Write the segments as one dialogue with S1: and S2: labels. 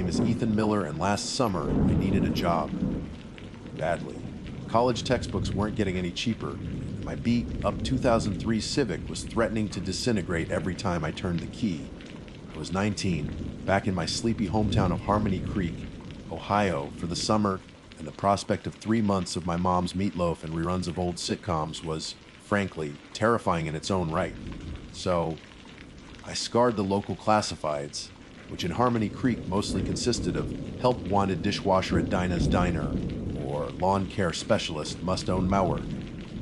S1: name is Ethan Miller, and last summer I needed a job. Badly. College textbooks weren't getting any cheaper, and my beat up 2003 Civic was threatening to disintegrate every time I turned the key. I was 19, back in my sleepy hometown of Harmony Creek, Ohio, for the summer, and the prospect of 3 months of my mom's meatloaf and reruns of old sitcoms was, frankly, terrifying in its own right. So, I scoured the local classifieds, which in Harmony Creek mostly consisted of help-wanted dishwasher at Dinah's Diner, or lawn care specialist must-own mower.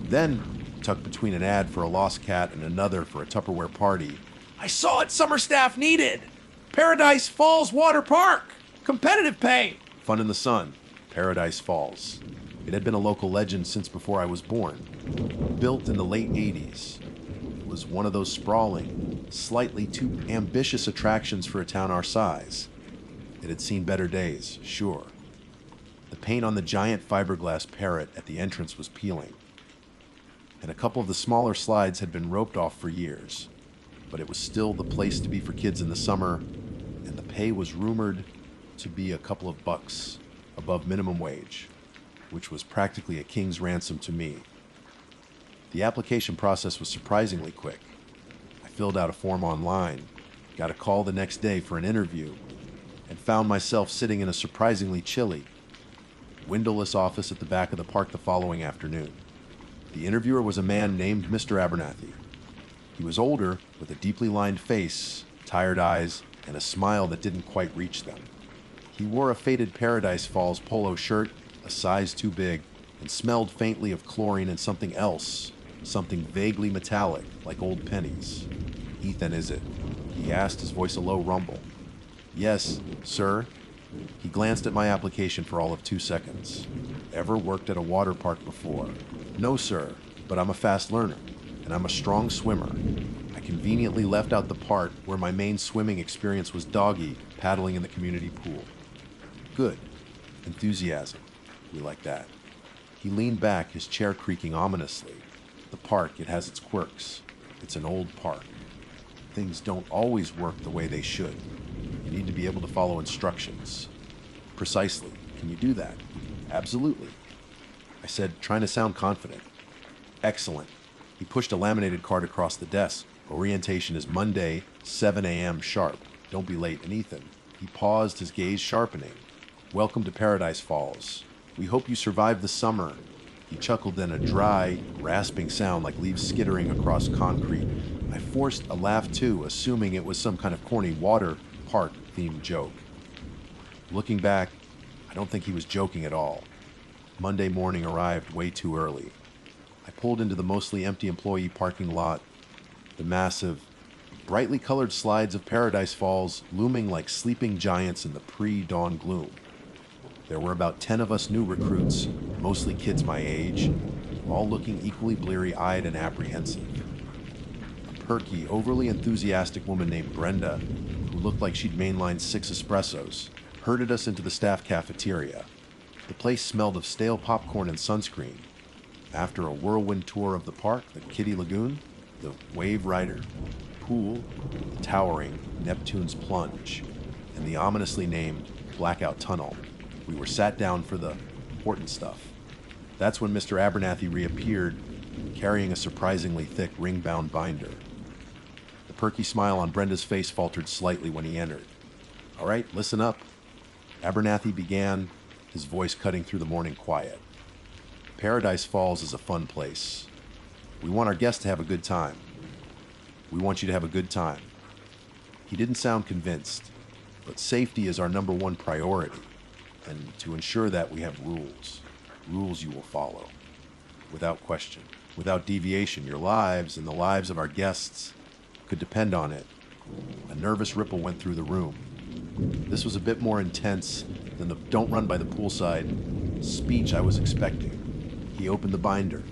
S1: Then, tucked between an ad for a lost cat and another for a Tupperware party, I saw it summer staff needed! Paradise Falls Water Park! Competitive pay! Fun in the sun. Paradise Falls. It had been a local legend since before I was born. Built in the late 80s. It was one of those sprawling, slightly too ambitious attractions for a town our size. It had seen better days, sure. The paint on the giant fiberglass parrot at the entrance was peeling, and a couple of the smaller slides had been roped off for years. But it was still the place to be for kids in the summer, and the pay was rumored to be a couple of bucks above minimum wage, which was practically a king's ransom to me. The application process was surprisingly quick. I filled out a form online, got a call the next day for an interview, and found myself sitting in a surprisingly chilly, windowless office at the back of the park the following afternoon. The interviewer was a man named Mr. Abernathy. He was older, with a deeply lined face, tired eyes, and a smile that didn't quite reach them. He wore a faded Paradise Falls polo shirt, a size too big, and smelled faintly of chlorine and something else, something vaguely metallic, like old pennies. "Ethan, is it?" he asked, his voice a low rumble. "Yes, sir." He glanced at my application for all of 2 seconds. "Ever worked at a water park before?" "No, sir, but I'm a fast learner, and I'm a strong swimmer." I conveniently left out the part where my main swimming experience was doggy, paddling in the community pool. Good. Enthusiasm. We like that. He leaned back, his chair creaking ominously. The park, it has its quirks. It's an old park. Things don't always work the way they should. You need to be able to follow instructions. Precisely. Can you do that? Absolutely. I said, trying to sound confident. Excellent. He pushed a laminated card across the desk. Orientation is Monday, 7 a.m. sharp. Don't be late. And Ethan. He paused, his gaze sharpening. "Welcome to Paradise Falls. We hope you survive the summer." He chuckled in a dry, rasping sound like leaves skittering across concrete. I forced a laugh too, assuming it was some kind of corny water park-themed joke. Looking back, I don't think he was joking at all. Monday morning arrived way too early. I pulled into the mostly empty employee parking lot, the massive, brightly colored slides of Paradise Falls looming like sleeping giants in the pre-dawn gloom. There were about 10 of us new recruits, mostly kids my age, all looking equally bleary-eyed and apprehensive. A perky, overly enthusiastic woman named Brenda, who looked like she'd mainlined 6 espressos, herded us into the staff cafeteria. The place smelled of stale popcorn and sunscreen. After a whirlwind tour of the park, the Kiddie Lagoon, the Wave Rider, pool, the towering Neptune's Plunge, and the ominously named Blackout Tunnel, we were sat down for the important stuff. That's when Mr. Abernathy reappeared, carrying a surprisingly thick ring-bound binder. The perky smile on Brenda's face faltered slightly when he entered. "All right, listen up." Abernathy began, his voice cutting through the morning quiet. "Paradise Falls is a fun place. We want our guests to have a good time. We want you to have a good time." He didn't sound convinced, but safety is our number one priority. And to ensure that, we have rules. Rules you will follow. Without question. Without deviation. Your lives and the lives of our guests could depend on it. A nervous ripple went through the room. This was a bit more intense than the "don't run by the poolside" speech I was expecting. He opened the binder.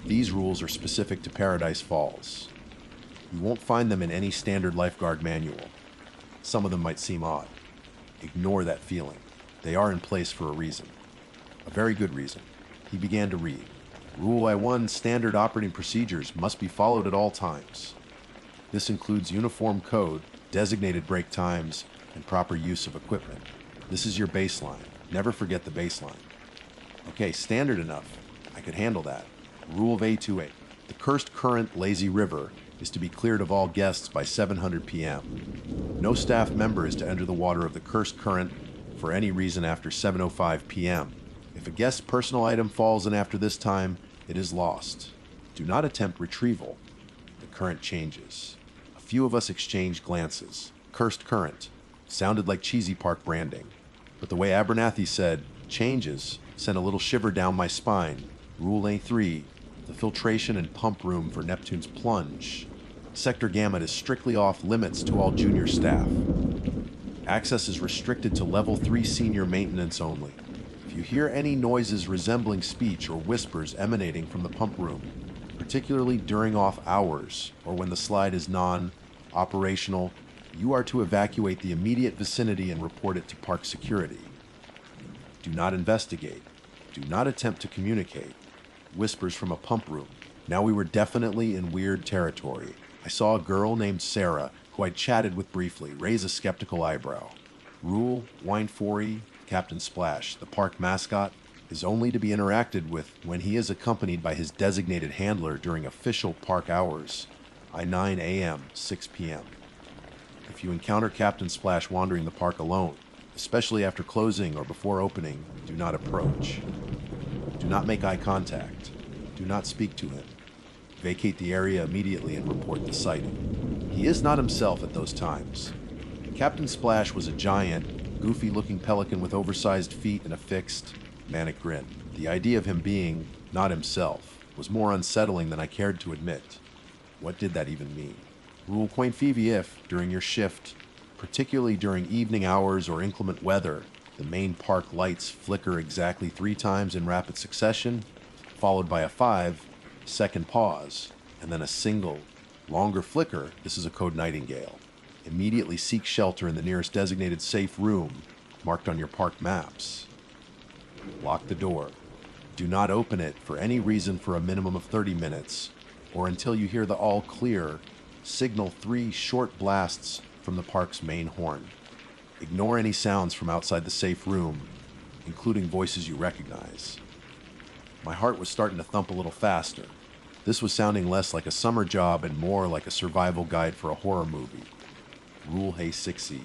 S1: "These rules are specific to Paradise Falls. You won't find them in any standard lifeguard manual. Some of them might seem odd. Ignore that feeling. They are in place for a reason. A very good reason." He began to read. "Rule I-1, standard operating procedures must be followed at all times. This includes uniform code, designated break times, and proper use of equipment. This is your baseline. Never forget the baseline. Okay, standard enough. I could handle that. Rule of A28. The cursed current lazy river is to be cleared of all guests by 700 p.m. No staff member is to enter the water of the cursed current for any reason after 7:05 p.m. If a guest's personal item falls in after this time, it is lost. Do not attempt retrieval. The current changes. A few of us exchanged glances. Cursed current. Sounded like cheesy park branding. But the way Abernathy said, changes, sent a little shiver down my spine. Rule A3. The filtration and pump room for Neptune's plunge. Sector Gamut is strictly off limits to all junior staff. Access is restricted to Level 3 senior maintenance only. If you hear any noises resembling speech or whispers emanating from the pump room, particularly during off hours or when the slide is non-operational, you are to evacuate the immediate vicinity and report it to park security. Do not investigate. Do not attempt to communicate. Whispers from a pump room. Now we were definitely in weird territory. I saw a girl named Sarah, who I chatted with briefly, raise a skeptical eyebrow. Rule, Wine4E, Captain Splash, the park mascot, is only to be interacted with when he is accompanied by his designated handler during official park hours, 9 a.m., 6 p.m. If you encounter Captain Splash wandering the park alone, especially after closing or before opening, do not approach. Do not make eye contact. Do not speak to him. Vacate the area immediately and report the sighting. He is not himself at those times. Captain Splash was a giant, goofy-looking pelican with oversized feet and a fixed, manic grin. The idea of him being not himself was more unsettling than I cared to admit. What did that even mean? Rule Quaint Phoebe if, during your shift, particularly during evening hours or inclement weather, the main park lights flicker exactly 3 times in rapid succession, followed by a 5-second pause, and then a single, longer flicker. This is a code Nightingale. Immediately seek shelter in the nearest designated safe room, marked on your park maps. Lock the door. Do not open it for any reason for a minimum of 30 minutes, or until you hear the all clear, signal 3 short blasts from the park's main horn. Ignore any sounds from outside the safe room, including voices you recognize. My heart was starting to thump a little faster. This was sounding less like a summer job and more like a survival guide for a horror movie. Rule Hey 6E.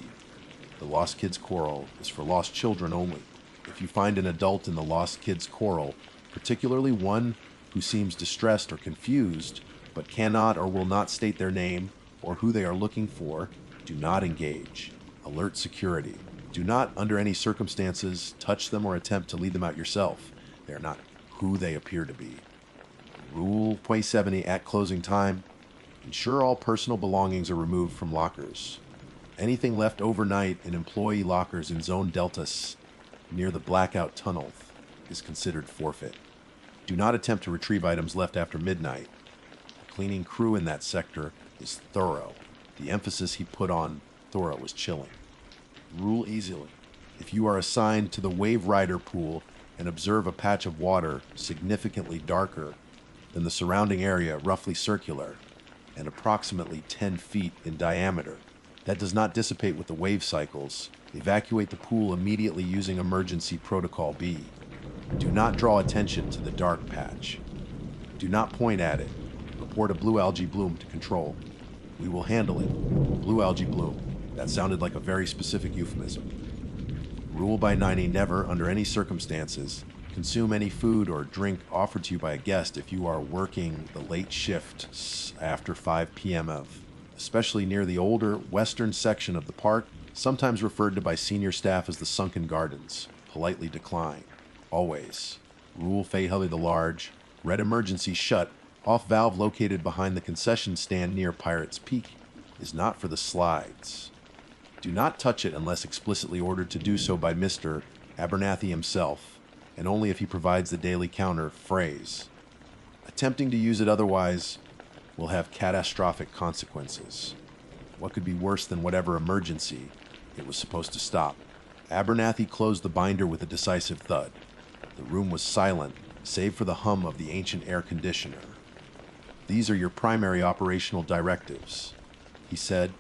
S1: The Lost Kids Choral is for lost children only. If you find an adult in the Lost Kids Choral, particularly one who seems distressed or confused, but cannot or will not state their name or who they are looking for, do not engage. Alert security. Do not, under any circumstances, touch them or attempt to lead them out yourself. They are not who they appear to be. Rule 70 at closing time. Ensure all personal belongings are removed from lockers. Anything left overnight in employee lockers in Zone Delta near the blackout tunnel is considered forfeit. Do not attempt to retrieve items left after midnight. The cleaning crew in that sector is thorough. The emphasis he put on thorough was chilling. Rule easily. If you are assigned to the Wave Rider pool and observe a patch of water significantly darker than the surrounding area, roughly circular, and approximately 10 feet in diameter, that does not dissipate with the wave cycles, evacuate the pool immediately using Emergency Protocol B. Do not draw attention to the dark patch. Do not point at it. Report a blue algae bloom to control. We will handle it. Blue algae bloom. That sounded like a very specific euphemism. Rule by 90, never, under any circumstances, consume any food or drink offered to you by a guest if you are working the late shift after 5 p.m. especially near the older western section of the park, sometimes referred to by senior staff as the Sunken Gardens. Politely decline. Always. Rule Fayhully the Large. Red emergency shut. Off valve located behind the concession stand near Pirates Peak is not for the slides. Do not touch it unless explicitly ordered to do so by Mr. Abernathy himself, and only if he provides the daily counter phrase. Attempting to use it otherwise will have catastrophic consequences. What could be worse than whatever emergency it was supposed to stop? Abernathy closed the binder with a decisive thud. The room was silent, save for the hum of the ancient air conditioner. These are your primary operational directives, he said,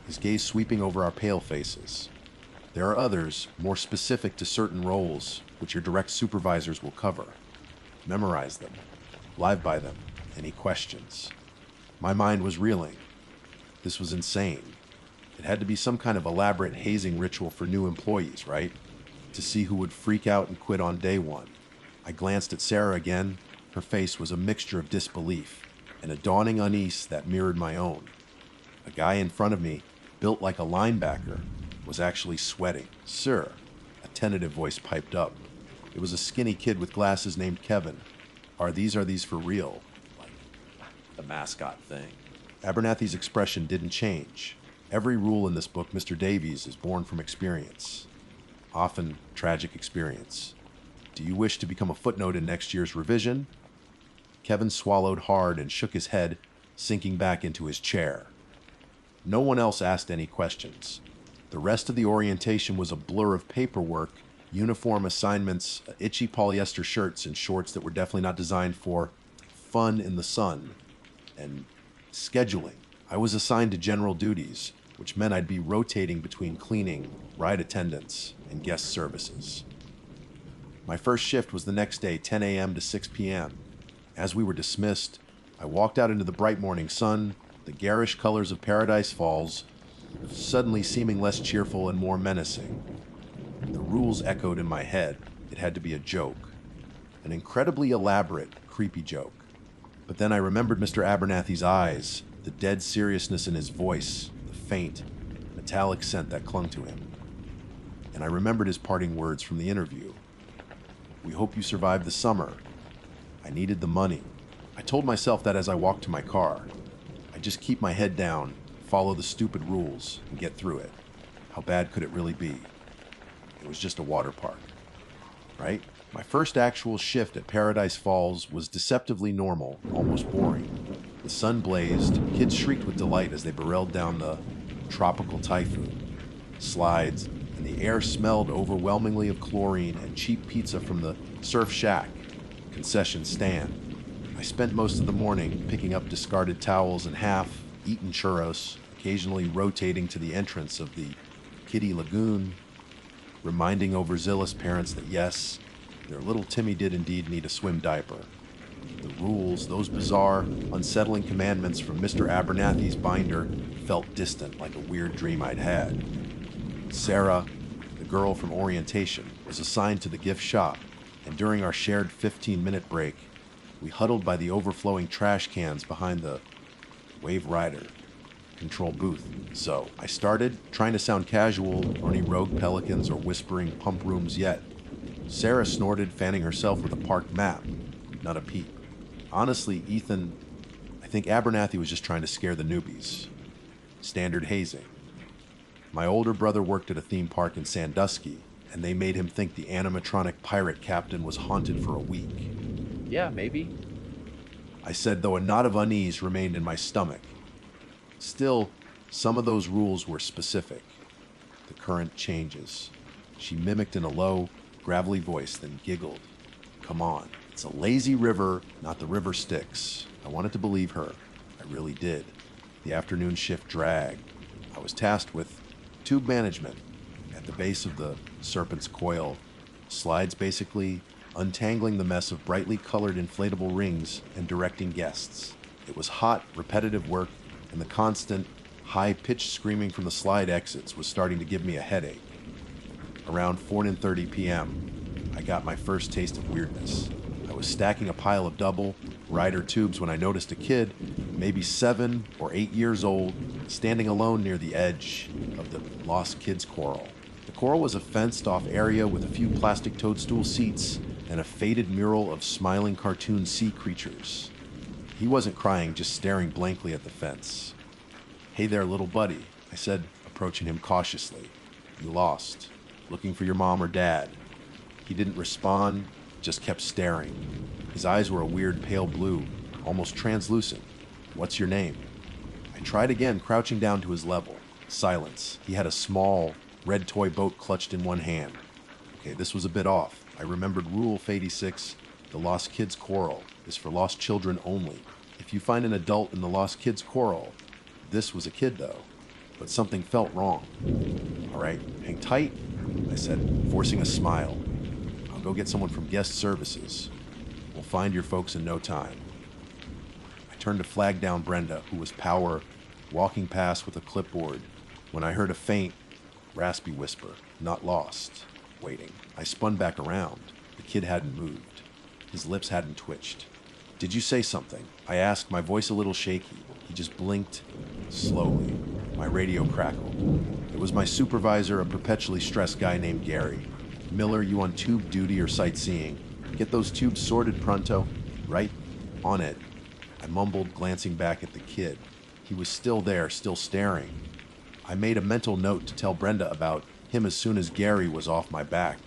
S1: his gaze sweeping over our pale faces. There are others, more specific to certain roles, which your direct supervisors will cover. Memorize them. Live by them. Any questions? My mind was reeling. This was insane. It had to be some kind of elaborate hazing ritual for new employees, right? To see who would freak out and quit on day one. I glanced at Sarah again. Her face was a mixture of disbelief and a dawning unease that mirrored my own. A guy in front of me, built like a linebacker, was actually sweating. "Sir," a tentative voice piped up. It was a skinny kid with glasses named Kevin. Are these for real? Like the mascot thing. Abernathy's expression didn't change. Every rule in this book, Mr. Davies, is born from experience. Often tragic experience. Do you wish to become a footnote in next year's revision? Kevin swallowed hard and shook his head, sinking back into his chair. No one else asked any questions. The rest of the orientation was a blur of paperwork, uniform assignments, itchy polyester shirts and shorts that were definitely not designed for fun in the sun, and scheduling. I was assigned to general duties, which meant I'd be rotating between cleaning, ride attendance, and guest services. My first shift was the next day, 10 a.m. to 6 p.m. As we were dismissed, I walked out into the bright morning sun, the garish colors of Paradise Falls, suddenly seeming less cheerful and more menacing. The rules echoed in my head. It had to be a joke. An incredibly elaborate, creepy joke. But then I remembered Mr. Abernathy's eyes, the dead seriousness in his voice, the faint, metallic scent that clung to him. And I remembered his parting words from the interview. "We hope you survive the summer." I needed the money. I told myself that as I walked to my car. I'd just keep my head down, follow the stupid rules, and get through it. How bad could it really be? It was just a water park, right? My first actual shift at Paradise Falls was deceptively normal, almost boring. The sun blazed, kids shrieked with delight as they barreled down the tropical typhoon, slides, and the air smelled overwhelmingly of chlorine and cheap pizza from the Surf Shack concession stand. I spent most of the morning picking up discarded towels and half-eaten churros, occasionally rotating to the entrance of the Kiddie Lagoon, reminding overzealous parents that yes, their little Timmy did indeed need a swim diaper. The rules, those bizarre, unsettling commandments from Mr. Abernathy's binder, felt distant, like a weird dream I'd had. Sarah, the girl from orientation, was assigned to the gift shop, and during our shared 15-minute break, we huddled by the overflowing trash cans behind the Wave Rider control booth. So I started, trying to sound casual, or any rogue pelicans or whispering pump rooms yet. Sarah snorted, fanning herself with a park map. Not a peep. Honestly, Ethan, I think Abernathy was just trying to scare the newbies. Standard hazing. My older brother worked at a theme park in Sandusky, and they made him think the animatronic pirate captain was haunted for a week.
S2: Yeah, maybe.
S1: I said, though a knot of unease remained in my stomach. Still, some of those rules were specific. The current changes. She mimicked in a low, gravelly voice, then giggled. Come on, it's a lazy river, not the river Styx. I wanted to believe her. I really did. The afternoon shift dragged. I was tasked with tube management at the base of the serpent's coil. Slides basically, untangling the mess of brightly colored inflatable rings and directing guests. It was hot, repetitive work, and the constant, high-pitched screaming from the slide exits was starting to give me a headache. Around 4:30 p.m., I got my first taste of weirdness. I was stacking a pile of double rider tubes when I noticed a kid, maybe 7 or 8 years old, standing alone near the edge of the Lost Kids Coral. The coral was a fenced-off area with a few plastic toadstool seats and a faded mural of smiling cartoon sea creatures. He wasn't crying, just staring blankly at the fence. "Hey there, little buddy," I said, approaching him cautiously. "You lost. Looking for your mom or dad?" He didn't respond, just kept staring. His eyes were a weird pale blue, almost translucent. "What's your name?" I tried again, crouching down to his level. Silence. He had a small, red toy boat clutched in one hand. Okay, this was a bit off. I remembered Rule 86, the Lost Kids Coral is for lost children only. If you find an adult in the Lost Kids Coral, this was a kid though, but something felt wrong. All right, hang tight. I said, forcing a smile. I'll go get someone from guest services. We'll find your folks in no time. I turned to flag down Brenda, who was walking past with a clipboard, when I heard a faint, raspy whisper, "Not lost." Waiting. I spun back around. The kid hadn't moved. His lips hadn't twitched. "Did you say something?" I asked, my voice a little shaky. He just blinked slowly. My radio crackled. It was my supervisor, a perpetually stressed guy named Gary. "Miller, you on tube duty or sightseeing? Get those tubes sorted pronto." "Right on it," I mumbled, glancing back at the kid. He was still there, still staring. I made a mental note to tell Brenda about him as soon as Gary was off my back.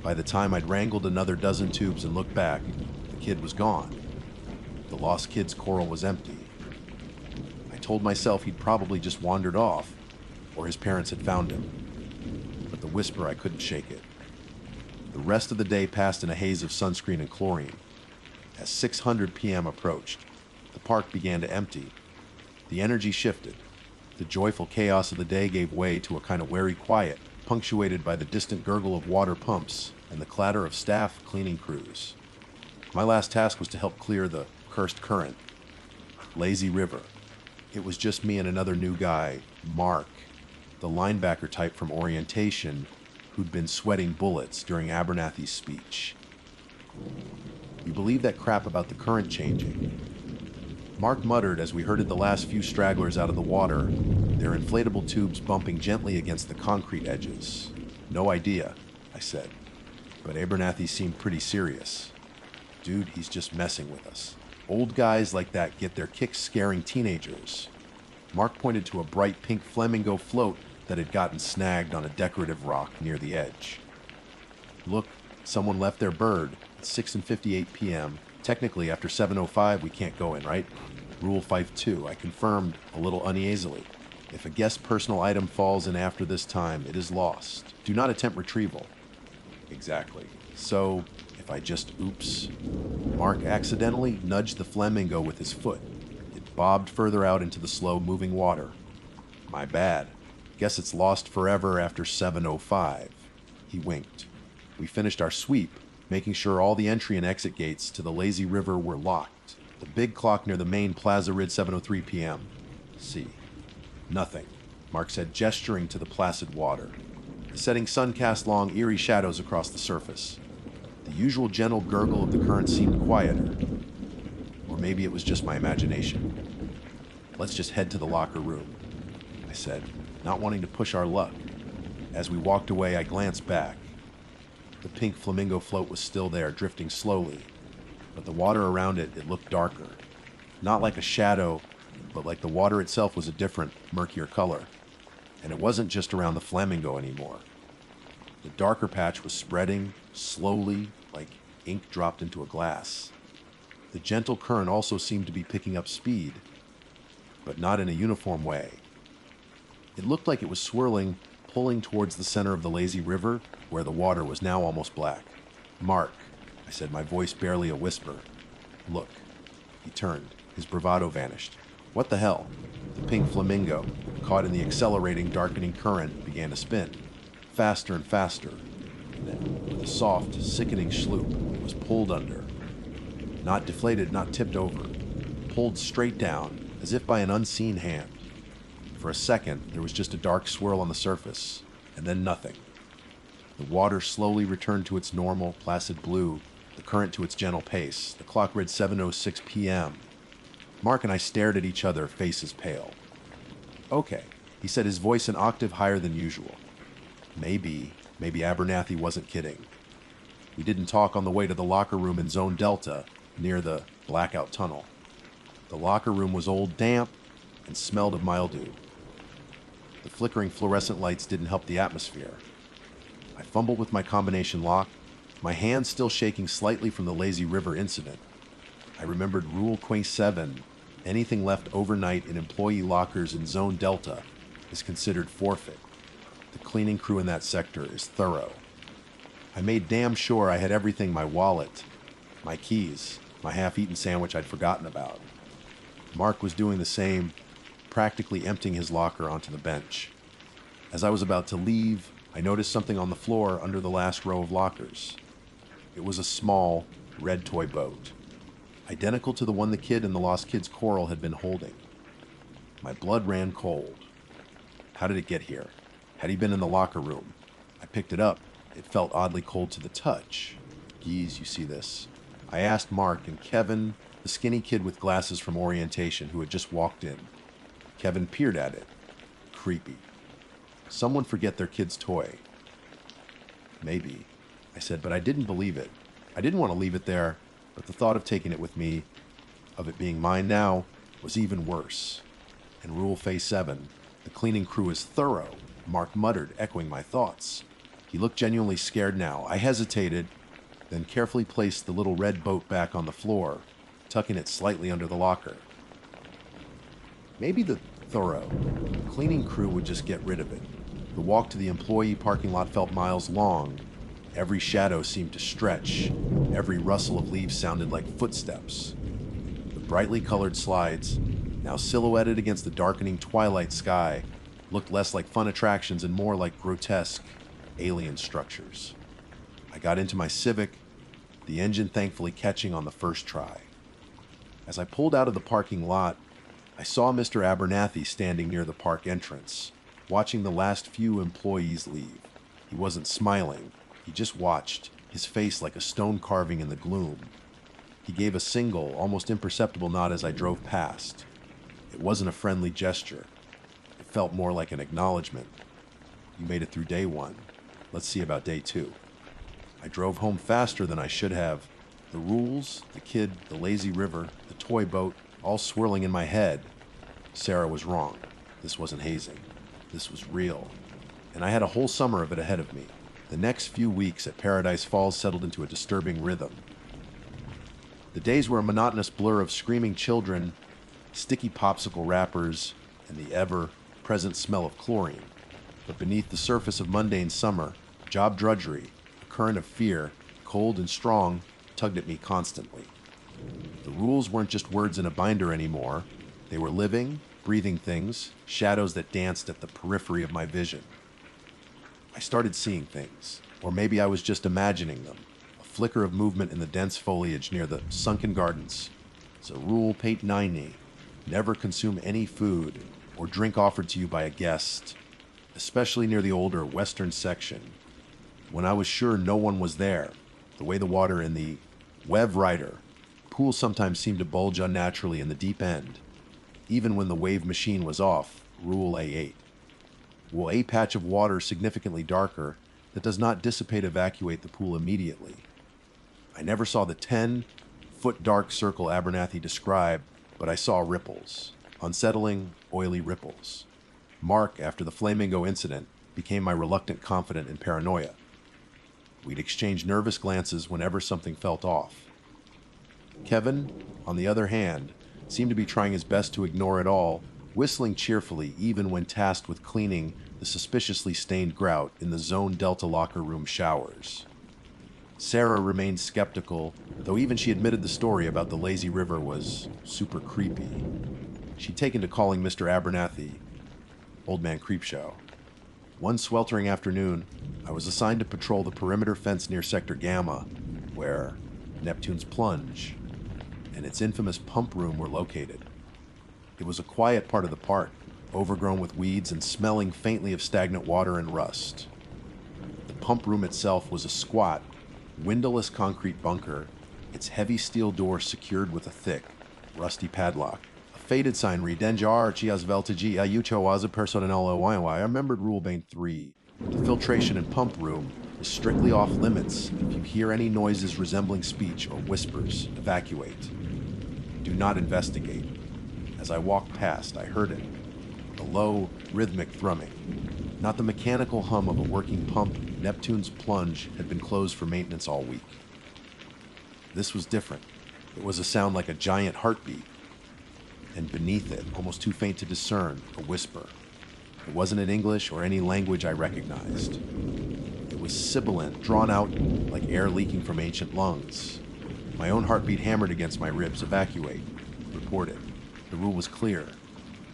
S1: By the time I'd wrangled another dozen tubes and looked back, the kid was gone. The lost kid's coral was empty. I told myself he'd probably just wandered off, or his parents had found him. But the whisper, I couldn't shake it. The rest of the day passed in a haze of sunscreen and chlorine. As 600 p.m. approached, the park began to empty. The energy shifted. The joyful chaos of the day gave way to a kind of wary quiet, punctuated by the distant gurgle of water pumps and the clatter of staff cleaning crews. My last task was to help clear the cursed current. Lazy River. It was just me and another new guy, Mark, the linebacker type from orientation, who'd been sweating bullets during Abernathy's speech. "You believe that crap about the current changing?" Mark muttered as we herded the last few stragglers out of the water, their inflatable tubes bumping gently against the concrete edges. "No idea," I said, but Abernathy seemed pretty serious. "Dude, he's just messing with us. Old guys like that get their kicks scaring teenagers." Mark pointed to a bright pink flamingo float that had gotten snagged on a decorative rock near the edge. "Look, someone left their bird at 6:58 p.m. Technically, after 7:05, we can't go in, right?" "Rule 5-2, I confirmed a little uneasily. If a guest's personal item falls in after this time, it is lost. Do not attempt retrieval." "Exactly. So, if I just oops..." Mark accidentally nudged the flamingo with his foot. It bobbed further out into the slow-moving water. "My bad. Guess it's lost forever after 7:05. He winked. We finished our sweep, making sure all the entry and exit gates to the lazy river were locked. The big clock near the main plaza read 7:03 p.m. "See." "Nothing," Mark said, gesturing to the placid water. The setting sun cast long, eerie shadows across the surface. The usual gentle gurgle of the current seemed quieter. Or maybe it was just my imagination. "Let's just head to the locker room," I said, not wanting to push our luck. As we walked away, I glanced back. The pink flamingo float was still there, drifting slowly, but the water around it looked darker. Not like a shadow, but like the water itself was a different, murkier color. And it wasn't just around the flamingo anymore. The darker patch was spreading, slowly, like ink dropped into a glass. The gentle current also seemed to be picking up speed, but not in a uniform way. It looked like it was swirling, pulling towards the center of the lazy river, where the water was now almost black. "Mark," I said, my voice barely a whisper. "Look." He turned. His bravado vanished. "What the hell?" The pink flamingo, caught in the accelerating, darkening current, began to spin. Faster and faster. And then, with a soft, sickening sloop, it was pulled under. Not deflated, not tipped over. Pulled straight down, as if by an unseen hand. For a second, there was just a dark swirl on the surface, and then nothing. The water slowly returned to its normal, placid blue, the current to its gentle pace. The clock read 7:06 p.m. Mark and I stared at each other, faces pale. "Okay," he said, his voice an octave higher than usual. Maybe Abernathy wasn't kidding. We didn't talk on the way to the locker room in Zone Delta, near the blackout tunnel. The locker room was old, damp, and smelled of mildew. The flickering fluorescent lights didn't help the atmosphere. I fumbled with my combination lock, my hand still shaking slightly from the lazy river incident. I remembered Rule 7. Anything left overnight in employee lockers in Zone Delta is considered forfeit. The cleaning crew in that sector is thorough. I made damn sure I had everything: my wallet, my keys, my half-eaten sandwich I'd forgotten about. Mark was doing the same, practically emptying his locker onto the bench. As I was about to leave, I noticed something on the floor under the last row of lockers. It was a small, red toy boat, identical to the one the kid in the Lost Kids choral had been holding. My blood ran cold. How did it get here? Had he been in the locker room? I picked it up. It felt oddly cold to the touch. Geez, you see this? I asked Mark and Kevin, the skinny kid with glasses from orientation who had just walked in. Kevin peered at it. Creepy. Someone forget their kid's toy. Maybe, I said, but I didn't believe it. I didn't want to leave it there, but the thought of taking it with me, of it being mine now, was even worse. In Rule Phase 7, the cleaning crew is thorough, Mark muttered, echoing my thoughts. He looked genuinely scared now. I hesitated, then carefully placed the little red boat back on the floor, tucking it slightly under the locker. Maybe the thorough cleaning crew would just get rid of it. The walk to the employee parking lot felt miles long. Every shadow seemed to stretch. Every rustle of leaves sounded like footsteps. The brightly colored slides, now silhouetted against the darkening twilight sky, looked less like fun attractions and more like grotesque alien structures. I got into my Civic, the engine thankfully catching on the first try. As I pulled out of the parking lot, I saw Mr. Abernathy standing near the park entrance, watching the last few employees leave. He wasn't smiling. He just watched, his face like a stone carving in the gloom. He gave a single, almost imperceptible nod as I drove past. It wasn't a friendly gesture. It felt more like an acknowledgement. You made it through day one. Let's see about day two. I drove home faster than I should have. The rules, the kid, the lazy river, the toy boat, all swirling in my head. Sarah was wrong. This wasn't hazing. This was real. And I had a whole summer of it ahead of me. The next few weeks at Paradise Falls settled into a disturbing rhythm. The days were a monotonous blur of screaming children, sticky popsicle wrappers, and the ever-present smell of chlorine. But beneath the surface of mundane summer, job drudgery, a current of fear, cold and strong, tugged at me constantly. The rules weren't just words in a binder anymore. They were living, breathing things, shadows that danced at the periphery of my vision. I started seeing things, or maybe I was just imagining them. A flicker of movement in the dense foliage near the sunken gardens. It's a rule pate 90. Never consume any food or drink offered to you by a guest, especially near the older western section. When I was sure no one was there, the way the water in the Wev Rider pool sometimes seemed to bulge unnaturally in the deep end, even when the wave machine was off, Rule A8. Will a patch of water significantly darker that does not dissipate evacuate the pool immediately? I never saw the 10-foot dark circle Abernathy described, but I saw ripples, unsettling, oily ripples. Mark, after the Flamingo incident, became my reluctant confidant in paranoia. We'd exchange nervous glances whenever something felt off. Kevin, on the other hand, seemed to be trying his best to ignore it all, whistling cheerfully even when tasked with cleaning the suspiciously stained grout in the Zone Delta locker room showers. Sarah remained skeptical, though even she admitted the story about the lazy river was super creepy. She'd taken to calling Mr. Abernathy Old Man Creepshow. One sweltering afternoon, I was assigned to patrol the perimeter fence near Sector Gamma, where Neptune's plunge and its infamous pump room were located. It was a quiet part of the park, overgrown with weeds and smelling faintly of stagnant water and rust. The pump room itself was a squat, windowless concrete bunker, its heavy steel door secured with a thick, rusty padlock. A faded sign read, Denjar Chias Veltigi Ayuchowaza Personal I remembered Rule Bane 3. The filtration and pump room is strictly off limits. If you hear any noises resembling speech or whispers, evacuate. Do not investigate. As I walked past, I heard it. A low, rhythmic thrumming. Not the mechanical hum of a working pump. Neptune's plunge had been closed for maintenance all week. This was different. It was a sound like a giant heartbeat. And beneath it, almost too faint to discern, a whisper. It wasn't in English or any language I recognized. It was sibilant, drawn out like air leaking from ancient lungs. My own heartbeat hammered against my ribs. Evacuate. Reported. The rule was clear,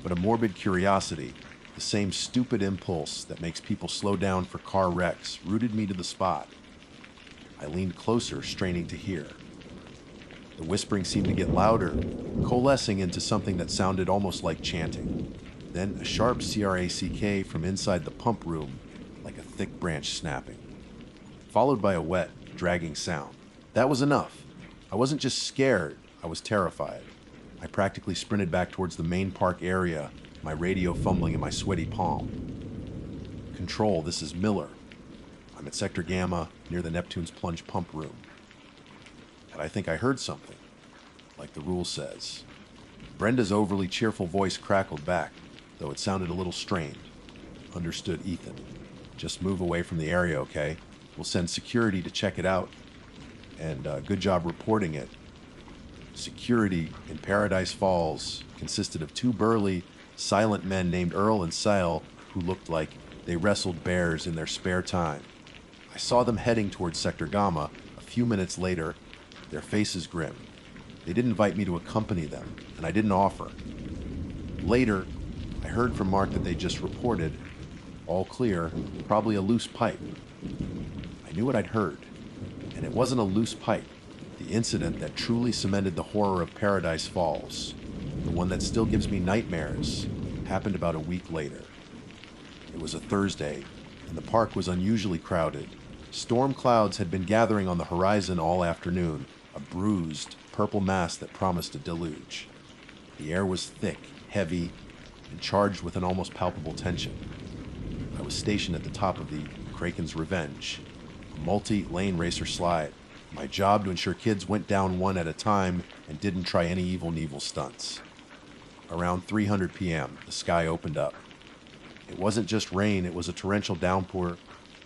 S1: but a morbid curiosity, The same stupid impulse that makes people slow down for car wrecks rooted me to the spot. I leaned closer, straining to hear. The whispering seemed to get louder, coalescing into something that sounded almost like chanting. Then a sharp crack from inside the pump room, like a thick branch snapping, followed by a wet, dragging sound. That was enough. I wasn't just scared, I was terrified. I practically sprinted back towards the main park area, my radio fumbling in my sweaty palm. Control, this is Miller. I'm at Sector Gamma, near the Neptune's plunge pump room. And I think I heard something, like the rule says. Brenda's overly cheerful voice crackled back, though it sounded a little strained. Understood, Ethan. Just move away from the area, okay? We'll send security to check it out. And good job reporting it. Security in Paradise Falls consisted of two burly, silent men named Earl and Sile who looked like they wrestled bears in their spare time. I saw them heading towards Sector Gamma a few minutes later, their faces grim. They didn't invite me to accompany them, and I didn't offer. Later, I heard from Mark that they just reported, all clear, probably a loose pipe. I knew what I'd heard, and it wasn't a loose pipe. The incident that truly cemented the horror of Paradise Falls, the one that still gives me nightmares, happened about a week later. It was a Thursday, and the park was unusually crowded. Storm clouds had been gathering on the horizon all afternoon, a bruised, purple mass that promised a deluge. The air was thick, heavy, and charged with an almost palpable tension. I was stationed at the top of the Kraken's Revenge, a multi-lane racer slide. My job to ensure kids went down one at a time and didn't try any evil Knievel stunts. Around 3:00 p.m., the sky opened up. It wasn't just rain, it was a torrential downpour,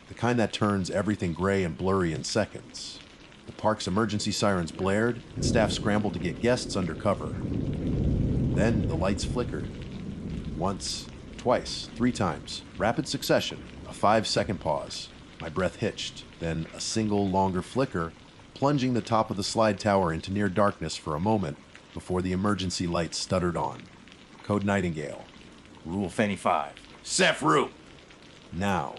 S1: the kind that turns everything gray and blurry in seconds. The park's emergency sirens blared, and staff scrambled to get guests under cover. Then the lights flickered. Once, twice, 3 times, rapid succession, a 5-second pause. My breath hitched, then a single longer flicker, plunging the top of the slide tower into near darkness for a moment before the emergency lights stuttered on. Code Nightingale.
S2: Rule 55. Seth Root.
S1: Now,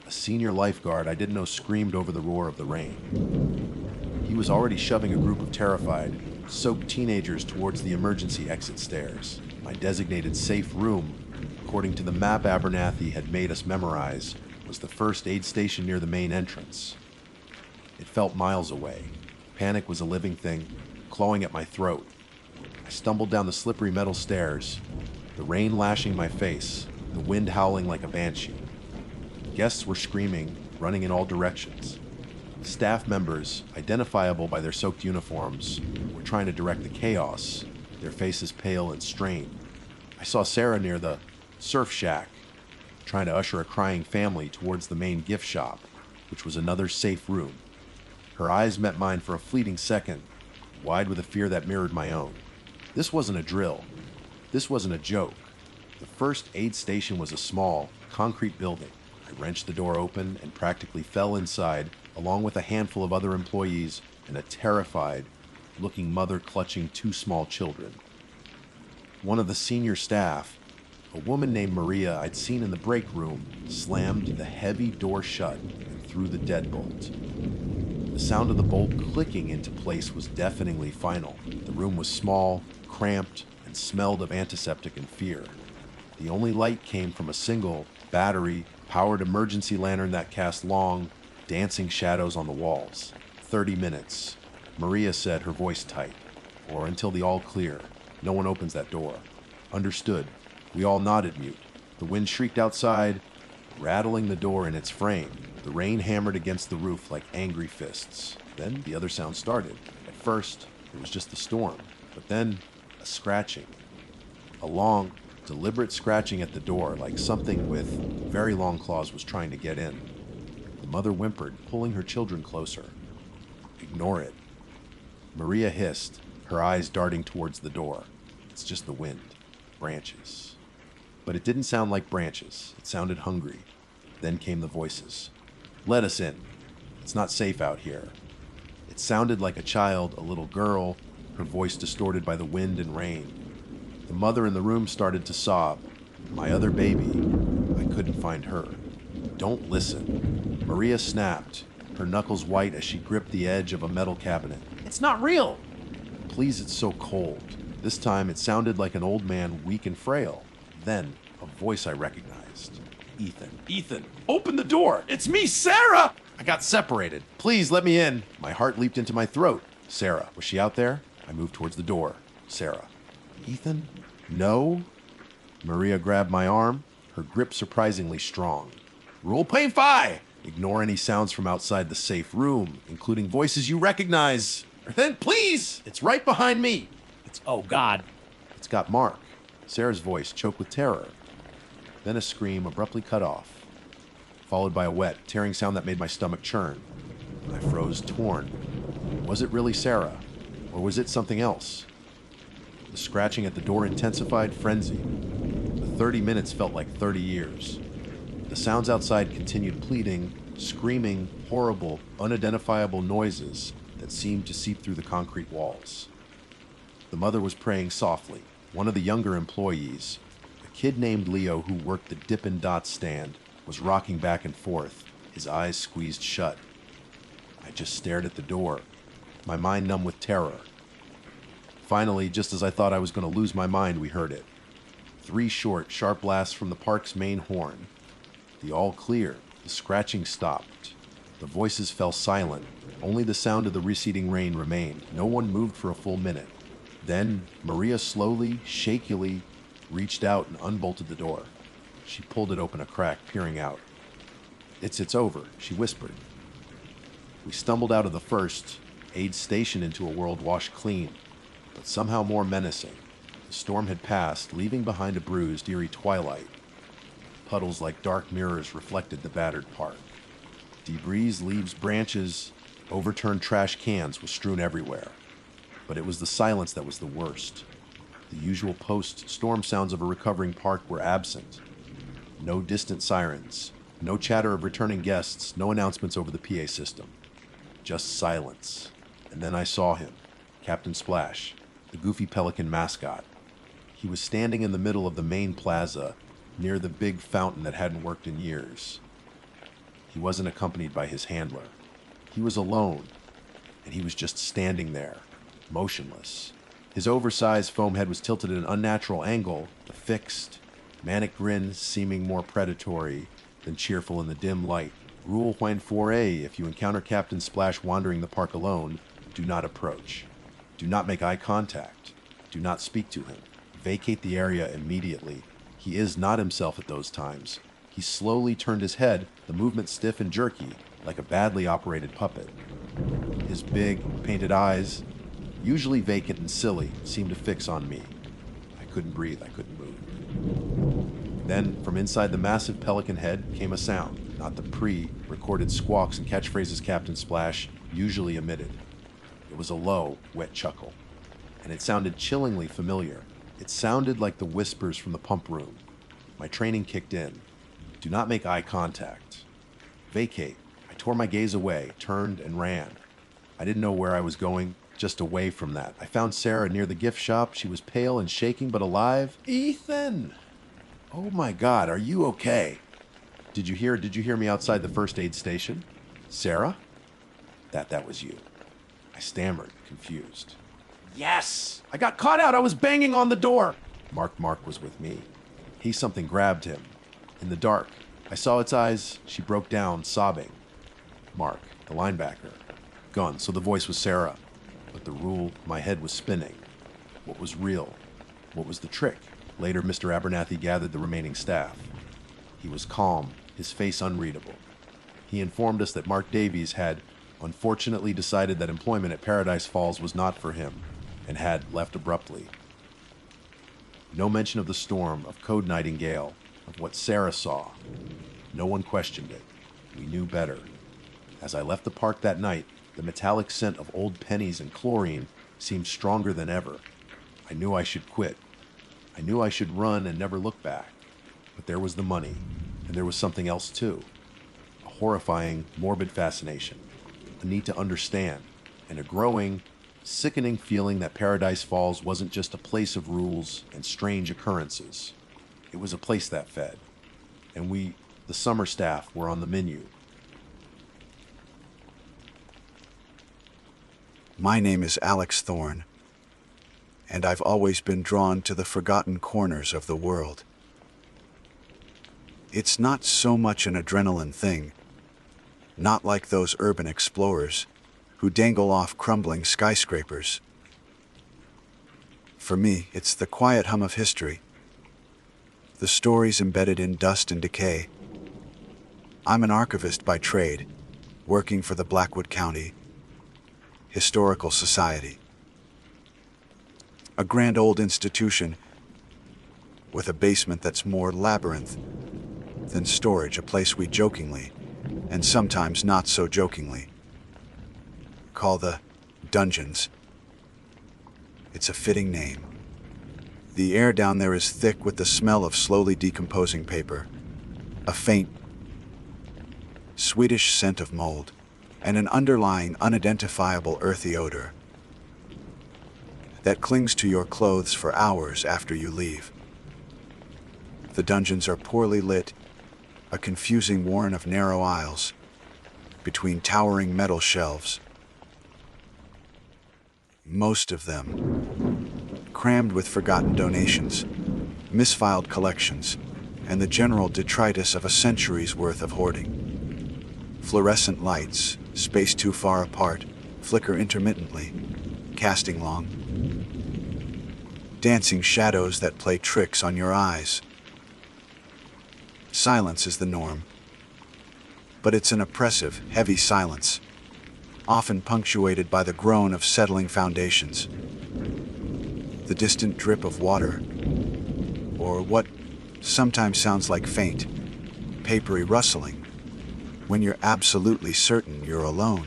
S1: a senior lifeguard I didn't know screamed over the roar of the rain. He was already shoving a group of terrified, soaked teenagers towards the emergency exit stairs. My designated safe room, according to the map Abernathy had made us memorize, was the first aid station near the main entrance. It felt miles away. Panic was a living thing, clawing at my throat. I stumbled down the slippery metal stairs, the rain lashing my face, the wind howling like a banshee. Guests were screaming, running in all directions. Staff members, identifiable by their soaked uniforms, were trying to direct the chaos, their faces pale and strained. I saw Sarah near the surf shack, trying to usher a crying family towards the main gift shop, which was another safe room. Her eyes met mine for a fleeting second, wide with a fear that mirrored my own. This wasn't a drill. This wasn't a joke. The first aid station was a small, concrete building. I wrenched the door open and practically fell inside, along with a handful of other employees and a terrified-looking mother clutching 2 small children. One of the senior staff, a woman named Maria I'd seen in the break room, slammed the heavy door shut and threw the deadbolt. The sound of the bolt clicking into place was deafeningly final. The room was small, cramped, and smelled of antiseptic and fear. The only light came from a single, battery-powered emergency lantern that cast long, dancing shadows on the walls. 30 minutes, Maria said, her voice tight. Or until the all clear. No one opens that door. Understood. We all nodded mute. The wind shrieked outside, rattling the door in its frame. The rain hammered against the roof like angry fists. Then the other sound started. At first, it was just the storm, but then a scratching. A long, deliberate scratching at the door, like something with very long claws was trying to get in. The mother whimpered, pulling her children closer. Ignore it. Maria hissed, her eyes darting towards the door. It's just the wind. Branches. But it didn't sound like branches. It sounded hungry. Then came the voices. Let us in. It's not safe out here. It sounded like a child, a little girl, her voice distorted by the wind and rain. The mother in the room started to sob. My other baby, I couldn't find her. Don't listen. Maria snapped, her knuckles white as she gripped the edge of a metal cabinet.
S2: It's not real.
S1: Please, it's so cold. This time it sounded like an old man, weak and frail. Then, a voice I recognized. Ethan.
S2: Ethan, open the door. It's me, Sarah.
S1: I got separated. Please, let me in. My heart leaped into my throat. Sarah, was she out there? I moved towards the door. Sarah. Ethan? No? Maria grabbed my arm, her grip surprisingly strong. Rule Plane Phi! Ignore any sounds from outside the safe room, including voices you recognize. Then please, it's right behind me.
S2: Oh, God.
S1: It's got Mark. Sarah's voice choked with terror. Then a scream abruptly cut off, followed by a wet, tearing sound that made my stomach churn. I froze, torn. Was it really Sarah? Or was it something else? The scratching at the door intensified, frenzied. The 30 minutes felt like 30 years. The sounds outside continued, pleading, screaming, horrible, unidentifiable noises that seemed to seep through the concrete walls. The mother was praying softly. One of the younger employees, a kid named Leo who worked the Dippin' Dots stand, was rocking back and forth, his eyes squeezed shut. I just stared at the door, my mind numb with terror. Finally, just as I thought I was going to lose my mind, we heard it. 3 short, sharp blasts from the park's main horn. The all clear, the scratching stopped. The voices fell silent. Only the sound of the receding rain remained. No one moved for a full minute. Then, Maria slowly, shakily, reached out and unbolted the door. She pulled it open a crack, peering out. It's over, she whispered. We stumbled out of the first aid station into a world washed clean, but somehow more menacing. The storm had passed, leaving behind a bruised, eerie twilight. Puddles like dark mirrors reflected the battered park. Debris, leaves, branches, overturned trash cans was strewn everywhere. But it was the silence that was the worst. The usual post-storm sounds of a recovering park were absent. No distant sirens, no chatter of returning guests, no announcements over the PA system. Just silence. And then I saw him, Captain Splash, the goofy pelican mascot. He was standing in the middle of the main plaza, near the big fountain that hadn't worked in years. He wasn't accompanied by his handler. He was alone, and he was just standing there, motionless. His oversized foam head was tilted at an unnatural angle, a fixed, manic grin seeming more predatory than cheerful in the dim light. Rule 4A: if you encounter Captain Splash wandering the park alone, do not approach. Do not make eye contact. Do not speak to him. Vacate the area immediately. He is not himself at those times. He slowly turned his head, the movement stiff and jerky, like a badly operated puppet. His big, painted eyes, usually vacant and silly, seemed to fix on me. I couldn't breathe, I couldn't move. Then, from inside the massive pelican head came a sound, not the pre-recorded squawks and catchphrases Captain Splash usually emitted. It was a low, wet chuckle, and it sounded chillingly familiar. It sounded like the whispers from the pump room. My training kicked in. Do not make eye contact. Vacate. I tore my gaze away, turned, and ran. I didn't know where I was going, just away from that. I found Sarah near the gift shop. She was pale and shaking, but alive. Ethan! Oh my God, are you okay? Did you hear me outside the first aid station? Sarah? That was you. I stammered, confused. Yes! I got caught out! I was banging on the door! Mark was with me. Something grabbed him. In the dark, I saw its eyes. She broke down, sobbing. Mark, the linebacker. Gone, so the voice was Sarah. But the rule, my head was spinning. What was real? What was the trick? Later, Mr. Abernathy gathered the remaining staff. He was calm, his face unreadable. He informed us that Mark Davies had unfortunately decided that employment at Paradise Falls was not for him, and had left abruptly. No mention of the storm, of Code Nightingale, of what Sarah saw. No one questioned it. We knew better. As I left the park that night, the metallic scent of old pennies and chlorine seemed stronger than ever. I knew I should quit. I knew I should run and never look back. But there was the money, and there was something else too. A horrifying, morbid fascination, a need to understand, and a growing, sickening feeling that Paradise Falls wasn't just a place of rules and strange occurrences. It was a place that fed, and we, the summer staff, were on the menu.
S3: My name is Alex Thorne, and I've always been drawn to the forgotten corners of the world. It's not so much an adrenaline thing, not like those urban explorers who dangle off crumbling skyscrapers. For me, it's the quiet hum of history, the stories embedded in dust and decay. I'm an archivist by trade, working for the Blackwood County Historical Society, a grand old institution with a basement that's more labyrinth than storage, a place we jokingly, and sometimes not so jokingly, call the dungeons. It's a fitting name. The air down there is thick with the smell of slowly decomposing paper, a faint, sweetish scent of mold, and an underlying, unidentifiable earthy odor that clings to your clothes for hours after you leave. The dungeons are poorly lit, a confusing warren of narrow aisles between towering metal shelves, most of them crammed with forgotten donations, misfiled collections, and the general detritus of a century's worth of hoarding. Fluorescent lights, spaced too far apart, flicker intermittently, casting long, dancing shadows that play tricks on your eyes. Silence is the norm, but it's an oppressive, heavy silence, often punctuated by the groan of settling foundations, the distant drip of water, or what sometimes sounds like faint, papery rustling when you're absolutely certain you're alone.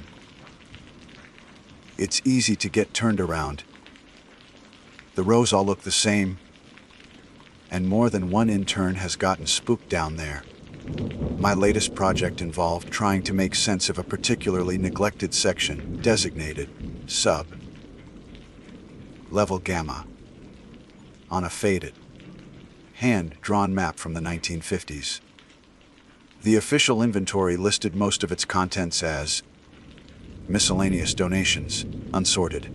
S3: It's easy to get turned around. The rows all look the same, and more than one intern has gotten spooked down there. My latest project involved trying to make sense of a particularly neglected section designated sub level gamma on a faded, hand-drawn map from the 1950s. The official inventory listed most of its contents as miscellaneous donations, unsorted,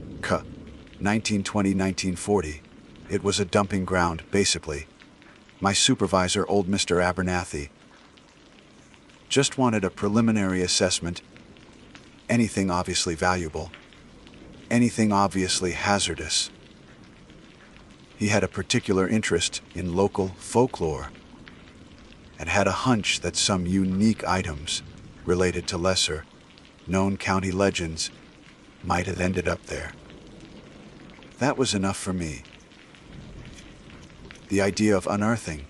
S3: 1920-1940. It was a dumping ground, basically. My supervisor, old Mr. Abernathy, just wanted a preliminary assessment. Anything obviously valuable, anything obviously hazardous. He had a particular interest in local folklore and had a hunch that some unique items related to lesser known county legends might have ended up there. That was enough for me. The idea of unearthing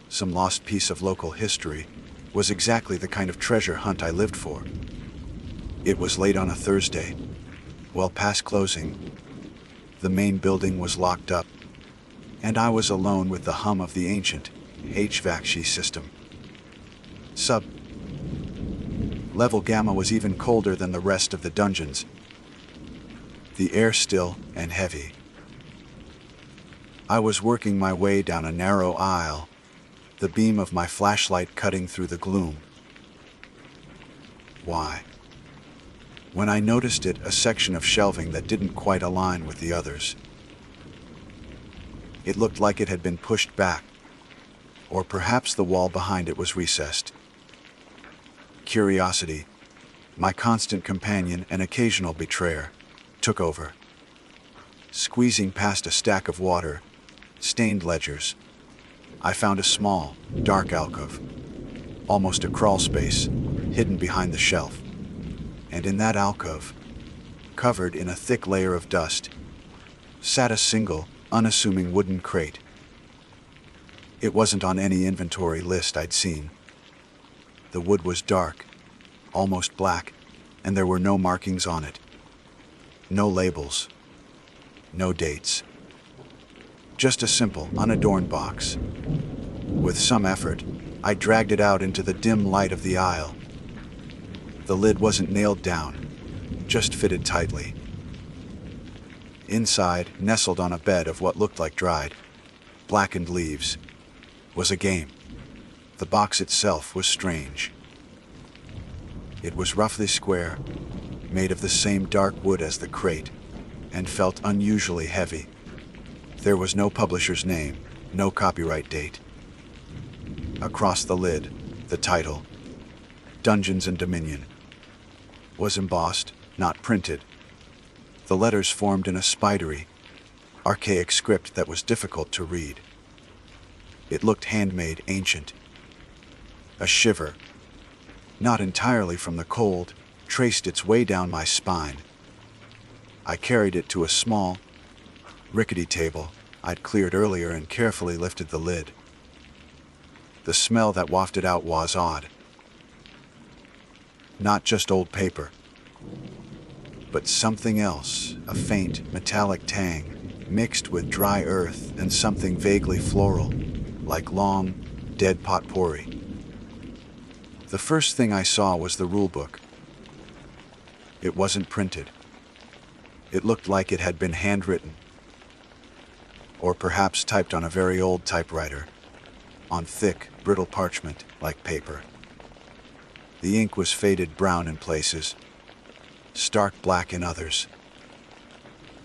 S3: some lost piece of local history was exactly the kind of treasure hunt I lived for. It was late on a Thursday, well past closing. The main building was locked up, and I was alone with the hum of the ancient HVAC system. Level Gamma was even colder than the rest of the dungeons, the air still and heavy. I was working my way down a narrow aisle, the beam of my flashlight cutting through the gloom. Why? When I noticed it, a section of shelving that didn't quite align with the others. It looked like it had been pushed back, or perhaps the wall behind it was recessed. Curiosity, my constant companion and occasional betrayer, took over. Squeezing past a stack of water, stained ledgers, I found a small, dark alcove, almost a crawl space, hidden behind the shelf. And in that alcove, covered in a thick layer of dust, sat a single, unassuming wooden crate. It wasn't on any inventory list I'd seen. The wood was dark, almost black, and there were no markings on it. No labels. No dates. Just a simple, unadorned box. With some effort, I dragged it out into the dim light of the aisle. The lid wasn't nailed down, just fitted tightly. Inside, nestled on a bed of what looked like dried, blackened leaves, was a game. The box itself was strange. It was roughly square, made of the same dark wood as the crate, and felt unusually heavy. There was no publisher's name, no copyright date. Across the lid, the title, Dungeons and Dominion, was embossed, not printed. The letters formed in a spidery, archaic script that was difficult to read. It looked handmade, ancient. A shiver, not entirely from the cold, traced its way down my spine. I carried it to a small, rickety table I'd cleared earlier and carefully lifted the lid. The smell that wafted out was odd. Not just old paper, but something else, a faint, metallic tang, mixed with dry earth and something vaguely floral, like long, dead potpourri. The first thing I saw was the rulebook. It wasn't printed. It looked like it had been handwritten, or perhaps typed on a very old typewriter, on thick, brittle parchment like paper. The ink was faded brown in places, stark black in others.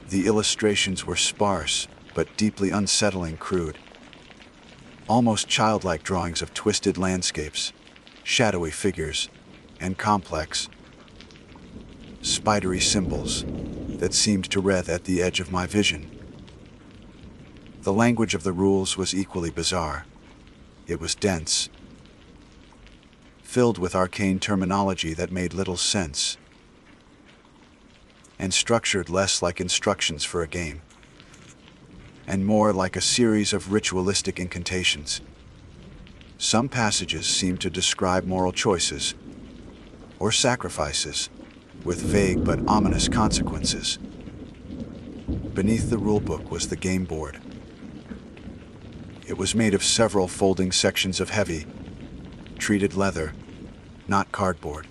S3: The illustrations were sparse, but deeply unsettling crude. Almost childlike drawings of twisted landscapes, shadowy figures, and complex, spidery symbols that seemed to writhe at the edge of my vision. The language of the rules was equally bizarre. It was dense, filled with arcane terminology that made little sense, and structured less like instructions for a game, and more like a series of ritualistic incantations. Some passages seemed to describe moral choices, or sacrifices, with vague but ominous consequences. Beneath the rulebook was the game board. It was made of several folding sections of heavy, treated leather, not cardboard.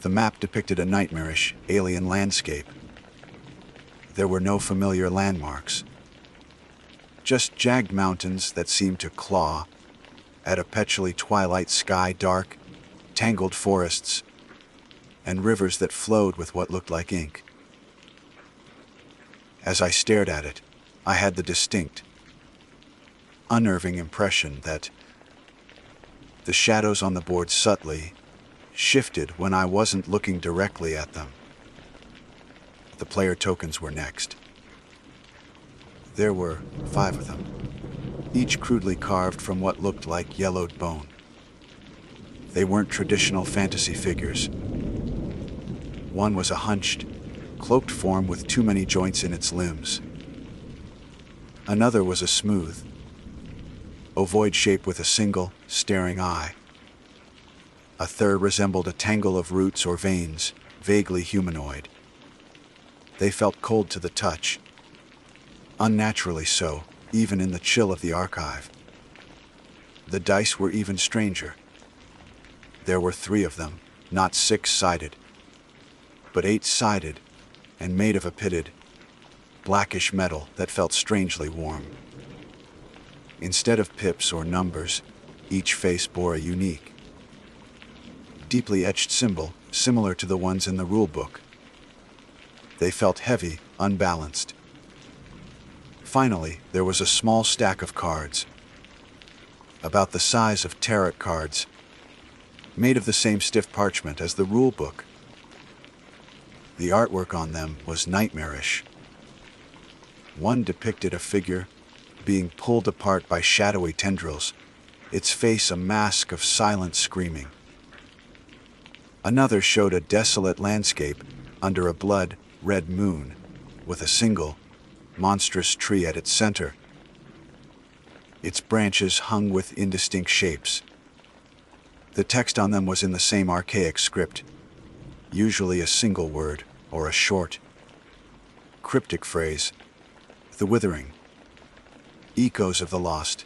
S3: The map depicted a nightmarish, alien landscape. There were no familiar landmarks, just jagged mountains that seemed to claw at a petulant twilight sky, dark, tangled forests, and rivers that flowed with what looked like ink. As I stared at it, I had the distinct, unnerving impression that the shadows on the board subtly shifted when I wasn't looking directly at them. The player tokens were next. There were 5 of them, each crudely carved from what looked like yellowed bone. They weren't traditional fantasy figures. One was a hunched, cloaked form with too many joints in its limbs. Another was a smooth, ovoid shape with a single, staring eye. A third resembled a tangle of roots or veins, vaguely humanoid. They felt cold to the touch, unnaturally so, even in the chill of the archive. The dice were even stranger. There were 3 of them, not 6-sided, but 8-sided, and made of a pitted, blackish metal that felt strangely warm. Instead of pips or numbers, each face bore a unique, deeply etched symbol similar to the ones in the rulebook. They felt heavy, unbalanced. Finally, there was a small stack of cards, about the size of tarot cards, made of the same stiff parchment as the rulebook. The artwork on them was nightmarish. One depicted a figure being pulled apart by shadowy tendrils, its face a mask of silent screaming. Another showed a desolate landscape under a blood-red moon, with a single, monstrous tree at its center. Its branches hung with indistinct shapes. The text on them was in the same archaic script, usually a single word or a short, cryptic phrase: the withering, echoes of the lost,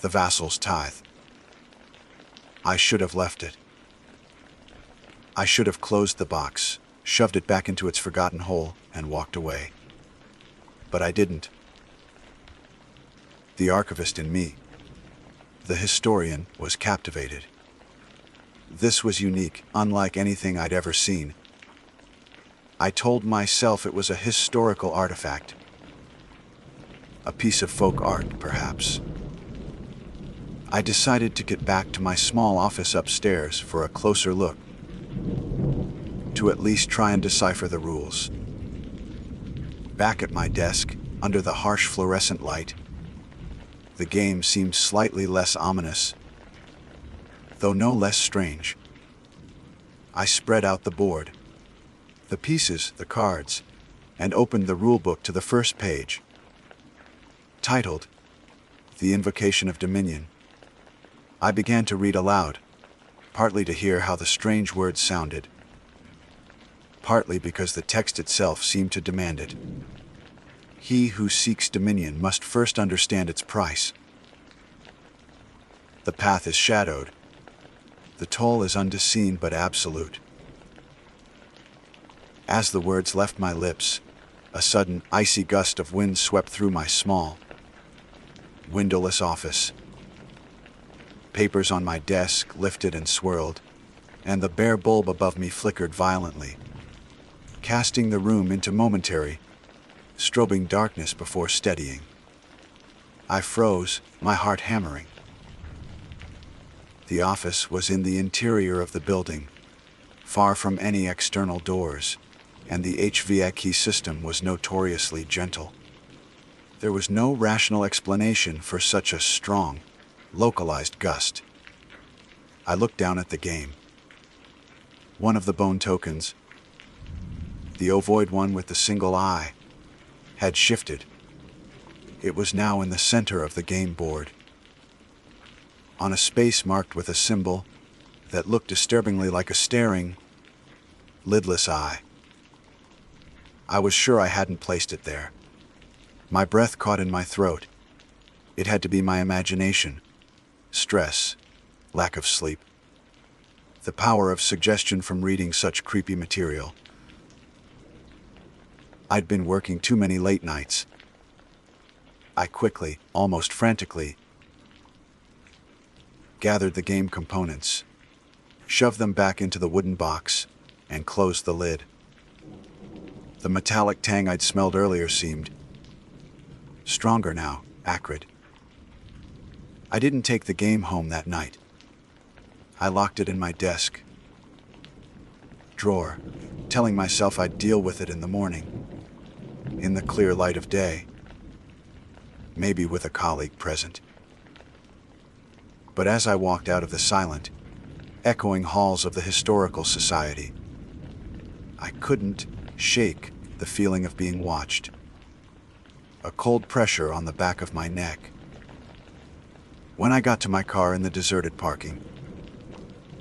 S3: the vassal's tithe. I should have left it. I should have closed the box, shoved it back into its forgotten hole, and walked away. But I didn't. The archivist in me The historian was captivated. This was unique, unlike anything I'd ever seen. I told myself it was a historical artifact. A piece of folk art, perhaps. I decided to get back to my small office upstairs for a closer look, to at least try and decipher the rules. Back at my desk, under the harsh fluorescent light, the game seemed slightly less ominous, though no less strange. I spread out the board, the pieces, the cards, and opened the rulebook to the first page, titled, The Invocation of Dominion. I began to read aloud, partly to hear how the strange words sounded, partly because the text itself seemed to demand it. He who seeks dominion must first understand its price. The path is shadowed. The toll is undeseen but absolute. As the words left my lips, a sudden, icy gust of wind swept through my small, windowless office. Papers on my desk lifted and swirled, and the bare bulb above me flickered violently, casting the room into momentary, strobing darkness before steadying. I froze, my heart hammering. The office was in the interior of the building, far from any external doors, and the HVAC system was notoriously gentle. There was no rational explanation for such a strong, localized gust. I looked down at the game. One of the bone tokens, the ovoid one with the single eye, had shifted. It was now in the center of the game board, on a space marked with a symbol that looked disturbingly like a staring, lidless eye. I was sure I hadn't placed it there. My breath caught in my throat. It had to be my imagination, stress, lack of sleep, the power of suggestion from reading such creepy material. I'd been working too many late nights. I quickly, almost frantically, gathered the game components, shoved them back into the wooden box, and closed the lid. The metallic tang I'd smelled earlier seemed stronger now, acrid. I didn't take the game home that night. I locked it in my desk drawer, telling myself I'd deal with it in the morning, in the clear light of day, maybe with a colleague present. But as I walked out of the silent, echoing halls of the Historical Society, I couldn't shake the feeling of being watched. A cold pressure on the back of my neck. When I got to my car in the deserted parking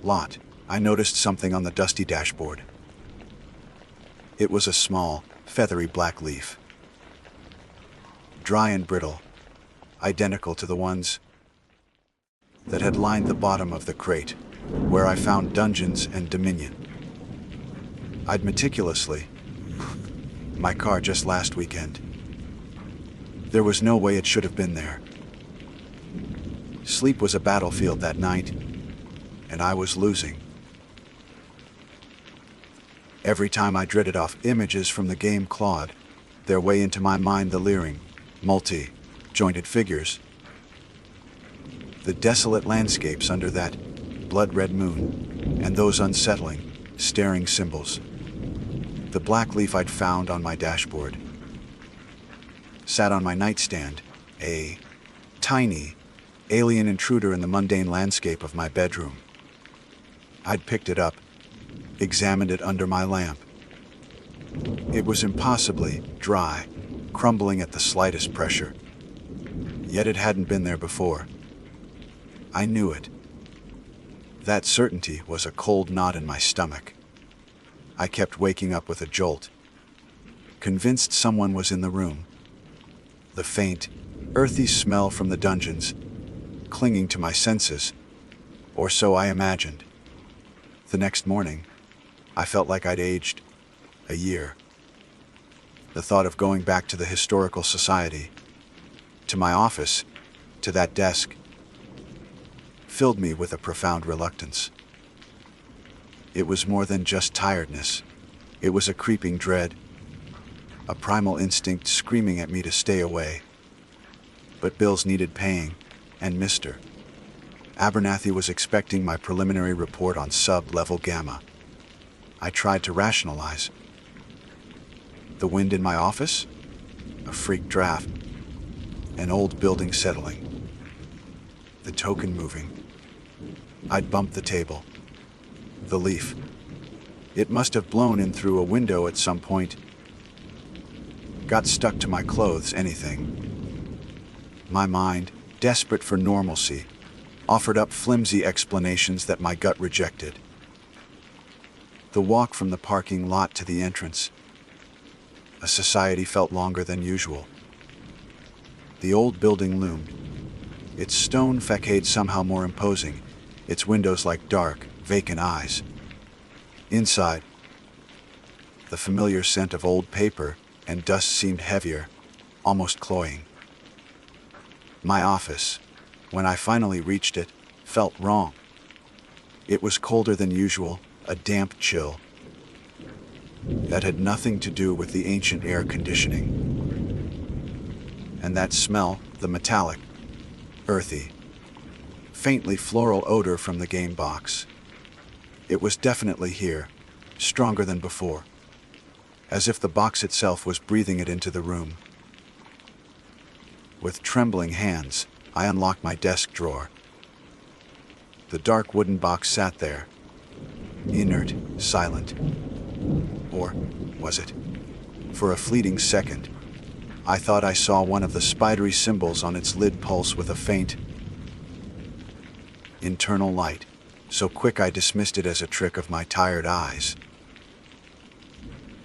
S3: lot, I noticed something on the dusty dashboard. It was a small, feathery black leaf, dry and brittle, identical to the ones that had lined the bottom of the crate where I found Dungeons and Dominion. I'd meticulously my car just last weekend. There was no way it should have been there. Sleep was a battlefield that night, and I was losing. Every time I dreaded off, images from the game clawed their way into my mind, the leering, multi-jointed figures, the desolate landscapes under that blood-red moon, and those unsettling, staring symbols. The black leaf I'd found on my dashboard sat on my nightstand, a tiny, alien intruder in the mundane landscape of my bedroom. I'd picked it up, examined it under my lamp. It was impossibly dry, crumbling at the slightest pressure. Yet it hadn't been there before. I knew it. That certainty was a cold knot in my stomach. I kept waking up with a jolt, convinced someone was in the room. The faint, earthy smell from the dungeons, clinging to my senses, or so I imagined. The next morning, I felt like I'd aged a year. The thought of going back to the Historical Society, to my office, to that desk, filled me with a profound reluctance. It was more than just tiredness. It was a creeping dread, a primal instinct screaming at me to stay away. But bills needed paying, and Mr. Abernathy was expecting my preliminary report on sub-level gamma. I tried to rationalize. The wind in my office? A freak draft. An old building settling. The token moving. I'd bumped the table. The leaf. It must have blown in through a window at some point. Got stuck to my clothes, anything. My mind, desperate for normalcy, offered up flimsy explanations that my gut rejected. The walk from the parking lot to the entrance. A society felt longer than usual. The old building loomed. Its stone facade somehow more imposing, its windows like dark, vacant eyes. Inside, the familiar scent of old paper and dust seemed heavier, almost cloying. My office, when I finally reached it, felt wrong. It was colder than usual, a damp chill. That had nothing to do with the ancient air conditioning. And that smell, the metallic, earthy, faintly floral odor from the game box. It was definitely here, stronger than before, as if the box itself was breathing it into the room. With trembling hands, I unlocked my desk drawer. The dark wooden box sat there, inert, silent. Or was it? For a fleeting second, I thought I saw one of the spidery symbols on its lid pulse with a faint, internal light, so quick I dismissed it as a trick of my tired eyes.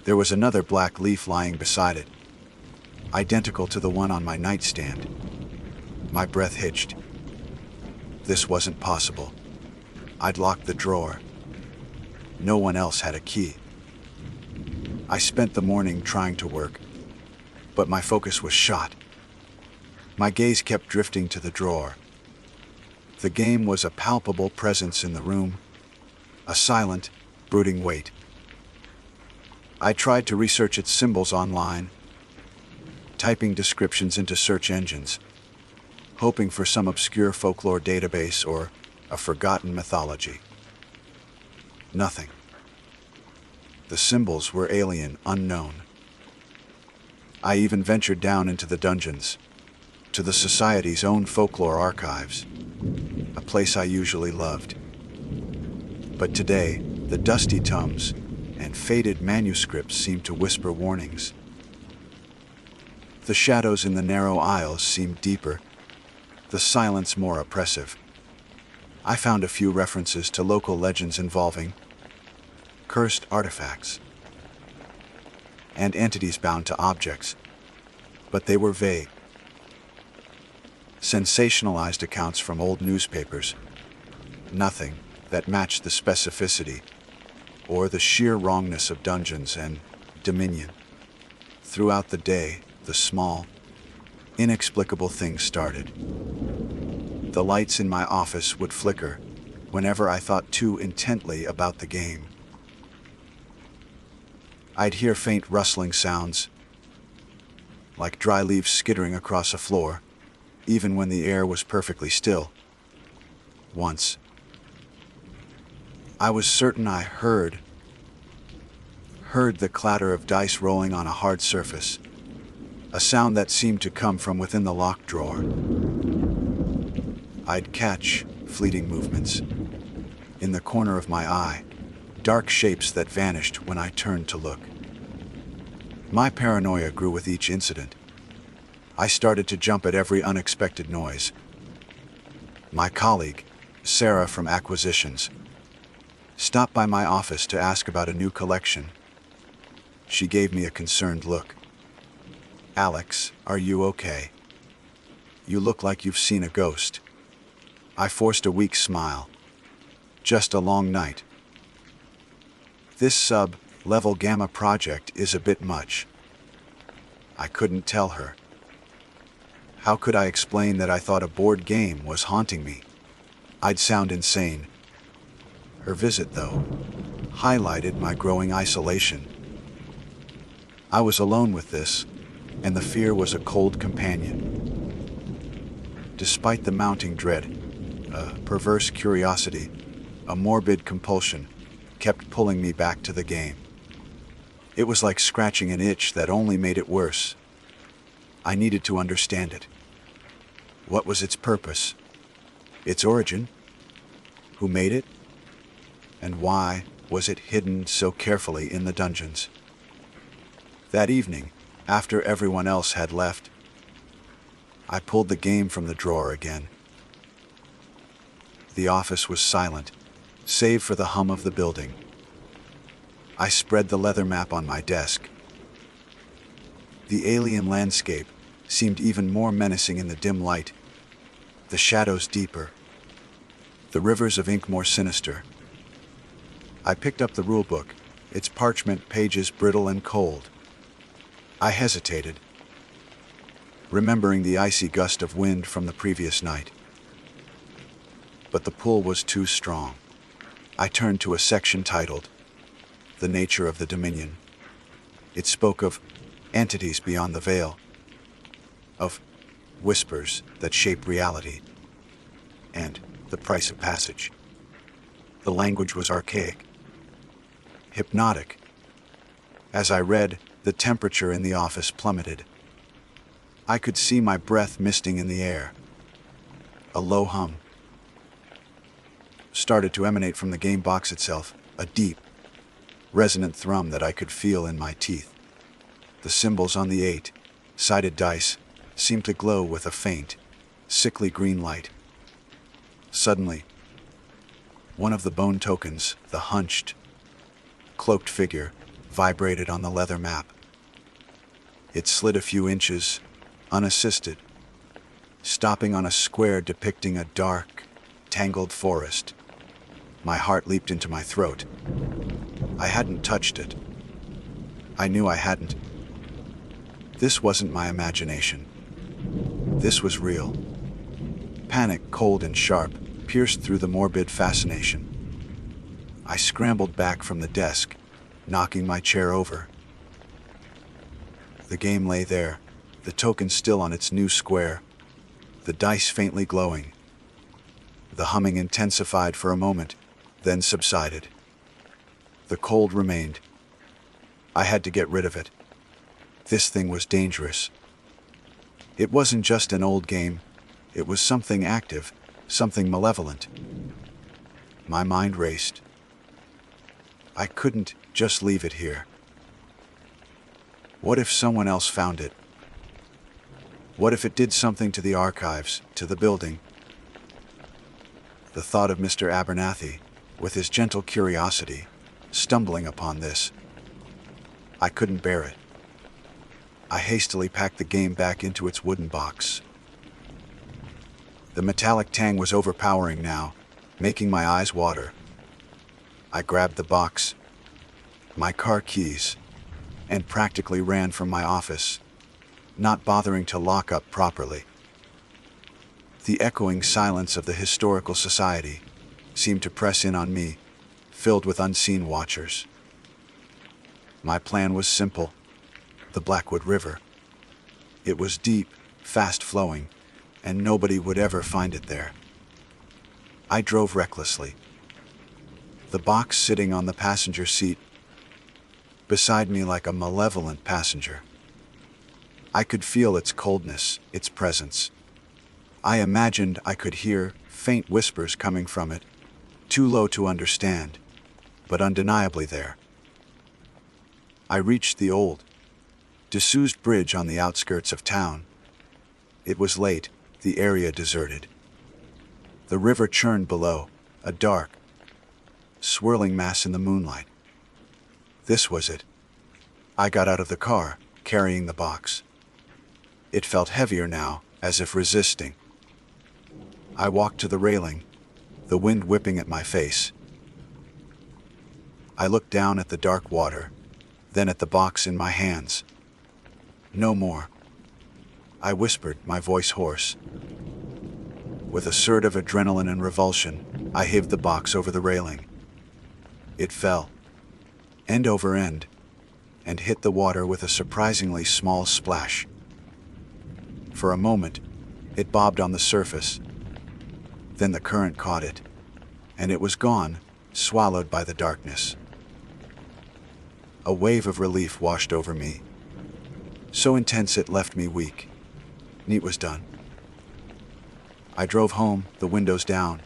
S3: There was another black leaf lying beside it, identical to the one on my nightstand. My breath hitched. This wasn't possible. I'd locked the drawer. No one else had a key. I spent the morning trying to work, but my focus was shot. My gaze kept drifting to the drawer. The game was a palpable presence in the room, a silent, brooding weight. I tried to research its symbols online, typing descriptions into search engines, hoping for some obscure folklore database or a forgotten mythology. Nothing. The symbols were alien, unknown. I even ventured down into the dungeons, to the Society's own folklore archives, a place I usually loved. But today, the dusty tomes and faded manuscripts seemed to whisper warnings. The shadows in the narrow aisles seemed deeper, the silence more oppressive. I found a few references to local legends involving cursed artifacts and entities bound to objects, but they were vague. Sensationalized accounts from old newspapers, nothing that matched the specificity or the sheer wrongness of dungeons and dominion. Throughout the day, the small, inexplicable things started. The lights in my office would flicker whenever I thought too intently about the game. I'd hear faint rustling sounds, like dry leaves skittering across a floor, even when the air was perfectly still. Once, I was certain I heard the clatter of dice rolling on a hard surface, a sound that seemed to come from within the locked drawer. I'd catch fleeting movements. In the corner of my eye, dark shapes that vanished when I turned to look. My paranoia grew with each incident. I started to jump at every unexpected noise. My colleague, Sarah from Acquisitions, stopped by my office to ask about a new collection. She gave me a concerned look. "Alex, are you okay? You look like you've seen a ghost." I forced a weak smile. Just a long night. This sub-level gamma project is a bit much. I couldn't tell her. How could I explain that I thought a board game was haunting me? I'd sound insane. Her visit, though, highlighted my growing isolation. I was alone with this, and the fear was a cold companion. Despite the mounting dread, a perverse curiosity, a morbid compulsion, kept pulling me back to the game. It was like scratching an itch that only made it worse. I needed to understand it. What was its purpose? Its origin? Who made it? And why was it hidden so carefully in the dungeons? That evening, after everyone else had left, I pulled the game from the drawer again. The office was silent, save for the hum of the building. I spread the leather map on my desk. The alien landscape seemed even more menacing in the dim light, the shadows deeper, the rivers of ink more sinister. I picked up the rulebook, its parchment pages brittle and cold. I hesitated, remembering the icy gust of wind from the previous night. But the pull was too strong. I turned to a section titled, "The Nature of the Dominion." It spoke of entities beyond the veil, of whispers that shape reality, and the price of passage. The language was archaic, hypnotic. As I read, the temperature in the office plummeted. I could see my breath misting in the air. A low hum started to emanate from the game box itself, a deep, resonant thrum that I could feel in my teeth. The symbols on the 8-sided dice seemed to glow with a faint, sickly green light. Suddenly, one of the bone tokens, the hunched, cloaked figure, vibrated on the leather map. It slid a few inches, unassisted, stopping on a square depicting a dark, tangled forest. My heart leaped into my throat. I hadn't touched it. I knew I hadn't. This wasn't my imagination. This was real. Panic, cold and sharp, pierced through the morbid fascination. I scrambled back from the desk, knocking my chair over. The game lay there, the token still on its new square, the dice faintly glowing. The humming intensified for a moment, then subsided. The cold remained. I had to get rid of it. This thing was dangerous. It wasn't just an old game. It was something active, something malevolent. My mind raced. I couldn't just leave it here. What if someone else found it? What if it did something to the archives, to the building? The thought of Mr. Abernathy, with his gentle curiosity, stumbling upon this. I couldn't bear it. I hastily packed the game back into its wooden box. The metallic tang was overpowering now, making my eyes water. I grabbed the box, my car keys, and practically ran from my office, not bothering to lock up properly. The echoing silence of the historical society seemed to press in on me, filled with unseen watchers. My plan was simple: the Blackwood River. It was deep, fast-flowing, and nobody would ever find it there. I drove recklessly, the box sitting on the passenger seat beside me like a malevolent passenger. I could feel its coldness, its presence. I imagined I could hear faint whispers coming from it, too low to understand, but undeniably there. I reached the old, disused bridge on the outskirts of town. It was late, the area deserted. The river churned below, a dark, swirling mass in the moonlight. This was it. I got out of the car, carrying the box. It felt heavier now, as if resisting. I walked to the railing, the wind whipping at my face. I looked down at the dark water, then at the box in my hands. No more. I whispered, my voice hoarse. With a surge of adrenaline and revulsion, I heaved the box over the railing. It fell, end over end, and hit the water with a surprisingly small splash. For a moment, it bobbed on the surface. Then the current caught it, and it was gone, swallowed by the darkness. A wave of relief washed over me, so intense it left me weak. It was done. I drove home, the windows down,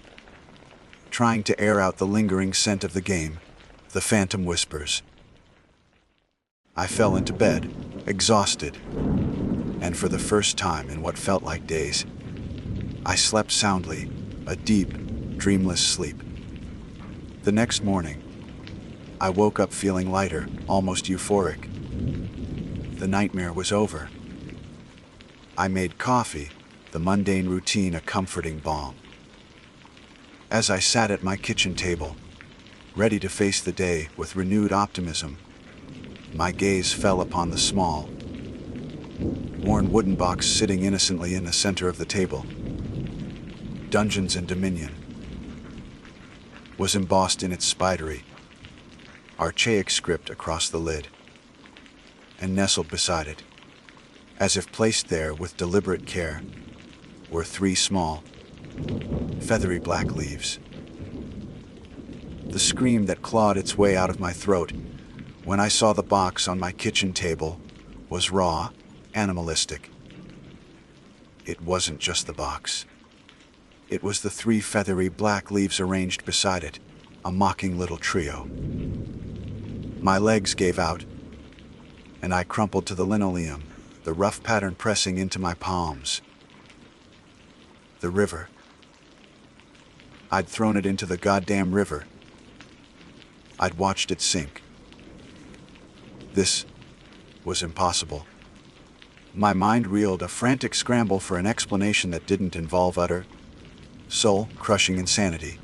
S3: trying to air out the lingering scent of the game, the phantom whispers. I fell into bed, exhausted, and for the first time in what felt like days, I slept soundly, a deep, dreamless sleep. The next morning, I woke up feeling lighter, almost euphoric. The nightmare was over. I made coffee, the mundane routine a comforting balm. As I sat at my kitchen table, ready to face the day with renewed optimism, my gaze fell upon the small, worn wooden box sitting innocently in the center of the table. Dungeons and Dominion was embossed in its spidery, archaic script across the lid, and nestled beside it, as if placed there with deliberate care, were 3 small, feathery black leaves. The scream that clawed its way out of my throat when I saw the box on my kitchen table was raw, animalistic. It wasn't just the box. It was the 3 feathery black leaves arranged beside it, a mocking little trio. My legs gave out, and I crumpled to the linoleum, the rough pattern pressing into my palms. The river. I'd thrown it into the goddamn river. I'd watched it sink. This was impossible. My mind reeled, a frantic scramble for an explanation that didn't involve utter, soul-crushing insanity.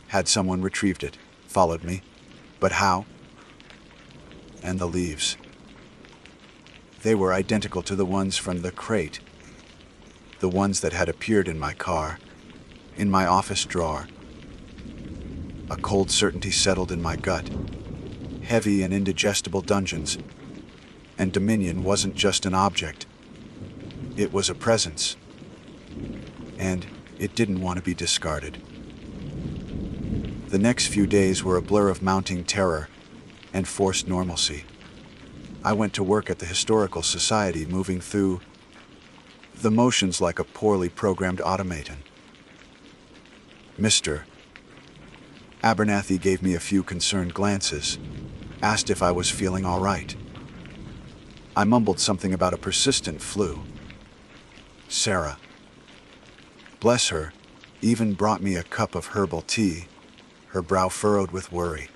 S3: Had someone retrieved it, followed me? But how? And the leaves. They were identical to the ones from the crate. The ones that had appeared in my car, in my office drawer. A cold certainty settled in my gut. Heavy and indigestible dungeons. And Dominion wasn't just an object. It was a presence. And it didn't want to be discarded. The next few days were a blur of mounting terror and forced normalcy. I went to work at the Historical Society, moving through the motions like a poorly programmed automaton. Mr. Abernathy gave me a few concerned glances, asked if I was feeling all right. I mumbled something about a persistent flu. Sarah, bless her, even brought me a cup of herbal tea, her brow furrowed with worry.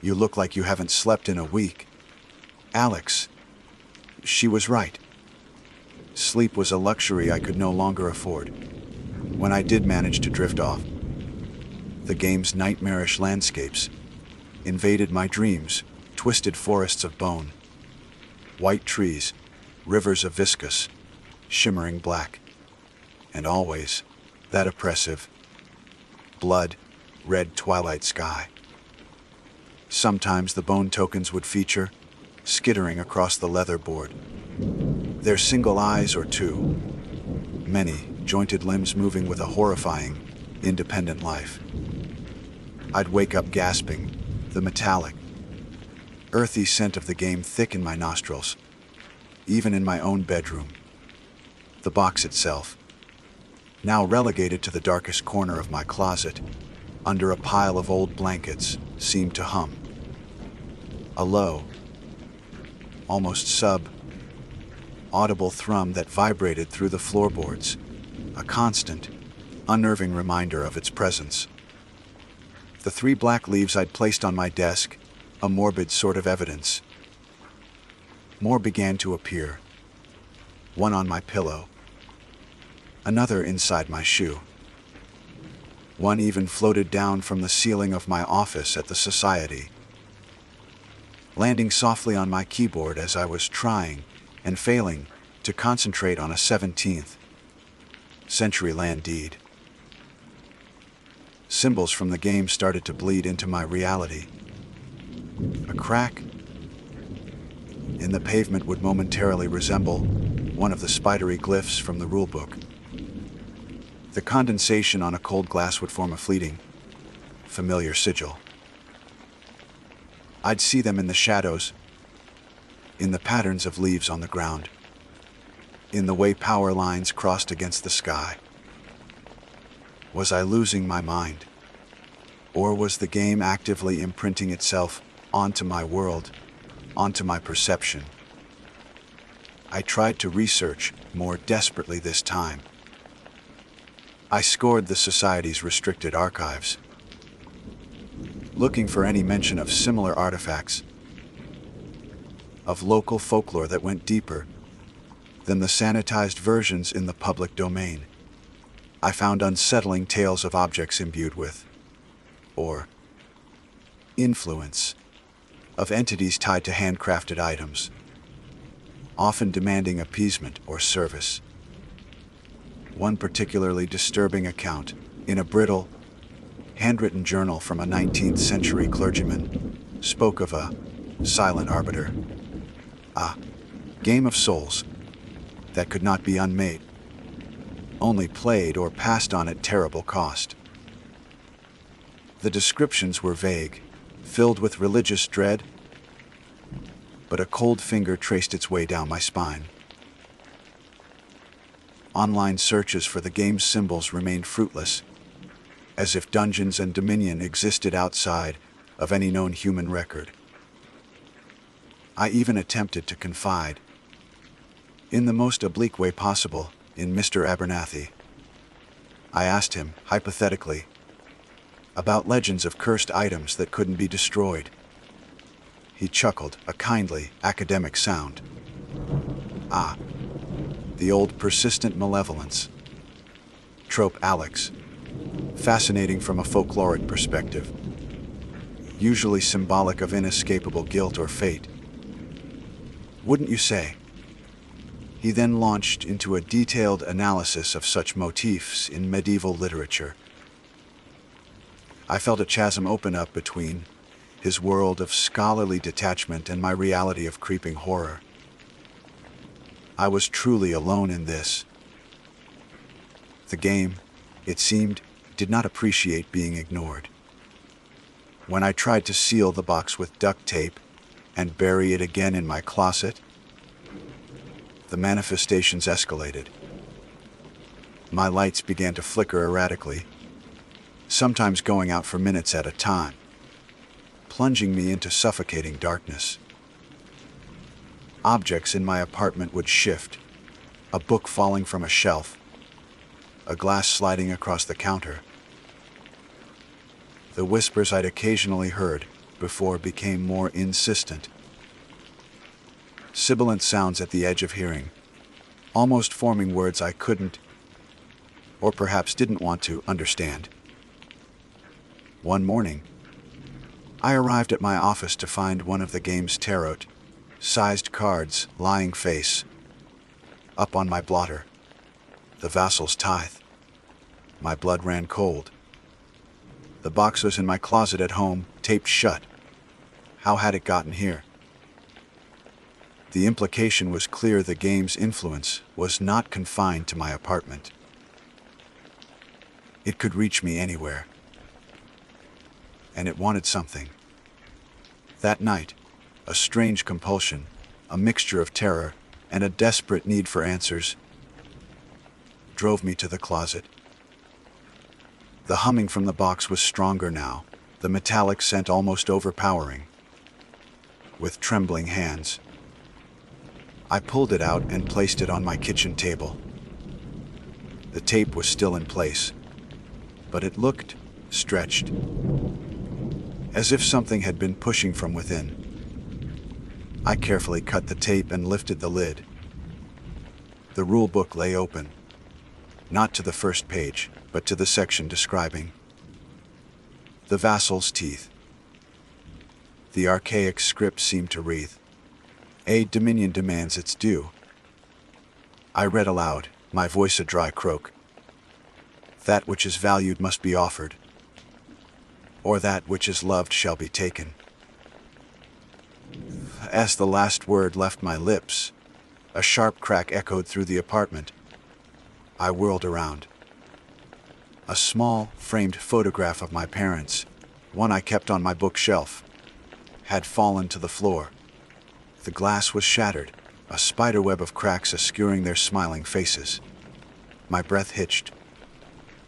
S3: You look like you haven't slept in a week. Alex. She was right. Sleep was a luxury I could no longer afford. When I did manage to drift off, the game's nightmarish landscapes invaded my dreams, twisted forests of bone, white trees, rivers of viscous, shimmering black, and always that oppressive, blood-red twilight sky. Sometimes the bone tokens would feature, skittering across the leather board. Their single eyes or two, many jointed limbs moving with a horrifying, independent life. I'd wake up gasping, the metallic, earthy scent of the game thick in my nostrils, even in my own bedroom. The box itself, now relegated to the darkest corner of my closet, under a pile of old blankets, seemed to hum. A low, almost sub-audible thrum that vibrated through the floorboards, a constant, unnerving reminder of its presence. The 3 black leaves I'd placed on my desk, a morbid sort of evidence. More began to appear. One on my pillow. Another inside my shoe. One even floated down from the ceiling of my office at the Society, landing softly on my keyboard as I was trying and failing to concentrate on a 17th. Century land deed. Symbols from the game started to bleed into my reality. A crack in the pavement would momentarily resemble one of the spidery glyphs from the rulebook. The condensation on a cold glass would form a fleeting, familiar sigil. I'd see them in the shadows, in the patterns of leaves on the ground, in the way power lines crossed against the sky. Was I losing my mind? Or was the game actively imprinting itself onto my world, onto my perception? I tried to research more desperately this time. I scoured the Society's restricted archives, looking for any mention of similar artifacts, of local folklore that went deeper than the sanitized versions in the public domain. I found unsettling tales of objects imbued with, or influence, of entities tied to handcrafted items, often demanding appeasement or service. One particularly disturbing account, in a brittle, handwritten journal from a 19th century clergyman, spoke of a silent arbiter, a game of souls that could not be unmade, only played or passed on at terrible cost. The descriptions were vague, filled with religious dread, but a cold finger traced its way down my spine. Online searches for the game's symbols remained fruitless, as if Dungeons and Dominion existed outside of any known human record. I even attempted to confide, in the most oblique way possible, in Mr. Abernathy. I asked him, hypothetically, about legends of cursed items that couldn't be destroyed. He chuckled, a kindly, academic sound. Ah, the old persistent malevolence. Trope Alex. Fascinating from a folkloric perspective, usually symbolic of inescapable guilt or fate. Wouldn't you say? He then launched into a detailed analysis of such motifs in medieval literature. I felt a chasm open up between his world of scholarly detachment and my reality of creeping horror. I was truly alone in this. The game, it seemed, did not appreciate being ignored. When I tried to seal the box with duct tape and bury it again in my closet, the manifestations escalated. My lights began to flicker erratically, sometimes going out for minutes at a time, plunging me into suffocating darkness. Objects in my apartment would shift, a book falling from a shelf, a glass sliding across the counter. The whispers I'd occasionally heard before became more insistent. Sibilant sounds at the edge of hearing, almost forming words I couldn't, or perhaps didn't want to, understand. One morning, I arrived at my office to find one of the game's tarot-sized cards lying face up on my blotter, the vassal's tithe. My blood ran cold. The box was in my closet at home, taped shut. How had it gotten here? The implication was clear: the game's influence was not confined to my apartment. It could reach me anywhere. And it wanted something. That night, a strange compulsion, a mixture of terror and a desperate need for answers, drove me to the closet. The humming from the box was stronger now, the metallic scent almost overpowering. With trembling hands, I pulled it out and placed it on my kitchen table. The tape was still in place, but it looked stretched, as if something had been pushing from within. I carefully cut the tape and lifted the lid. The rulebook lay open, not to the first page, but to the section describing the vassal's teeth. The archaic script seemed to read, "A dominion demands its due." I read aloud, my voice a dry croak. That which is valued must be offered, or that which is loved shall be taken. As the last word left my lips, a sharp crack echoed through the apartment. I whirled around. A small, framed photograph of my parents, one I kept on my bookshelf, had fallen to the floor. The glass was shattered, a spiderweb of cracks obscuring their smiling faces. My breath hitched.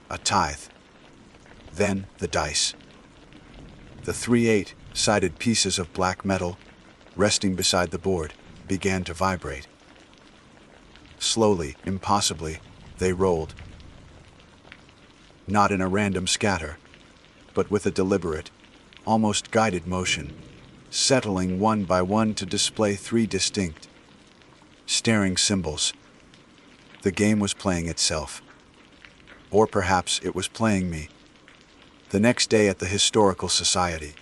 S3: A tithe. Then the dice. The 3/8-sided pieces of black metal, resting beside the board, began to vibrate. Slowly, impossibly, they rolled. Not in a random scatter, but with a deliberate, almost guided motion, settling one by one to display 3 distinct, staring symbols. The game was playing itself. Or perhaps it was playing me. The next day at the Historical Society,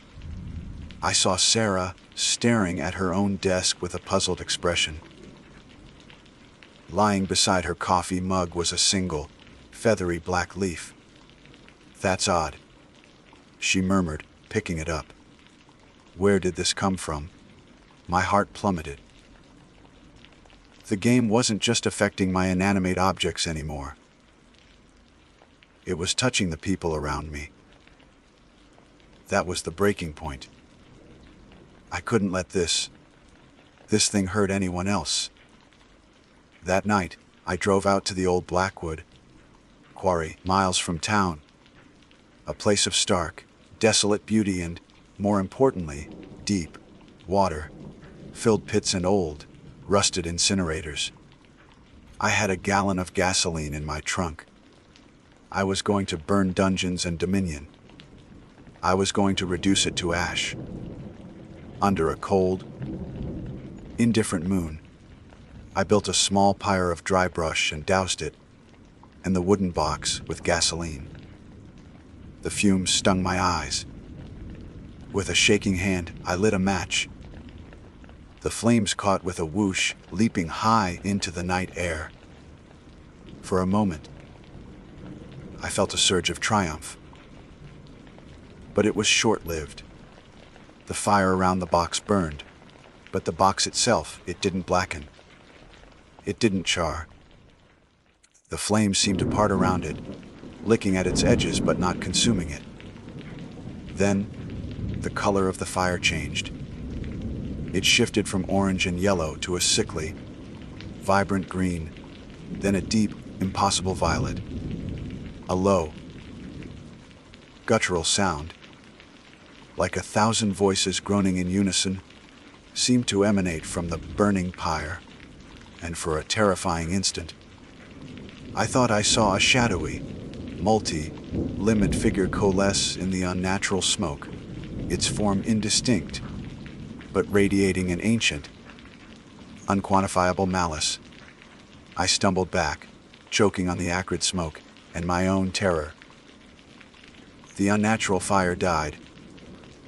S3: I saw Sarah staring at her own desk with a puzzled expression. Lying beside her coffee mug was a single, feathery black leaf. "That's odd," she murmured, picking it up. Where did this come from? My heart plummeted. The game wasn't just affecting my inanimate objects anymore. It was touching the people around me. That was the breaking point. I couldn't let this thing hurt anyone else. That night, I drove out to the old Blackwood quarry, miles from town. A place of stark, desolate beauty and, more importantly, deep water, filled pits and old, rusted incinerators. I had a gallon of gasoline in my trunk. I was going to burn Dungeons and Dominion. I was going to reduce it to ash. Under a cold, indifferent moon, I built a small pyre of dry brush and doused it, and the wooden box with gasoline. The fumes stung my eyes. With a shaking hand, I lit a match. The flames caught with a whoosh, leaping high into the night air. For a moment, I felt a surge of triumph. But it was short-lived. The fire around the box burned, but the box itself, it didn't blacken. It didn't char. The flames seemed to part around it, licking at its edges but not consuming it. Then, the color of the fire changed. It shifted from orange and yellow to a sickly, vibrant green, then a deep, impossible violet. A low, guttural sound, like 1,000 voices groaning in unison, seemed to emanate from the burning pyre, and for a terrifying instant, I thought I saw a shadowy, multi-limbed figure coalesce in the unnatural smoke, its form indistinct, but radiating an ancient, unquantifiable malice. I stumbled back, choking on the acrid smoke and my own terror. The unnatural fire died,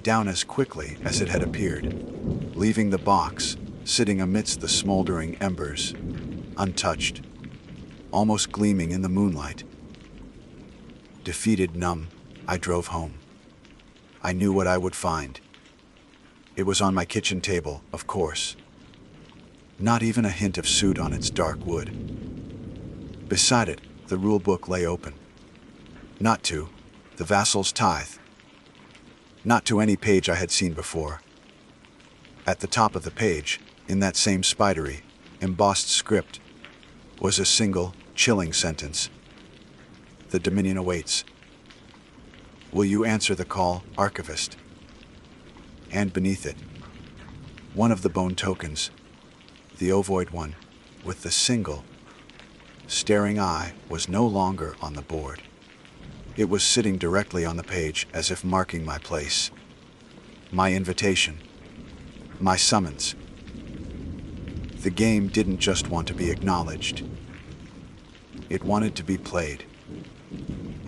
S3: down as quickly as it had appeared, leaving the box sitting amidst the smoldering embers, untouched, almost gleaming in the moonlight. Defeated, numb, I drove home. I knew what I would find. It was on my kitchen table, of course. Not even a hint of soot on its dark wood. Beside it, the rule book lay open. Not to the vassal's tithe. Not to any page I had seen before. At the top of the page, in that same spidery, embossed script, was a single, chilling sentence. The Dominion awaits. Will you answer the call, Archivist? And beneath it, one of the bone tokens, the ovoid one, with the single, staring eye, was no longer on the board. It was sitting directly on the page as if marking my place. My invitation. My summons. The game didn't just want to be acknowledged. It wanted to be played.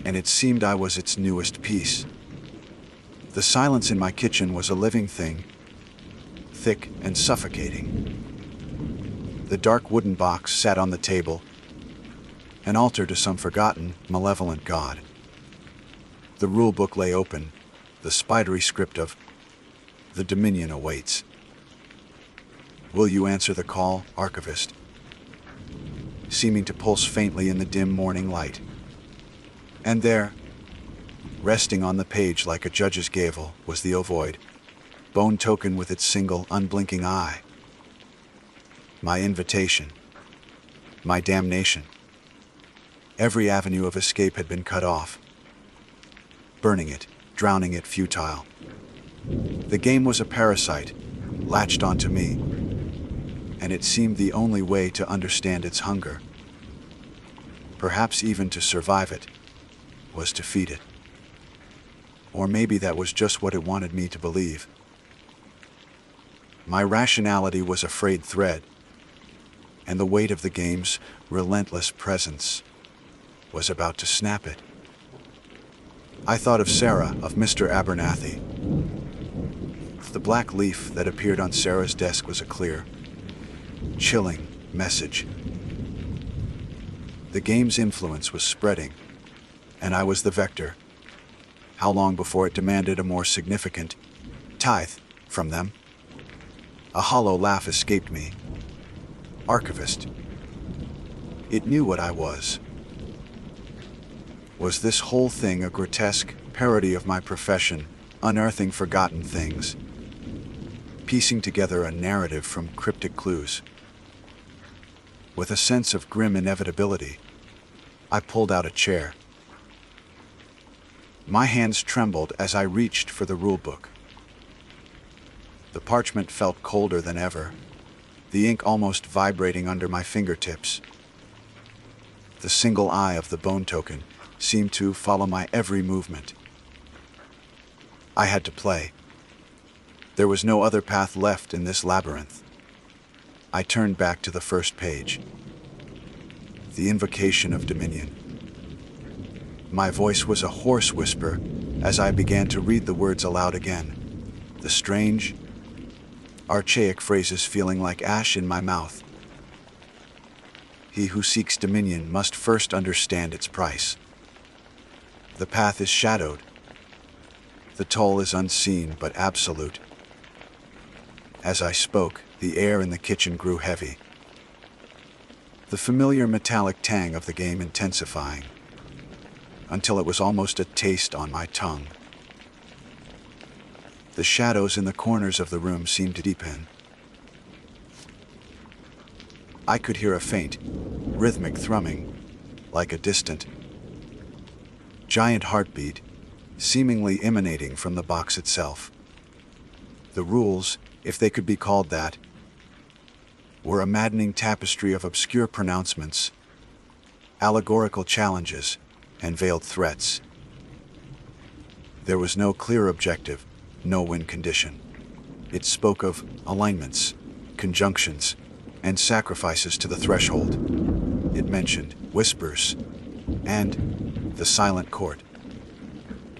S3: And it seemed I was its newest piece. The silence in my kitchen was a living thing, thick and suffocating. The dark wooden box sat on the table, an altar to some forgotten, malevolent god. The rulebook lay open, the spidery script of "The Dominion awaits. Will you answer the call, archivist?" Seeming to pulse faintly in the dim morning light. And there, resting on the page like a judge's gavel, was the ovoid, bone token with its single, unblinking eye. My invitation. My damnation. Every avenue of escape had been cut off. Burning it, drowning it futile. The game was a parasite, latched onto me, and it seemed the only way to understand its hunger, perhaps even to survive it, was to feed it. Or maybe that was just what it wanted me to believe. My rationality was a frayed thread, and the weight of the game's relentless presence was about to snap it. I thought of Sarah, of Mr. Abernathy. The black leaf that appeared on Sarah's desk was a clear, chilling message. The game's influence was spreading, and I was the vector. How long before it demanded a more significant tithe from them? A hollow laugh escaped me. Archivist. It knew what I was. Was this whole thing a grotesque parody of my profession, unearthing forgotten things, piecing together a narrative from cryptic clues? With a sense of grim inevitability, I pulled out a chair. My hands trembled as I reached for the rulebook. The parchment felt colder than ever, the ink almost vibrating under my fingertips. The single eye of the bone token seemed to follow my every movement. I had to play. There was no other path left in this labyrinth. I turned back to the first page. The invocation of dominion. My voice was a hoarse whisper as I began to read the words aloud again, the strange, archaic phrases feeling like ash in my mouth. He who seeks dominion must first understand its price. The path is shadowed. The toll is unseen but absolute. As I spoke, the air in the kitchen grew heavy. The familiar metallic tang of the game intensifying, until it was almost a taste on my tongue. The shadows in the corners of the room seemed to deepen. I could hear a faint, rhythmic thrumming, like a distant, giant heartbeat, seemingly emanating from the box itself. The rules, if they could be called that, were a maddening tapestry of obscure pronouncements, allegorical challenges, and veiled threats. There was no clear objective, no win condition. It spoke of alignments, conjunctions, and sacrifices to the threshold. It mentioned whispers and the silent court.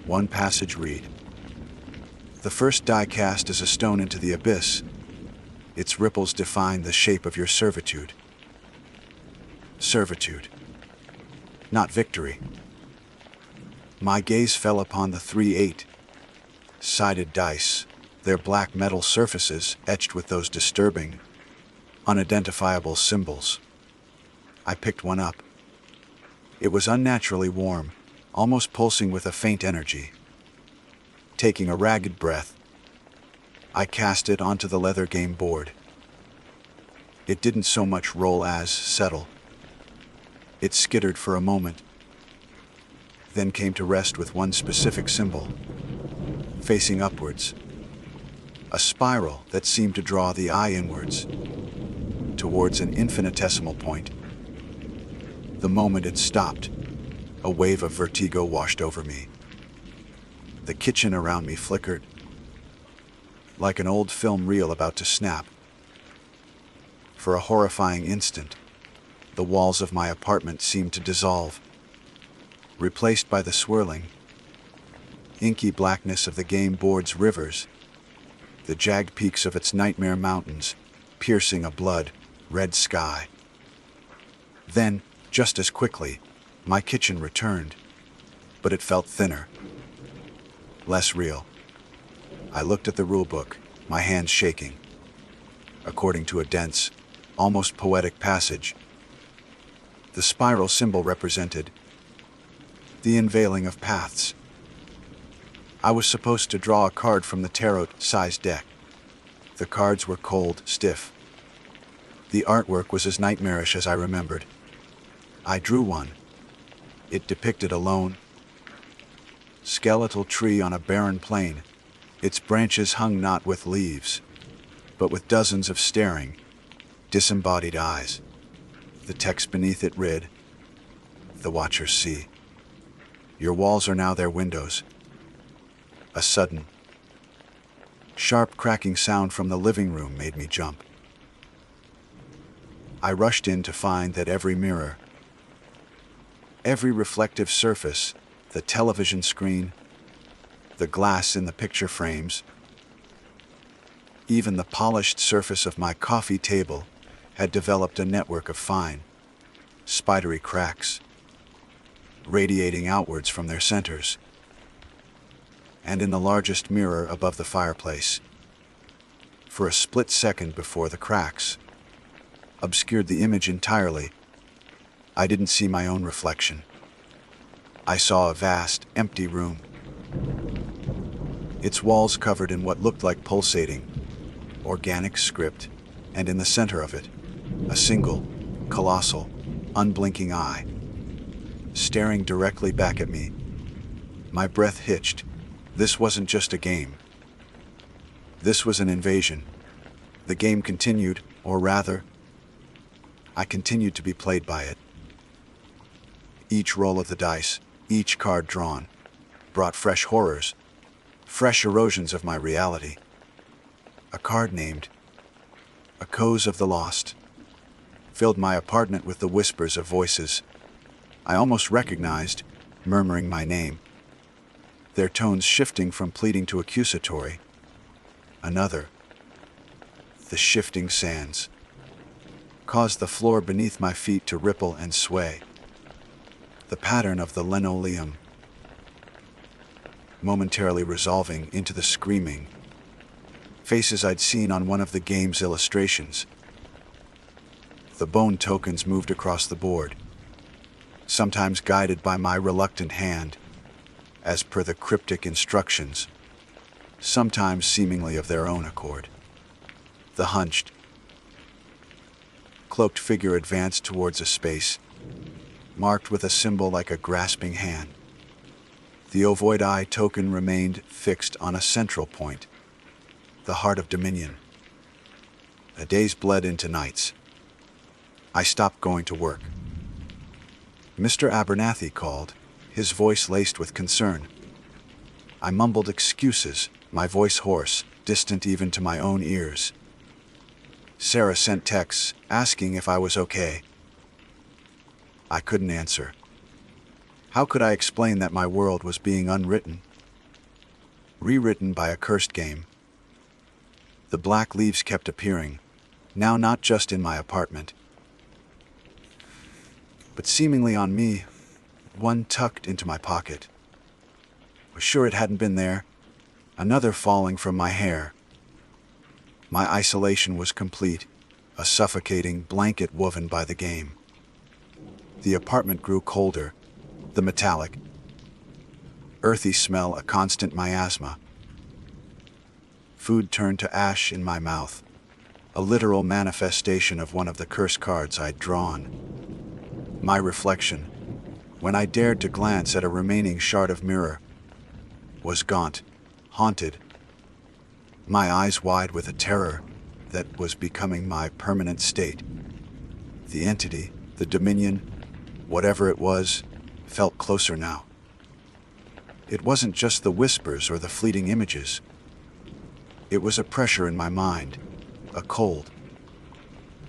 S3: One passage read, "The first die cast is a stone into the abyss. Its ripples define the shape of your servitude." Servitude, not victory. My gaze fell upon the 3-8-sided dice, their black metal surfaces etched with those disturbing, unidentifiable symbols. I picked one up. It was unnaturally warm, almost pulsing with a faint energy. Taking a ragged breath, I cast it onto the leather game board. It didn't so much roll as settle. It skittered for a moment, then came to rest with one specific symbol, facing upwards. A spiral that seemed to draw the eye inwards, towards an infinitesimal point. The moment it stopped, a wave of vertigo washed over me. The kitchen around me flickered, like an old film reel about to snap. For a horrifying instant, the walls of my apartment seemed to dissolve, replaced by the swirling, inky blackness of the game board's rivers, the jagged peaks of its nightmare mountains, piercing a blood-red sky. Then, Just as quickly, my kitchen returned, but it felt thinner, less real. I looked at the rulebook, my hands shaking. According to a dense, almost poetic passage, the spiral symbol represented the unveiling of paths. I was supposed to draw a card from the tarot-sized deck. The cards were cold, stiff. The artwork was as nightmarish as I remembered. I drew one. It depicted a lone, skeletal tree on a barren plain. Its branches hung not with leaves, but with dozens of staring, disembodied eyes. The text beneath it read, "The watchers see. Your walls are now their windows." A sudden, sharp cracking sound from the living room made me jump. I rushed in to find that every mirror, every reflective surface, the television screen, the glass in the picture frames, even the polished surface of my coffee table had developed a network of fine, spidery cracks, radiating outwards from their centers. And in the largest mirror above the fireplace, for a split second before the cracks obscured the image entirely, I didn't see my own reflection. I saw a vast, empty room, its walls covered in what looked like pulsating, organic script, and in the center of it, a single, colossal, unblinking eye, staring directly back at me. My breath hitched. This wasn't just a game. This was an invasion. The game continued, or rather, I continued to be played by it. Each roll of the dice, each card drawn, brought fresh horrors, fresh erosions of my reality. A card named Echoes of the Lost filled my apartment with the whispers of voices I almost recognized, murmuring my name, their tones shifting from pleading to accusatory. Another, the shifting sands, caused the floor beneath my feet to ripple and sway. The pattern of the linoleum momentarily resolving into the screaming faces I'd seen on one of the game's illustrations. The bone tokens moved across the board, sometimes guided by my reluctant hand, as per the cryptic instructions, sometimes seemingly of their own accord. The hunched, cloaked figure advanced towards a space, marked with a symbol like a grasping hand. The ovoid eye token remained fixed on a central point, the heart of dominion. The days bled into nights. I stopped going to work. Mr. Abernathy called, his voice laced with concern. I mumbled excuses, my voice hoarse, distant even to my own ears. Sarah sent texts asking if I was okay. I couldn't answer. How could I explain that my world was being unwritten, rewritten by a cursed game? The black leaves kept appearing, now not just in my apartment, but seemingly on me, one tucked into my pocket. I was sure it hadn't been there, another falling from my hair. My isolation was complete, a suffocating blanket woven by the game. The apartment grew colder, the metallic, earthy smell a constant miasma. Food turned to ash in my mouth, a literal manifestation of one of the curse cards I'd drawn. My reflection, when I dared to glance at a remaining shard of mirror, was gaunt, haunted, my eyes wide with a terror that was becoming my permanent state. The entity, the dominion, whatever it was, felt closer now. It wasn't just the whispers or the fleeting images. It was a pressure in my mind, a cold,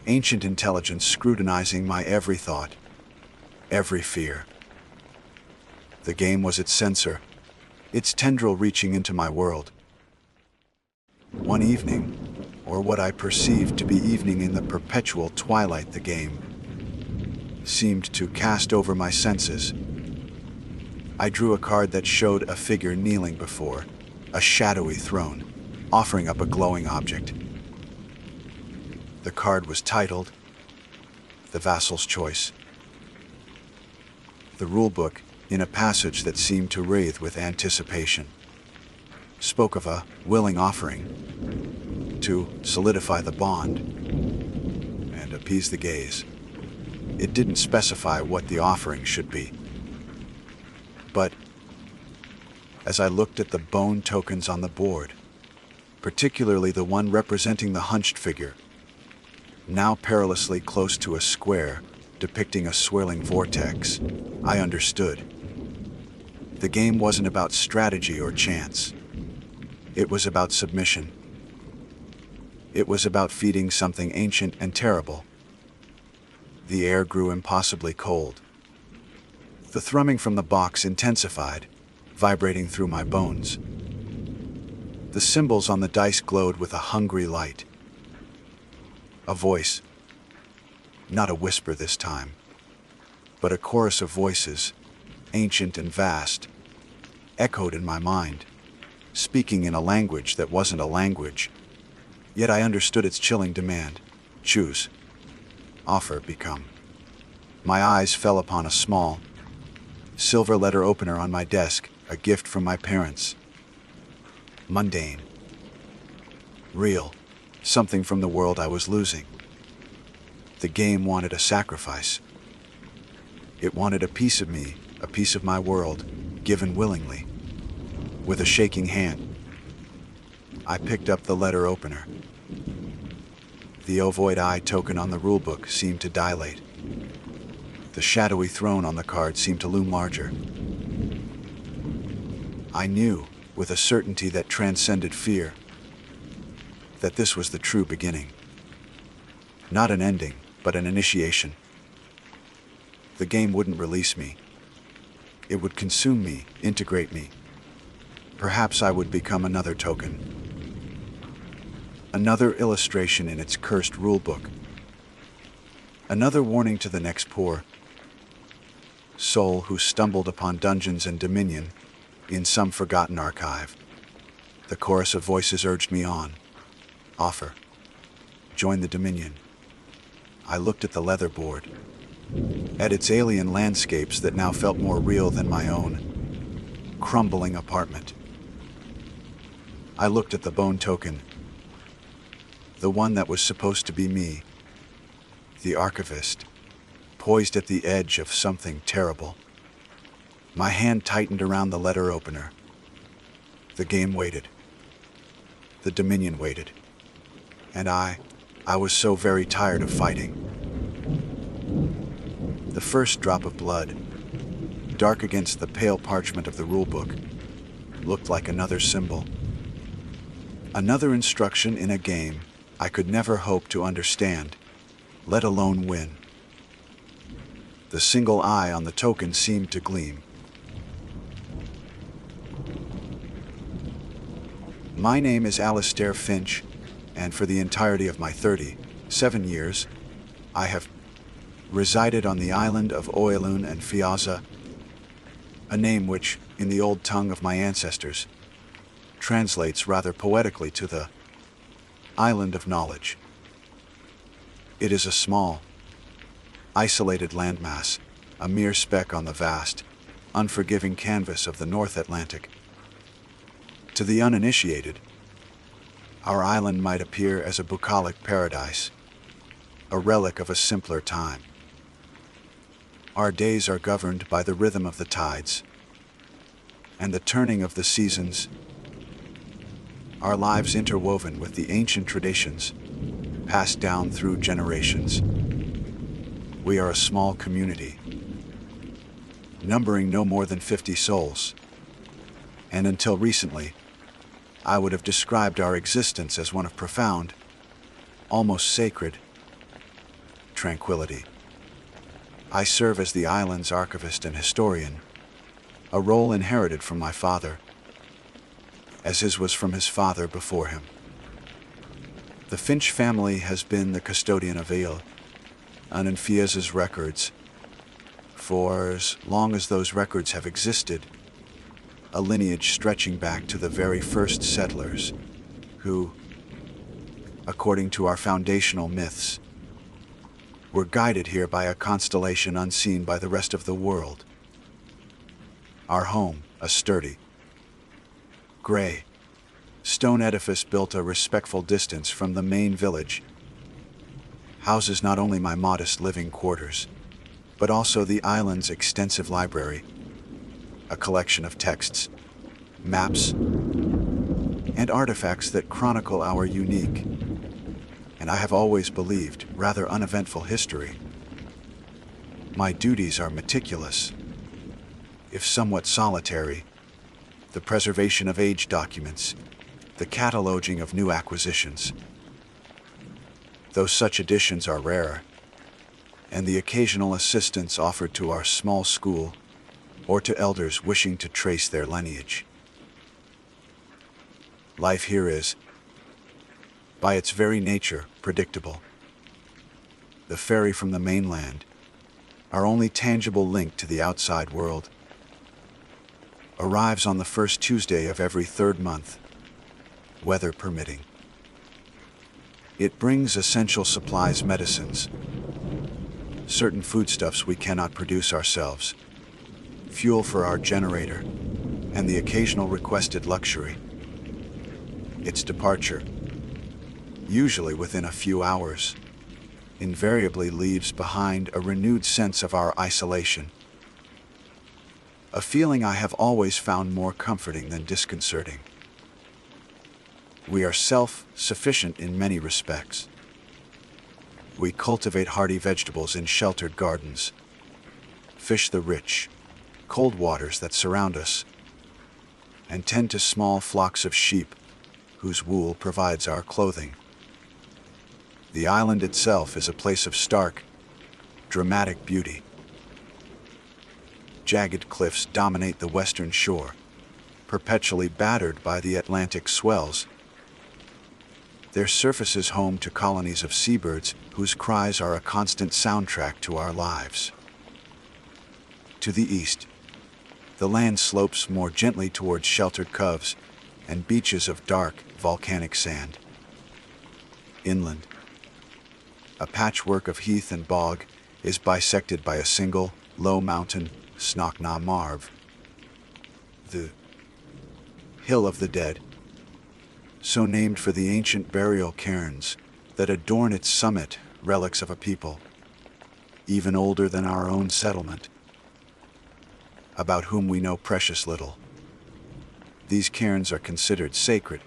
S3: ancient intelligence scrutinizing my every thought, every fear. The game was its censor, its tendril reaching into my world. One evening, or what I perceived to be evening in the perpetual twilight the game, seemed to cast over my senses. I drew a card that showed a figure kneeling before a shadowy throne, offering up a glowing object. The card was titled, "The Vassal's Choice." The rulebook, in a passage that seemed to writhe with anticipation, spoke of a willing offering to solidify the bond and appease the gaze. It didn't specify what the offering should be. But as I looked at the bone tokens on the board, particularly the one representing the hunched figure, now perilously close to a square depicting a swirling vortex, I understood. The game wasn't about strategy or chance. It was about submission. It was about feeding something ancient and terrible. The air grew impossibly cold. The thrumming from the box intensified, vibrating through my bones. The symbols on the dice glowed with a hungry light. A voice, not a whisper this time, but a chorus of voices, ancient and vast, echoed in my mind, speaking in a language that wasn't a language. Yet I understood its chilling demand. Choose. Offer. Become. My eyes fell upon a small, silver letter opener on my desk, a gift from my parents. Mundane. Real. Something from the world I was losing. The game wanted a sacrifice. It wanted a piece of me, a piece of my world, given willingly. With a shaking hand, I picked up the letter opener. The ovoid eye token on the rulebook seemed to dilate. The shadowy throne on the card seemed to loom larger. I knew, with a certainty that transcended fear, that this was the true beginning. Not an ending, but an initiation. The game wouldn't release me. It would consume me, integrate me. Perhaps I would become another token. Another illustration in its cursed rulebook. Another warning to the next poor soul who stumbled upon Dungeons and Dominion in some forgotten archive. The chorus of voices urged me on. Offer. Join the Dominion. I looked at the leather board, at its alien landscapes that now felt more real than my own crumbling apartment. I looked at the bone token, the one that was supposed to be me, the archivist, poised at the edge of something terrible. My hand tightened around the letter opener. The game waited. The Dominion waited. And I was so very tired of fighting. The first drop of blood, dark against the pale parchment of the rulebook, looked like another symbol. Another instruction in a game I could never hope to understand, let alone win. The single eye on the token seemed to gleam. My name is Alistair Finch, and for the entirety of my 37 years, I have resided on the island of Oilun and Fiaza, a name which, in the old tongue of my ancestors, translates rather poetically to the Island of Knowledge. It is a small, isolated landmass, a mere speck on the vast, unforgiving canvas of the North Atlantic. To the uninitiated, our island might appear as a bucolic paradise, a relic of a simpler time. Our days are governed by the rhythm of the tides and the turning of the seasons, our lives interwoven with the ancient traditions passed down through generations. We are a small community, numbering no more than 50 souls, and until recently, I would have described our existence as one of profound, almost sacred, tranquility. I serve as the island's archivist and historian, a role inherited from my father, as his was from his father before him. The Finch family has been the custodian of Ele, and Fiaza's records, for as long as those records have existed, a lineage stretching back to the very first settlers, who, according to our foundational myths, were guided here by a constellation unseen by the rest of the world. Our home, a sturdy, gray, stone edifice built a respectful distance from the main village, houses not only my modest living quarters, but also the island's extensive library, a collection of texts, maps, and artifacts that chronicle our unique, and I have always believed, rather uneventful history. My duties are meticulous, if somewhat solitary, the preservation of age documents, the cataloging of new acquisitions. Though such additions are rare, and the occasional assistance offered to our small school or to elders wishing to trace their lineage. Life here is, by its very nature, predictable. The ferry from the mainland, our only tangible link to the outside world, arrives on the first Tuesday of every third month, weather permitting. It brings essential supplies, medicines, certain foodstuffs we cannot produce ourselves, fuel for our generator, and the occasional requested luxury. Its departure, usually within a few hours, invariably leaves behind a renewed sense of our isolation, a feeling I have always found more comforting than disconcerting. We are self-sufficient in many respects. We cultivate hardy vegetables in sheltered gardens, fish the rich, cold waters that surround us, and tend to small flocks of sheep whose wool provides our clothing. The island itself is a place of stark, dramatic beauty. Jagged cliffs dominate the western shore, perpetually battered by the Atlantic swells. Their surface is home to colonies of seabirds whose cries are a constant soundtrack to our lives. To the east, the land slopes more gently towards sheltered coves and beaches of dark, volcanic sand. Inland, a patchwork of heath and bog is bisected by a single, low mountain, Snockna Marv, the Hill of the Dead, so named for the ancient burial cairns that adorn its summit, relics of a people, even older than our own settlement, about whom we know precious little. These cairns are considered sacred,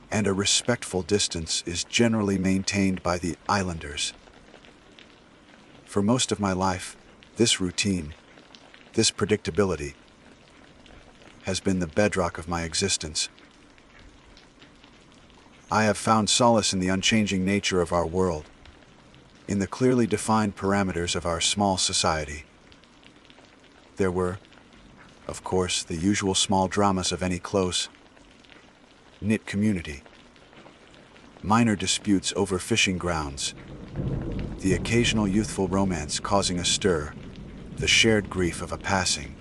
S3: and a respectful distance is generally maintained by the islanders. For most of my life, this routine, this predictability, has been the bedrock of my existence. I have found solace in the unchanging nature of our world, in the clearly defined parameters of our small society. There were, of course, the usual small dramas of any close, knit community, minor disputes over fishing grounds, the occasional youthful romance causing a stir, the shared grief of a passing.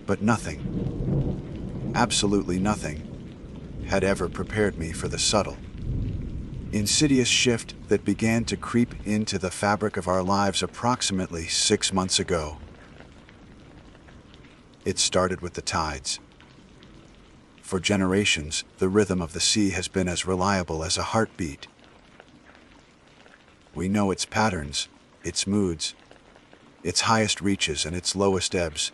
S3: But nothing, absolutely nothing, had ever prepared me for the subtle, insidious shift that began to creep into the fabric of our lives approximately 6 months ago. It started with the tides. For generations, the rhythm of the sea has been as reliable as a heartbeat. We know its patterns, its moods, its highest reaches and its lowest ebbs,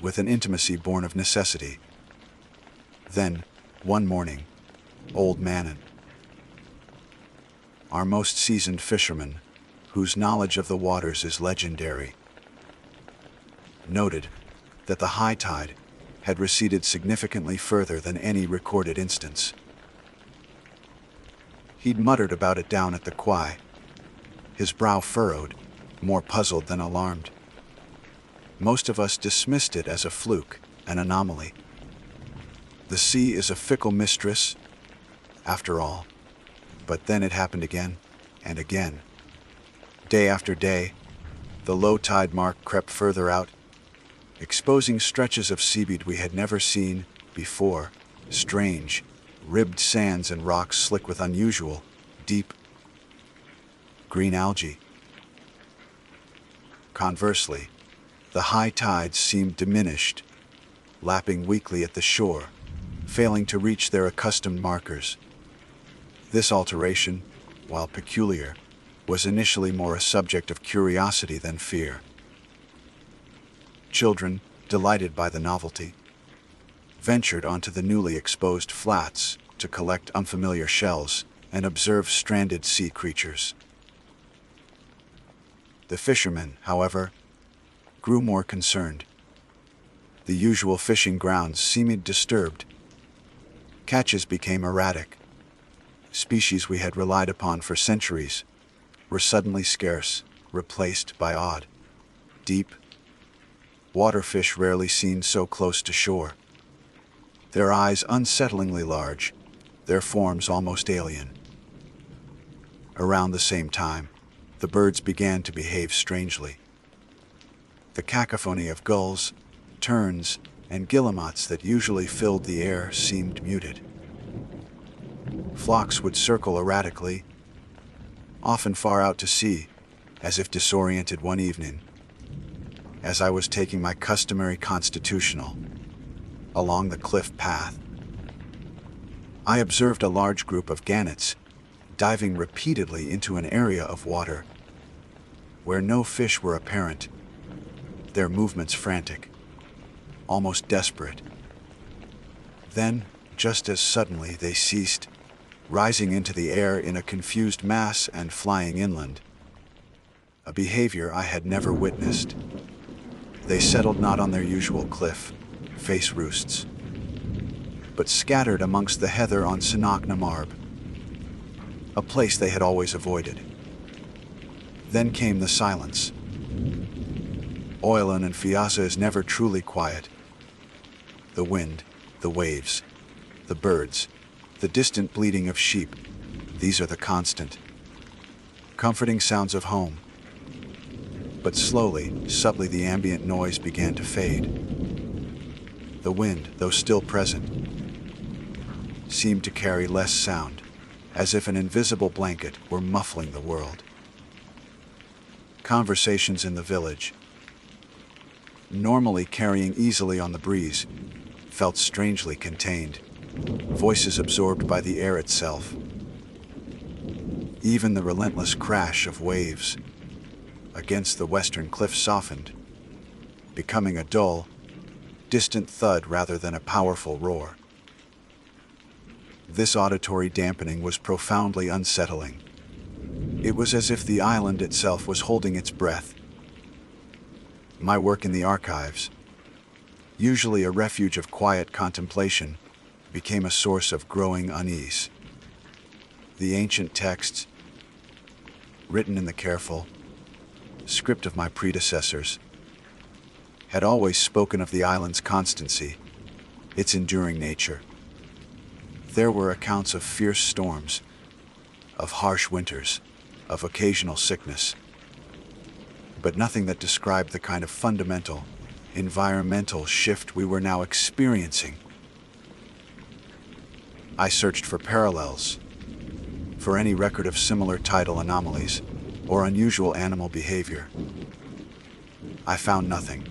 S3: with an intimacy born of necessity. Then, one morning, Old Manon, our most seasoned fisherman, whose knowledge of the waters is legendary, noted that the high tide had receded significantly further than any recorded instance. He'd muttered about it down at the quay, his brow furrowed, more puzzled than alarmed. Most of us dismissed it as a fluke, an anomaly. The sea is a fickle mistress, after all. But then it happened again and again. Day after day, The low tide mark crept further out, exposing stretches of seaweed we had never seen before, strange, ribbed sands and rocks slick with unusual, deep, green algae. Conversely, the high tides seemed diminished, lapping weakly at the shore, failing to reach their accustomed markers. This alteration, while peculiar, was initially more a subject of curiosity than fear. Children, delighted by the novelty, ventured onto the newly exposed flats to collect unfamiliar shells and observe stranded sea creatures. The fishermen, however, grew more concerned. The usual fishing grounds seemed disturbed. Catches became erratic. Species we had relied upon for centuries were suddenly scarce, replaced by odd, deep waterfish rarely seen so close to shore. Their eyes unsettlingly large, their forms almost alien. Around the same time, the birds began to behave strangely. The cacophony of gulls, terns, and guillemots that usually filled the air seemed muted. Flocks would circle erratically, often far out to sea, as if disoriented one evening, as I was taking my customary constitutional along the cliff path. I observed a large group of gannets diving repeatedly into an area of water where no fish were apparent, their movements frantic, almost desperate. Then, just as suddenly, they ceased, rising into the air in a confused mass and flying inland. A behavior I had never witnessed. They settled not on their usual cliff face roosts, but scattered amongst the heather on Sinakna Marb, a place they had always avoided. Then came the silence. Oilan and Fiasa is never truly quiet. The wind, the waves, the birds, the distant bleating of sheep, these are the constant, comforting sounds of home. But slowly, subtly, the ambient noise began to fade. The wind, though still present, seemed to carry less sound, as if an invisible blanket were muffling the world. Conversations in the village, normally carrying easily on the breeze, felt strangely contained, voices absorbed by the air itself. Even the relentless crash of waves against the western cliff softened, becoming a dull, distant thud rather than a powerful roar. This auditory dampening was profoundly unsettling. It was as if the island itself was holding its breath. My work in the archives, usually a refuge of quiet contemplation, became a source of growing unease. The ancient texts, written in the careful script of my predecessors, had always spoken of the island's constancy, its enduring nature. There were accounts of fierce storms, of harsh winters, of occasional sickness, but nothing that described the kind of fundamental, environmental shift we were now experiencing. I searched for parallels, for any record of similar tidal anomalies or unusual animal behavior. I found nothing.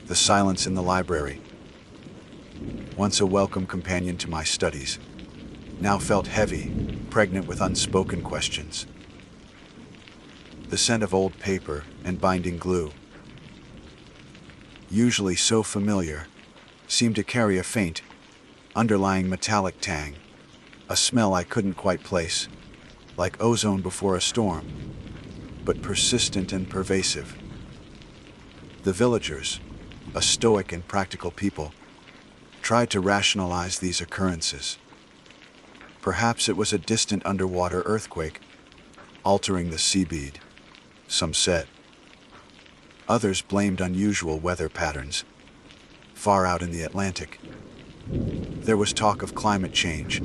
S3: The silence in the library, once a welcome companion to my studies, now felt heavy, pregnant with unspoken questions. The scent of old paper and binding glue, usually so familiar, seemed to carry a faint, underlying metallic tang, a smell I couldn't quite place, like ozone before a storm, but persistent and pervasive. The villagers, a stoic and practical people, tried to rationalize these occurrences. Perhaps it was a distant underwater earthquake, altering the seabed, some said. Others blamed unusual weather patterns, far out in the Atlantic. There was talk of climate change,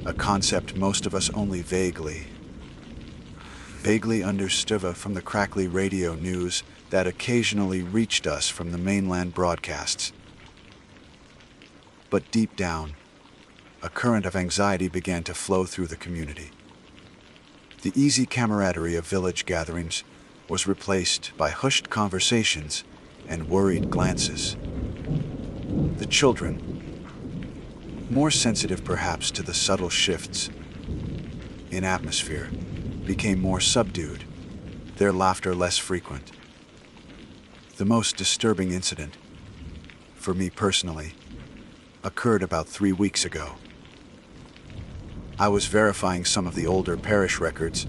S3: a concept most of us only vaguely vaguely understood from the crackly radio news that occasionally reached us from the mainland broadcasts. But deep down, a current of anxiety began to flow through the community. The easy camaraderie of village gatherings was replaced by hushed conversations and worried glances. The children, more sensitive perhaps to the subtle shifts in atmosphere, became more subdued, their laughter less frequent. The most disturbing incident, for me personally, occurred about 3 weeks ago. I was verifying some of the older parish records,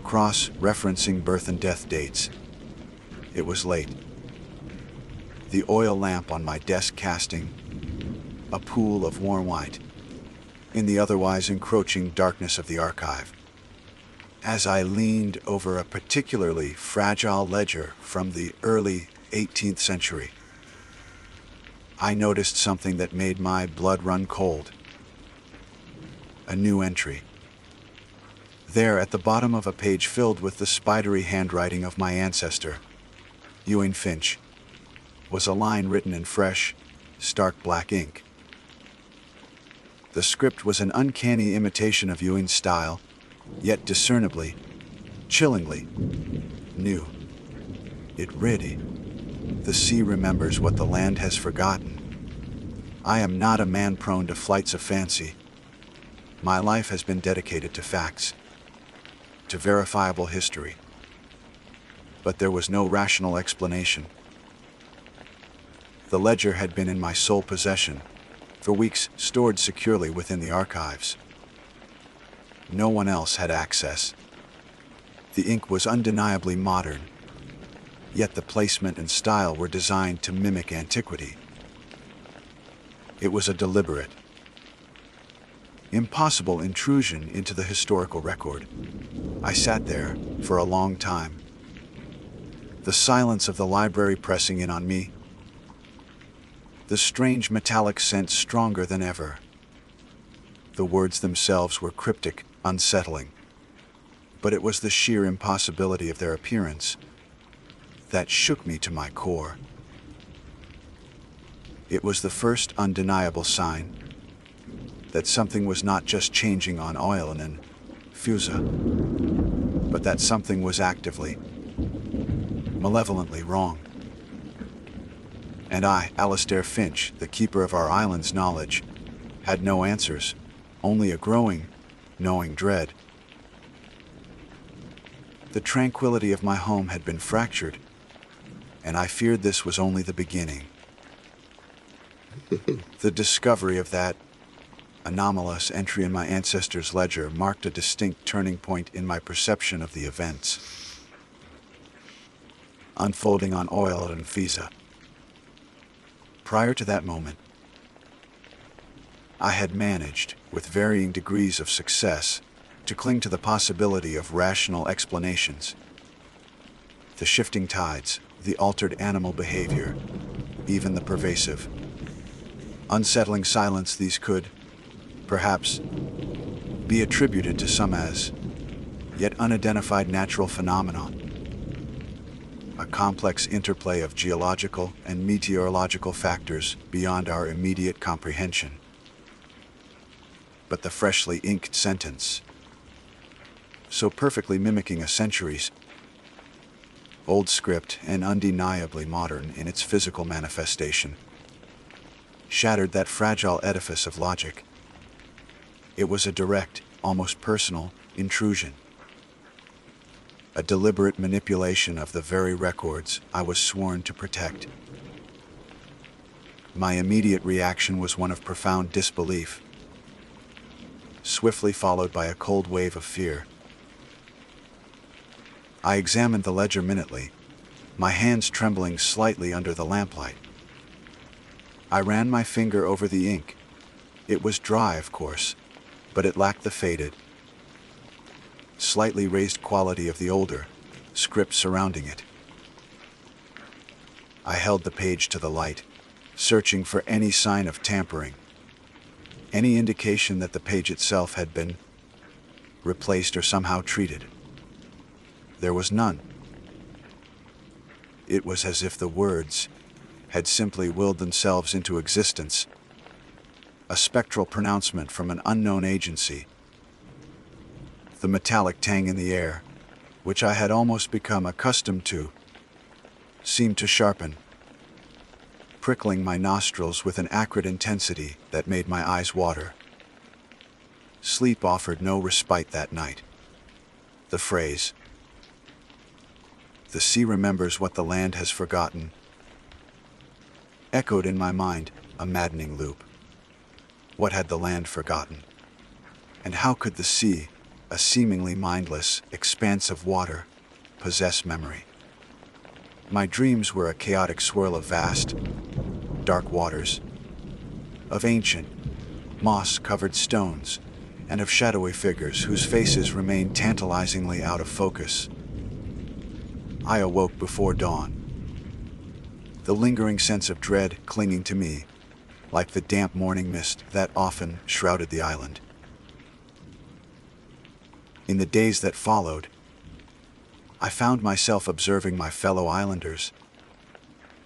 S3: cross-referencing birth and death dates. It was late. The oil lamp on my desk casting a pool of warm white in the otherwise encroaching darkness of the archive. As I leaned over a particularly fragile ledger from the early 18th century, I noticed something that made my blood run cold. A new entry. There, at the bottom of a page filled with the spidery handwriting of my ancestor, Ewing Finch, was a line written in fresh, stark black ink. The script was an uncanny imitation of Ewing's style, yet discernibly, chillingly, new. It read, "The sea remembers what the land has forgotten. I am not a man prone to flights of fancy. My life has been dedicated to facts, to verifiable history." But there was no rational explanation. The ledger had been in my sole possession, for weeks stored securely within the archives. No one else had access. The ink was undeniably modern, yet the placement and style were designed to mimic antiquity. It was a deliberate, impossible intrusion into the historical record. I sat there for a long time, the silence of the library pressing in on me, the strange metallic scent stronger than ever. The words themselves were cryptic, unsettling, but it was the sheer impossibility of their appearance that shook me to my core. It was the first undeniable sign that something was not just changing on oil and in fusa, but that something was actively, malevolently wrong. And I, Alastair Finch, the keeper of our island's knowledge, had no answers, only a growing, gnawing dread. The tranquility of my home had been fractured, and I feared this was only the beginning. The discovery of that anomalous entry in my ancestor's ledger marked a distinct turning point in my perception of the events unfolding on oil and Fisa. Prior to that moment, I had managed, with varying degrees of success, to cling to the possibility of rational explanations. The shifting tides, the altered animal behavior, even the pervasive, unsettling silence these could, perhaps, be attributed to some as yet unidentified natural phenomenon, a complex interplay of geological and meteorological factors beyond our immediate comprehension. But the freshly inked sentence, so perfectly mimicking a century's old script and undeniably modern in its physical manifestation, shattered that fragile edifice of logic. It was a direct, almost personal, intrusion. A deliberate manipulation of the very records I was sworn to protect. My immediate reaction was one of profound disbelief, swiftly followed by a cold wave of fear. I examined the ledger minutely, my hands trembling slightly under the lamplight. I ran my finger over the ink. It was dry, of course, but it lacked the faded, slightly raised quality of the older script surrounding it. I held the page to the light, searching for any sign of tampering, any indication that the page itself had been replaced or somehow treated. there was none. It was as if the words had simply willed themselves into existence, a spectral pronouncement from an unknown agency. The metallic tang in the air, which I had almost become accustomed to, seemed to sharpen, prickling my nostrils with an acrid intensity that made my eyes water. Sleep offered no respite that night. The phrase, "The sea remembers what the land has forgotten," echoed in my mind, a maddening loop. What had the land forgotten? And how could the sea, a seemingly mindless expanse of water, possess memory? My dreams were a chaotic swirl of vast, dark waters, of ancient, moss-covered stones, and of shadowy figures whose faces remained tantalizingly out of focus. I awoke before dawn, the lingering sense of dread clinging to me, like the damp morning mist that often shrouded the island. In the days that followed, I found myself observing my fellow islanders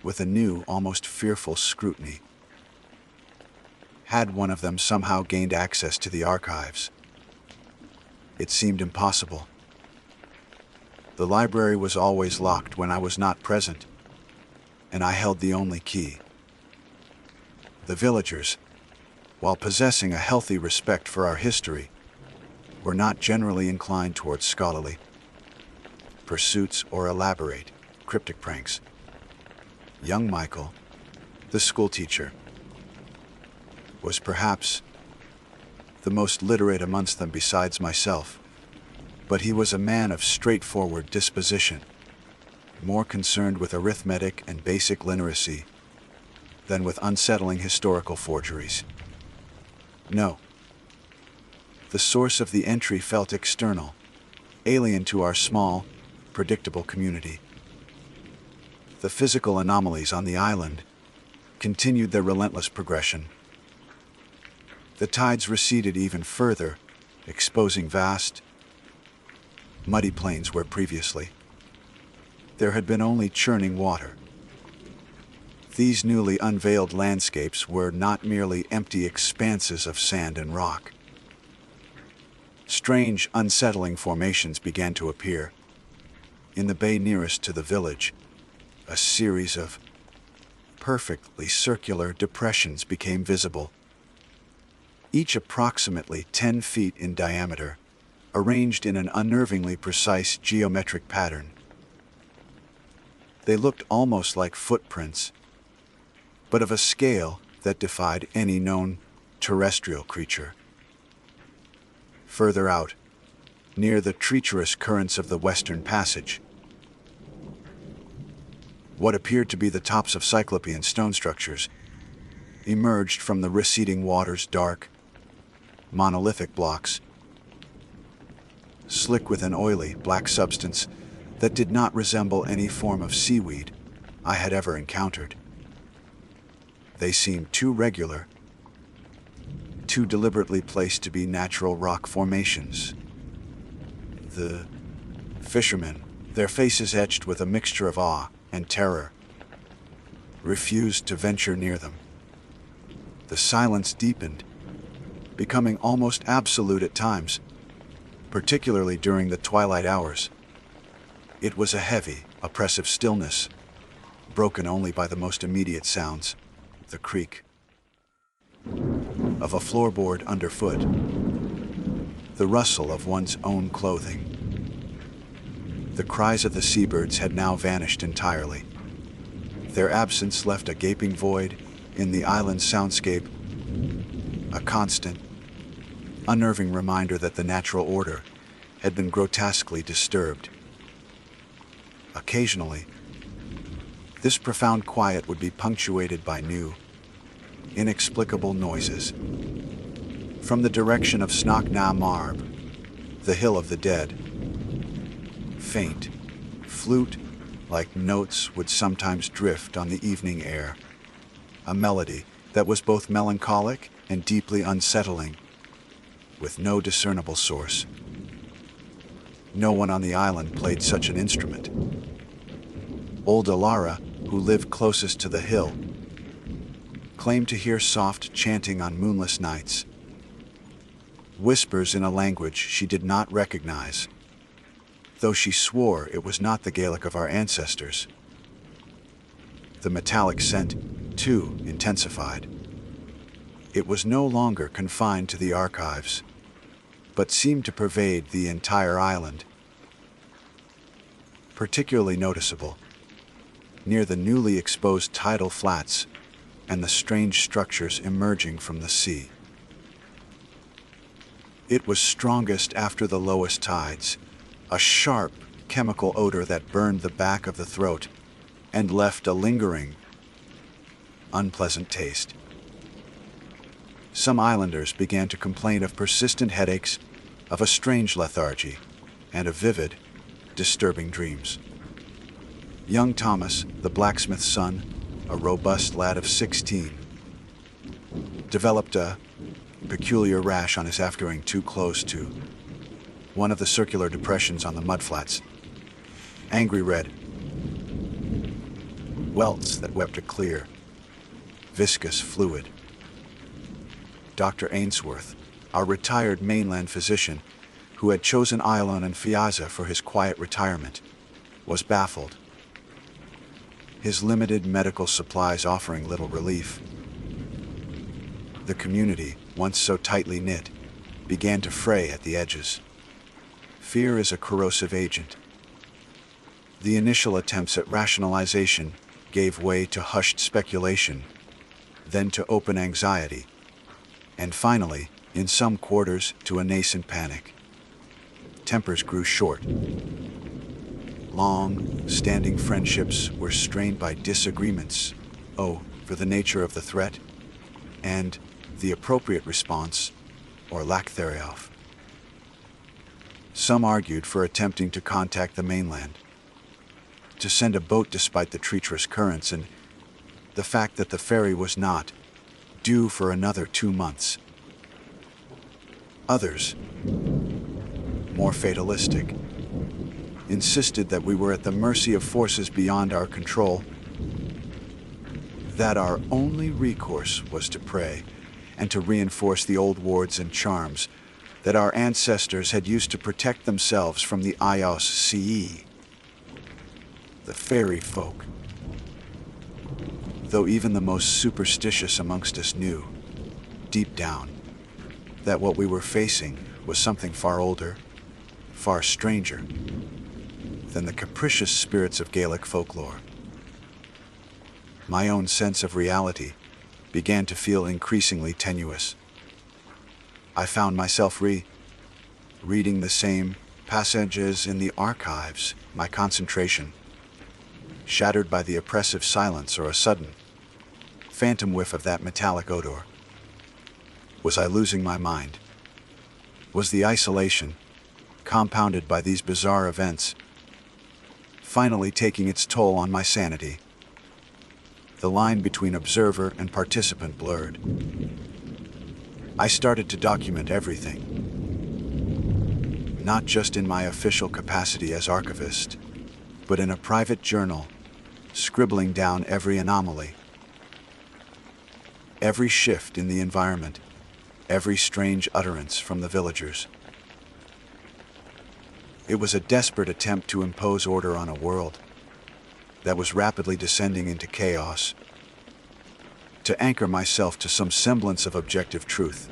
S3: with a new, almost fearful scrutiny. Had one of them somehow gained access to the archives? It seemed impossible. The library was always locked when I was not present, and I held the only key. The villagers, while possessing a healthy respect for our history, were not generally inclined towards scholarly pursuits or elaborate, cryptic pranks. Young Michael, the schoolteacher, was perhaps the most literate amongst them besides myself, but he was a man of straightforward disposition, more concerned with arithmetic and basic literacy than with unsettling historical forgeries. No, the source of the entry felt external, alien to our small, predictable community. The physical anomalies on the island continued their relentless progression. The tides receded even further, exposing vast, muddy plains where previously there had been only churning water. These newly unveiled landscapes were not merely empty expanses of sand and rock. Strange, unsettling formations began to appear. In the bay nearest to the village, a series of perfectly circular depressions became visible, each approximately 10 feet in diameter, arranged in an unnervingly precise geometric pattern. They looked almost like footprints, but of a scale that defied any known terrestrial creature. Further out, near the treacherous currents of the Western Passage, what appeared to be the tops of cyclopean stone structures emerged from the receding water's dark, monolithic blocks, slick with an oily, black substance that did not resemble any form of seaweed I had ever encountered. They seemed too regular, too deliberately placed to be natural rock formations. The fishermen, their faces etched with a mixture of awe and terror, refused to venture near them. The silence deepened, becoming almost absolute at times, particularly during the twilight hours. It was a heavy, oppressive stillness, broken only by the most immediate sounds, the creak of a floorboard underfoot, the rustle of one's own clothing. The cries of the seabirds had now vanished entirely. Their absence left a gaping void in the island's soundscape, a constant, unnerving reminder that the natural order had been grotesquely disturbed. Occasionally, this profound quiet would be punctuated by new, inexplicable noises. From the direction of Snock na Marb, the Hill of the Dead, faint, flute-like notes would sometimes drift on the evening air, a melody that was both melancholic and deeply unsettling, with no discernible source. No one on the island played such an instrument. Old Alara, who lived closest to the hill, claimed to hear soft chanting on moonless nights, whispers in a language she did not recognize, though she swore it was not the Gaelic of our ancestors. The metallic scent, too, intensified. It was no longer confined to the archives, but seemed to pervade the entire island. Particularly noticeable, near the newly exposed tidal flats and the strange structures emerging from the sea. It was strongest after the lowest tides, a sharp chemical odor that burned the back of the throat and left a lingering, unpleasant taste. Some islanders began to complain of persistent headaches, of a strange lethargy, and of vivid, disturbing dreams. Young Thomas, the blacksmith's son, a robust lad of 16, developed a peculiar rash on his after getting too close to one of the circular depressions on the mudflats. Angry red welts that wept a clear, viscous fluid. Dr. Ainsworth, our retired mainland physician, who had chosen Iolon and Fiazza for his quiet retirement, was baffled. His limited medical supplies offering little relief. The community, once so tightly knit, began to fray at the edges. Fear is a corrosive agent. The initial attempts at rationalization gave way to hushed speculation, then to open anxiety, and finally, in some quarters, to a nascent panic. Tempers grew short. Long-standing friendships were strained by disagreements, for the nature of the threat, and the appropriate response, or lack thereof. Some argued for attempting to contact the mainland, to send a boat despite the treacherous currents and the fact that the ferry was not due for another 2 months. Others, more fatalistic, insisted that we were at the mercy of forces beyond our control, that our only recourse was to pray and to reinforce the old wards and charms that our ancestors had used to protect themselves from the Ios Ce, the fairy folk. Though even the most superstitious amongst us knew, deep down, that what we were facing was something far older, far stranger than the capricious spirits of Gaelic folklore. My own sense of reality began to feel increasingly tenuous. I found myself reading the same passages in the archives, my concentration shattered by the oppressive silence or a sudden, phantom whiff of that metallic odor. Was I losing my mind? Was the isolation, compounded by these bizarre events, finally taking its toll on my sanity? The line between observer and participant blurred. I started to document everything, not just in my official capacity as archivist, but in a private journal, scribbling down every anomaly, every shift in the environment, every strange utterance from the villagers. It was a desperate attempt to impose order on a world that was rapidly descending into chaos, to anchor myself to some semblance of objective truth.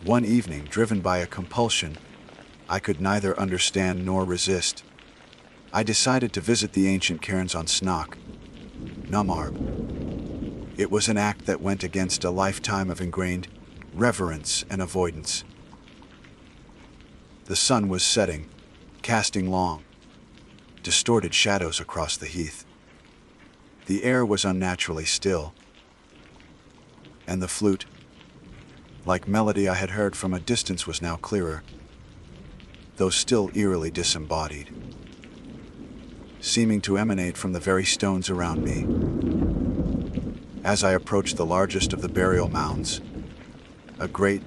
S3: One evening, driven by a compulsion I could neither understand nor resist, I decided to visit the ancient cairns on Snock, Numarb. It was an act that went against a lifetime of ingrained reverence and avoidance. The sun was setting, casting long, distorted shadows across the heath. The air was unnaturally still, and the flute, like melody I had heard from a distance, was now clearer, though still eerily disembodied, seeming to emanate from the very stones around me. As I approached the largest of the burial mounds, a great,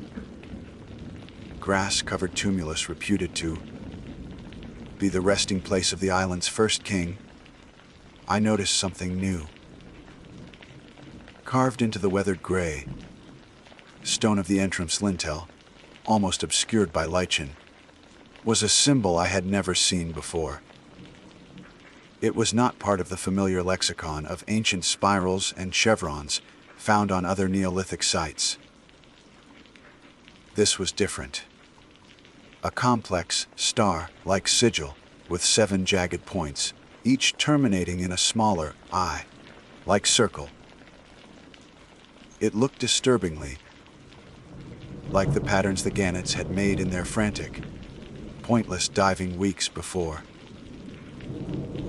S3: grass-covered tumulus reputed to be the resting place of the island's first king, I noticed something new. Carved into the weathered gray stone of the entrance lintel, almost obscured by lichen, was a symbol I had never seen before. It was not part of the familiar lexicon of ancient spirals and chevrons found on other Neolithic sites. This was different. A complex, star-like sigil with 7 jagged points, each terminating in a smaller eye-like circle. It looked disturbingly like the patterns the gannets had made in their frantic, pointless diving weeks before.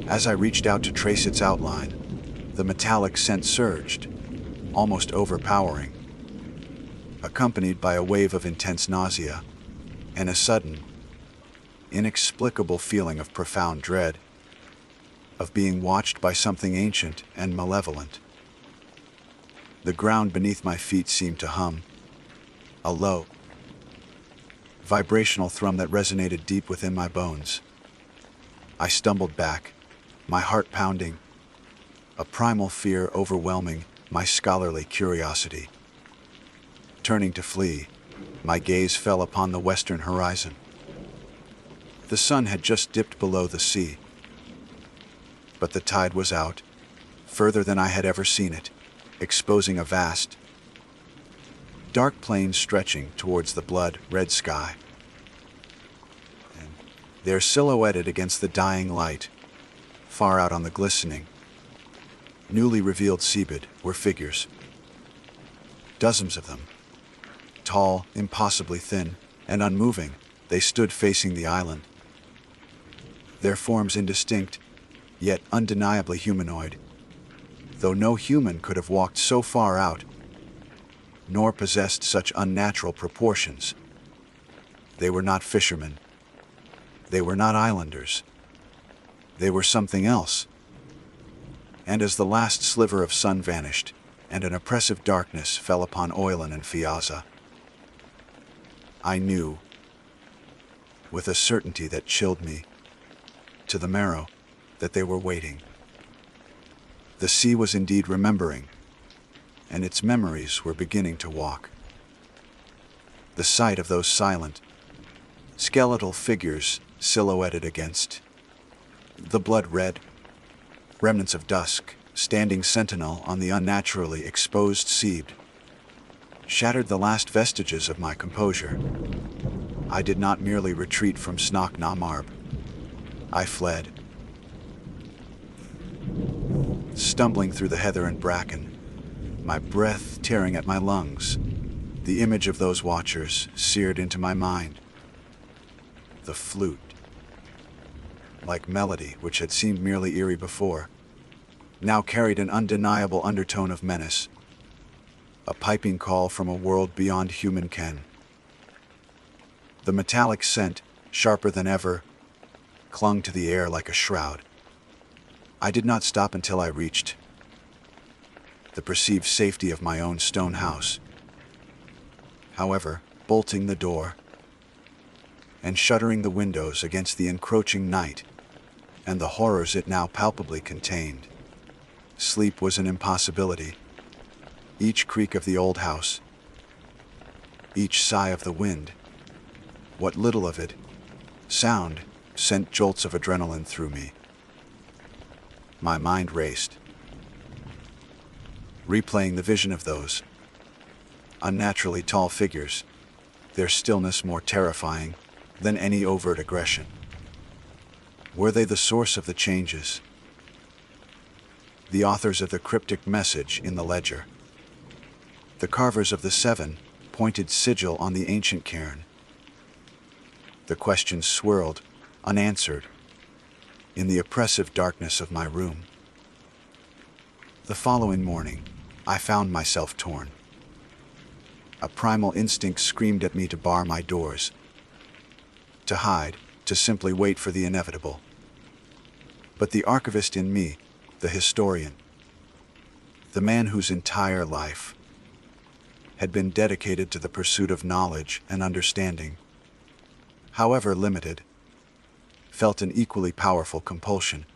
S3: As I reached out to trace its outline, the metallic scent surged, almost overpowering, accompanied by a wave of intense nausea and a sudden, inexplicable feeling of profound dread, of being watched by something ancient and malevolent. The ground beneath my feet seemed to hum, a low, vibrational thrum that resonated deep within my bones. I stumbled back, my heart pounding, a primal fear overwhelming my scholarly curiosity. Turning to flee, my gaze fell upon the western horizon. The sun had just dipped below the sea, but the tide was out, further than I had ever seen it, exposing a vast, dark plain stretching towards the blood-red sky. And there, silhouetted against the dying light, far out on the glistening, newly revealed seabed, were figures. Dozens of them. Tall, impossibly thin, and unmoving, they stood facing the island. Their forms indistinct, yet undeniably humanoid, though no human could have walked so far out, nor possessed such unnatural proportions. They were not fishermen. They were not islanders. They were something else. And as the last sliver of sun vanished, and an oppressive darkness fell upon Oilen and Fiaza, I knew, with a certainty that chilled me to the marrow, that they were waiting. The sea was indeed remembering, and its memories were beginning to walk. The sight of those silent, skeletal figures silhouetted against the blood-red remnants of dusk, standing sentinel on the unnaturally exposed seabed, shattered the last vestiges of my composure. I did not merely retreat from Snock na Marb. I fled. Stumbling through the heather and bracken, my breath tearing at my lungs, the image of those watchers seared into my mind. The flute, like melody which had seemed merely eerie before, now carried an undeniable undertone of menace, a piping call from a world beyond human ken. The metallic scent, sharper than ever, clung to the air like a shroud. I did not stop until I reached the perceived safety of my own stone house. However, bolting the door and shuttering the windows against the encroaching night and the horrors it now palpably contained, sleep was an impossibility. Each creak of the old house, each sigh of the wind, what little of it, sound, sent jolts of adrenaline through me. My mind raced, replaying the vision of those unnaturally tall figures, their stillness more terrifying than any overt aggression. Were they the source of the changes? The authors of the cryptic message in the ledger? The carvers of the 7-pointed sigil on the ancient cairn? The questions swirled, unanswered, in the oppressive darkness of my room. The following morning, I found myself torn. A primal instinct screamed at me to bar my doors, to hide, to simply wait for the inevitable. But the archivist in me, the historian, the man whose entire life had been dedicated to the pursuit of knowledge and understanding, however limited, felt an equally powerful compulsion.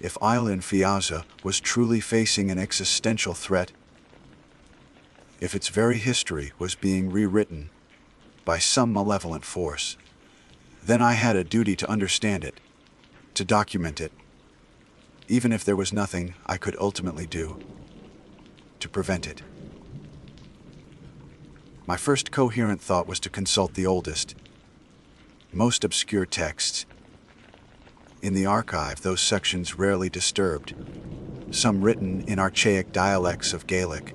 S3: If Isle in Fiazza was truly facing an existential threat, if its very history was being rewritten by some malevolent force, then I had a duty to understand it, to document it, even if there was nothing I could ultimately do to prevent it. My first coherent thought was to consult the oldest, most obscure texts. In the archive, those sections rarely disturbed, some written in archaic dialects of Gaelic,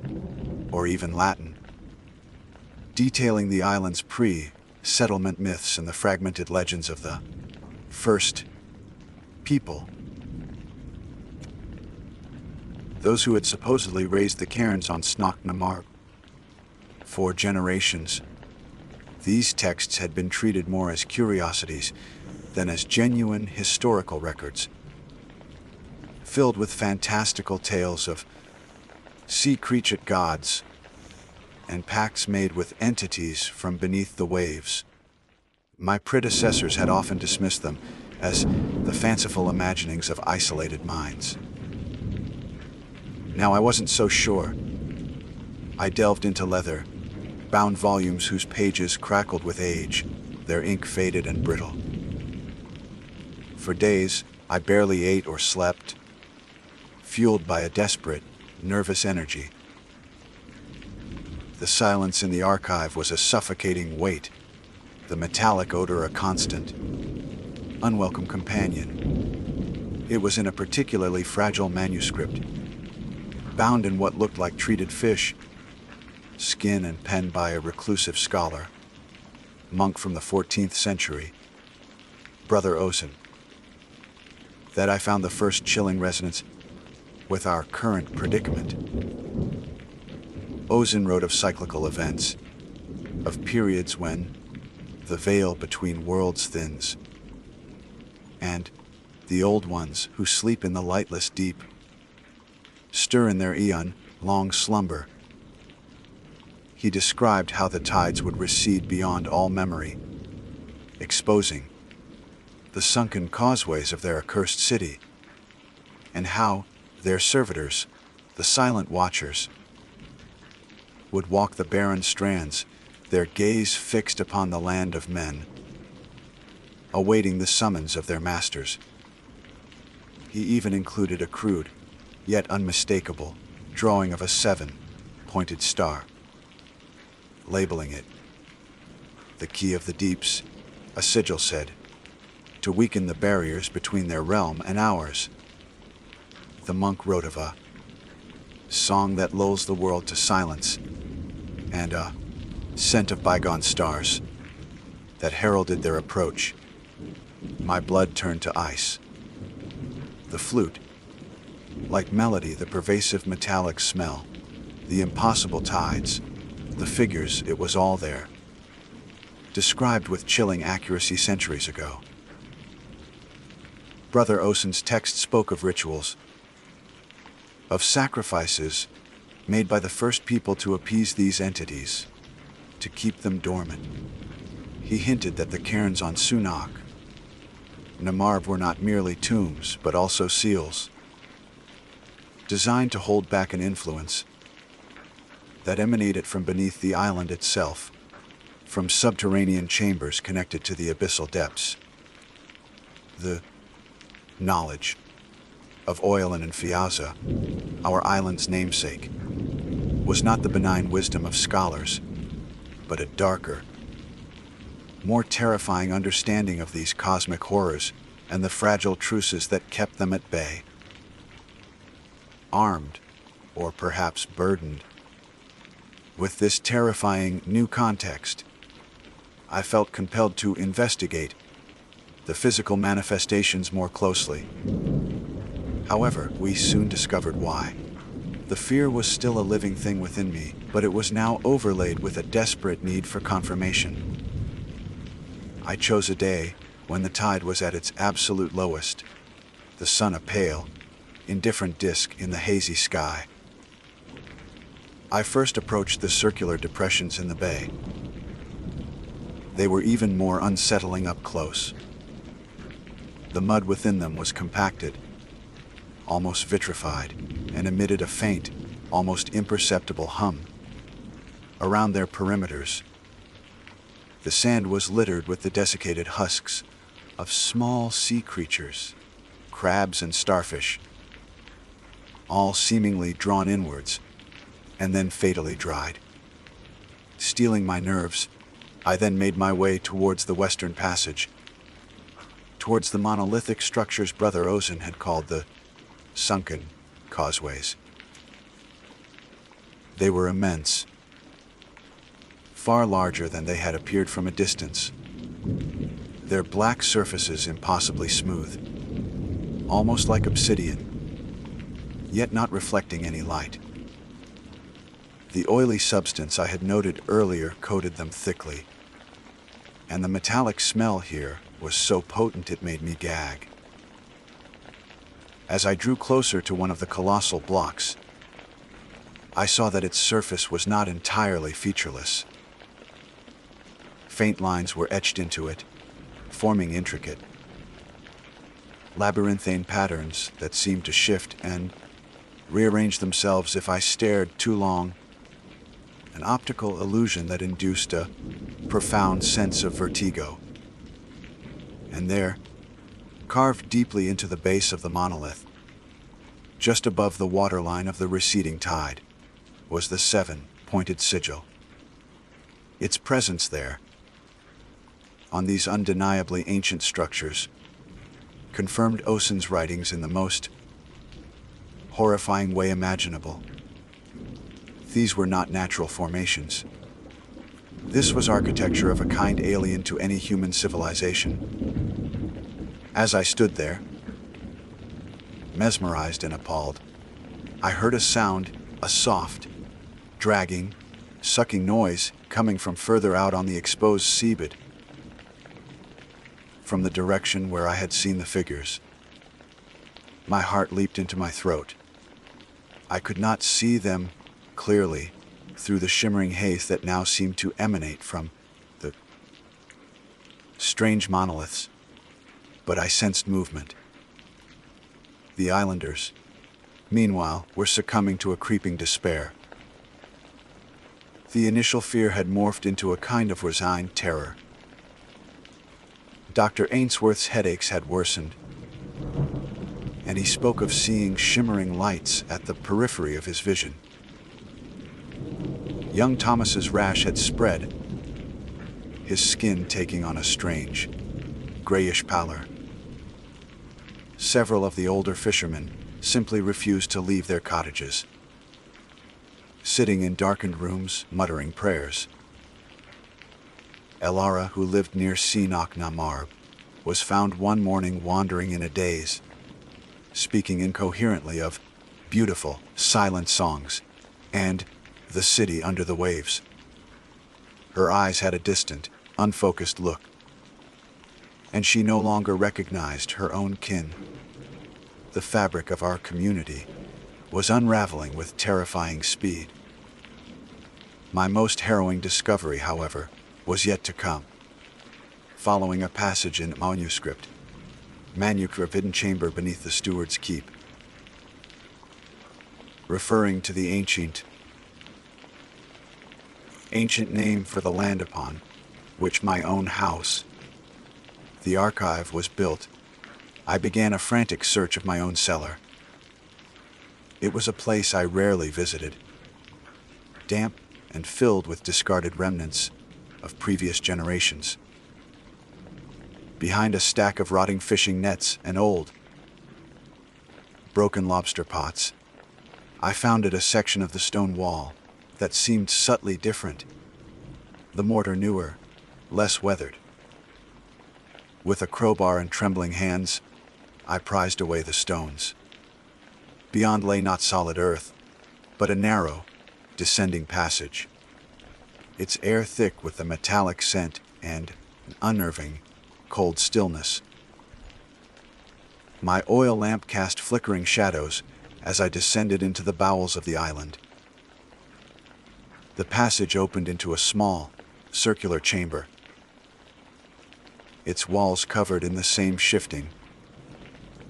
S3: or even Latin, detailing the island's pre-settlement myths and the fragmented legends of the first people, those who had supposedly raised the cairns on Snoch-na-Marg. For generations, these texts had been treated more as curiosities than as genuine historical records, filled with fantastical tales of sea-creature gods and pacts made with entities from beneath the waves. My predecessors had often dismissed them as the fanciful imaginings of isolated minds. Now I wasn't so sure. I delved into leather-bound volumes whose pages crackled with age, their ink faded and brittle. For days, I barely ate or slept, fueled by a desperate, nervous energy. The silence in the archive was a suffocating weight, the metallic odor a constant, unwelcome companion. It was in a particularly fragile manuscript, bound in what looked like treated fish, skin and penned by a reclusive scholar, monk from the 14th century, Brother Osen, that I found the first chilling resonance with our current predicament. Osen wrote of cyclical events, of periods when the veil between worlds thins, and the old ones who sleep in the lightless deep stir in their eon-long slumber. He described how the tides would recede beyond all memory, exposing the sunken causeways of their accursed city, and how their servitors, the silent watchers, would walk the barren strands, their gaze fixed upon the land of men, awaiting the summons of their masters. He even included a crude, yet unmistakable, drawing of a 7-pointed star, labeling it the Key of the Deeps. A sigil said, to weaken the barriers between their realm and ours. The monk wrote of a song that lulls the world to silence, and a scent of bygone stars that heralded their approach. My blood turned to ice. The flute, like melody, the pervasive metallic smell, the impossible tides, the figures, it was all there, described with chilling accuracy centuries ago. Brother Osen's text spoke of rituals, of sacrifices made by the first people to appease these entities, to keep them dormant. He hinted that the cairns on Snoch-na-Marg were not merely tombs, but also seals, designed to hold back an influence that emanated from beneath the island itself, from subterranean chambers connected to the abyssal depths. The knowledge of Oilen and Fiazza, our island's namesake, was not the benign wisdom of scholars, but a darker, more terrifying understanding of these cosmic horrors and the fragile truces that kept them at bay. Armed, or perhaps burdened, with this terrifying new context, I felt compelled to investigate the physical manifestations more closely. However, we soon discovered why. The fear was still a living thing within me, but it was now overlaid with a desperate need for confirmation. I chose a day when the tide was at its absolute lowest, the sun a pale, indifferent disk in the hazy sky. I first approached the circular depressions in the bay. They were even more unsettling up close. The mud within them was compacted, almost vitrified, and emitted a faint, almost imperceptible hum. Around their perimeters, the sand was littered with the desiccated husks of small sea creatures, crabs and starfish, all seemingly drawn inwards and then fatally dried. Stealing my nerves, I then made my way towards the western passage, towards the monolithic structures Brother Ozen had called the sunken causeways. They were immense, far larger than they had appeared from a distance, their black surfaces impossibly smooth, almost like obsidian, yet not reflecting any light. The oily substance I had noted earlier coated them thickly, and the metallic smell here was so potent it made me gag. As I drew closer to one of the colossal blocks, I saw that its surface was not entirely featureless. Faint lines were etched into it, forming intricate, labyrinthine patterns that seemed to shift and rearrange themselves if I stared too long, an optical illusion that induced a profound sense of vertigo. And there, carved deeply into the base of the monolith, just above the waterline of the receding tide, was the 7-pointed sigil. Its presence there, on these undeniably ancient structures, confirmed Osen's writings in the most horrifying way imaginable. These were not natural formations. This was architecture of a kind alien to any human civilization. As I stood there, mesmerized and appalled, I heard a sound, a soft, dragging, sucking noise coming from further out on the exposed seabed, from the direction where I had seen the figures. My heart leaped into my throat. I could not see them clearly through the shimmering haze that now seemed to emanate from the strange monoliths, but I sensed movement. The islanders, meanwhile, were succumbing to a creeping despair. The initial fear had morphed into a kind of resigned terror. Dr. Ainsworth's headaches had worsened, and he spoke of seeing shimmering lights at the periphery of his vision. Young Thomas's rash had spread, his skin taking on a strange, grayish pallor. Several of the older fishermen simply refused to leave their cottages, sitting in darkened rooms, muttering prayers. Elara, who lived near Sinok Namar, was found one morning wandering in a daze, speaking incoherently of beautiful, silent songs and the city under the waves. Her eyes had a distant, unfocused look, and she no longer recognized her own kin. The fabric of our community was unraveling with terrifying speed. My most harrowing discovery, however, was yet to come. Following a passage in manuscript, hidden chamber beneath the steward's keep, referring to the ancient name for the land upon which my own house, the archive, was built, I began a frantic search of my own cellar. It was a place I rarely visited, damp and filled with discarded remnants of previous generations. Behind a stack of rotting fishing nets and old, broken lobster pots, I found a section of the stone wall that seemed subtly different, the mortar newer, less weathered. With a crowbar and trembling hands, I prized away the stones. Beyond lay not solid earth, but a narrow, descending passage, its air thick with a metallic scent and an unnerving, cold stillness. My oil lamp cast flickering shadows as I descended into the bowels of the island. The passage opened into a small, circular chamber, its walls covered in the same shifting,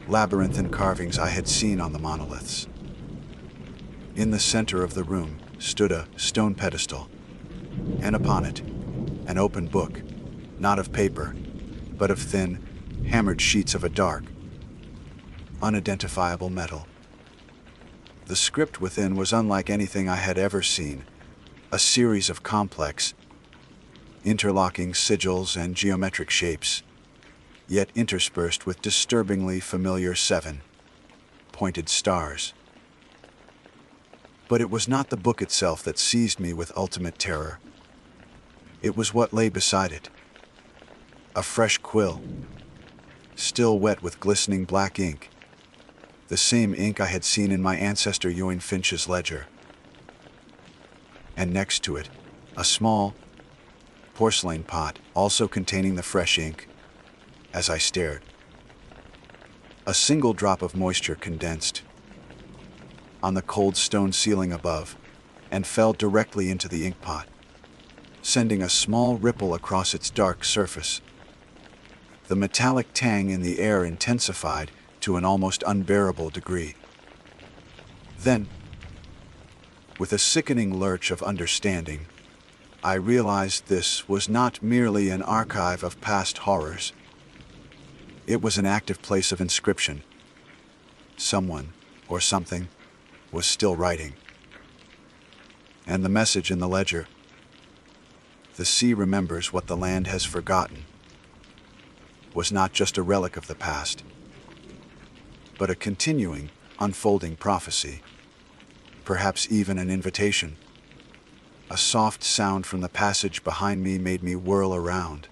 S3: labyrinthine carvings I had seen on the monoliths. In the center of the room stood a stone pedestal, and upon it, an open book, not of paper, but of thin, hammered sheets of a dark, unidentifiable metal. The script within was unlike anything I had ever seen, a series of complex, interlocking sigils and geometric shapes, yet interspersed with disturbingly familiar seven-pointed stars. But it was not the book itself that seized me with ultimate terror. It was what lay beside it. A fresh quill, still wet with glistening black ink, the same ink I had seen in my ancestor Ewing Finch's ledger. And next to it, a small, porcelain pot, also containing the fresh ink. As I stared, a single drop of moisture condensed on the cold stone ceiling above and fell directly into the ink pot, sending a small ripple across its dark surface. The metallic tang in the air intensified to an almost unbearable degree. Then, with a sickening lurch of understanding, I realized this was not merely an archive of past horrors. It was an active place of inscription. Someone, or something, was still writing. And the message in the ledger, "The sea remembers what the land has forgotten," was not just a relic of the past, but a continuing, unfolding prophecy, perhaps even an invitation. A soft sound from the passage behind me made me whirl around.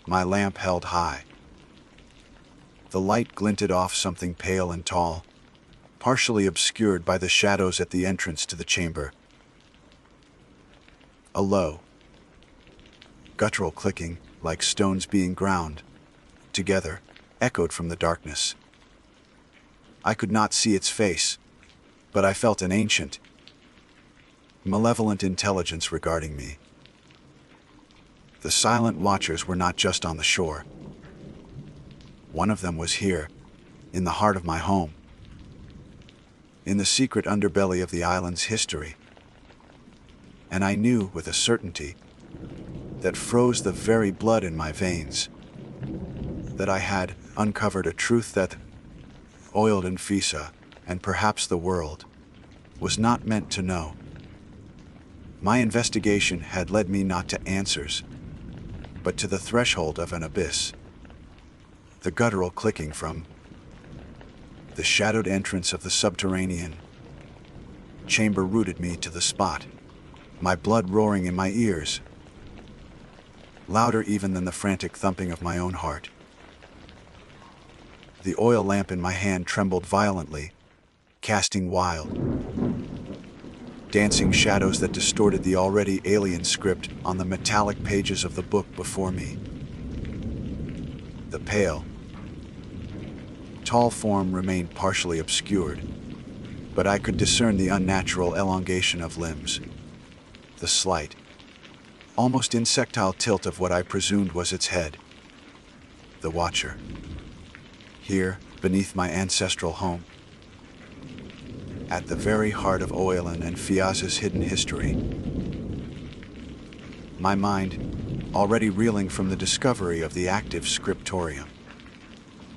S3: My lamp held high. The light glinted off something pale and tall, partially obscured by the shadows at the entrance to the chamber. A low, guttural clicking, like stones being ground together, echoed from the darkness. I could not see its face, but I felt an ancient, malevolent intelligence regarding me. The silent watchers were not just on the shore. One of them was here, in the heart of my home, in the secret underbelly of the island's history. And I knew with a certainty that froze the very blood in my veins that I had uncovered a truth that oiled Nfisa, and perhaps the world, was not meant to know. My investigation had led me not to answers, but to the threshold of an abyss. The guttural clicking from the shadowed entrance of the subterranean chamber rooted me to the spot, my blood roaring in my ears, louder even than the frantic thumping of my own heart. The oil lamp in my hand trembled violently, casting wild, dancing shadows that distorted the already alien script on the metallic pages of the book before me. The pale, tall form remained partially obscured, but I could discern the unnatural elongation of limbs, the slight, almost insectile tilt of what I presumed was its head. The Watcher, here beneath my ancestral home, at the very heart of Oilan and Fiaz's hidden history. My mind, already reeling from the discovery of the active scriptorium,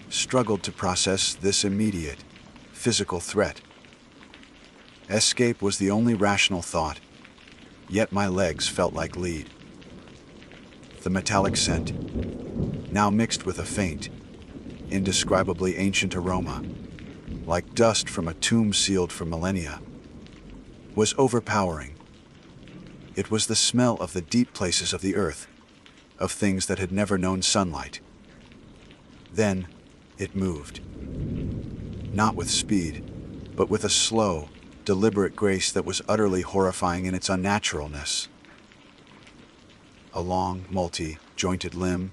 S3: struggled to process this immediate, physical threat. Escape was the only rational thought, yet my legs felt like lead. The metallic scent, now mixed with a faint, indescribably ancient aroma, like dust from a tomb sealed for millennia, was overpowering. It was the smell of the deep places of the earth, of things that had never known sunlight. Then it moved, not with speed, but with a slow, deliberate grace that was utterly horrifying in its unnaturalness. A long, multi-jointed limb,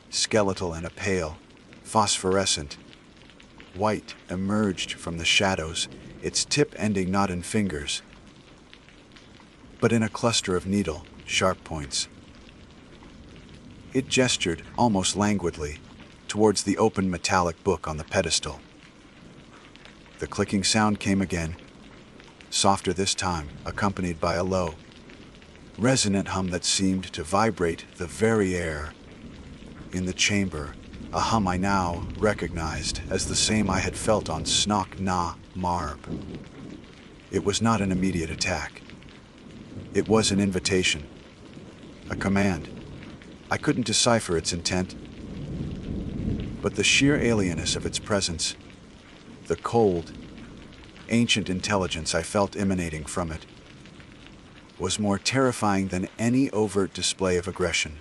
S3: skeletal and a pale, phosphorescent white, emerged from the shadows, its tip ending not in fingers, but in a cluster of needle, sharp points. It gestured, almost languidly, towards the open metallic book on the pedestal. The clicking sound came again, softer this time, accompanied by a low, resonant hum that seemed to vibrate the very air in the chamber, a hum I now recognized as the same I had felt on Snock Na Marb. It was not an immediate attack. It was an invitation, a command. I couldn't decipher its intent, but the sheer alienness of its presence, the cold, ancient intelligence I felt emanating from it, was more terrifying than any overt display of aggression.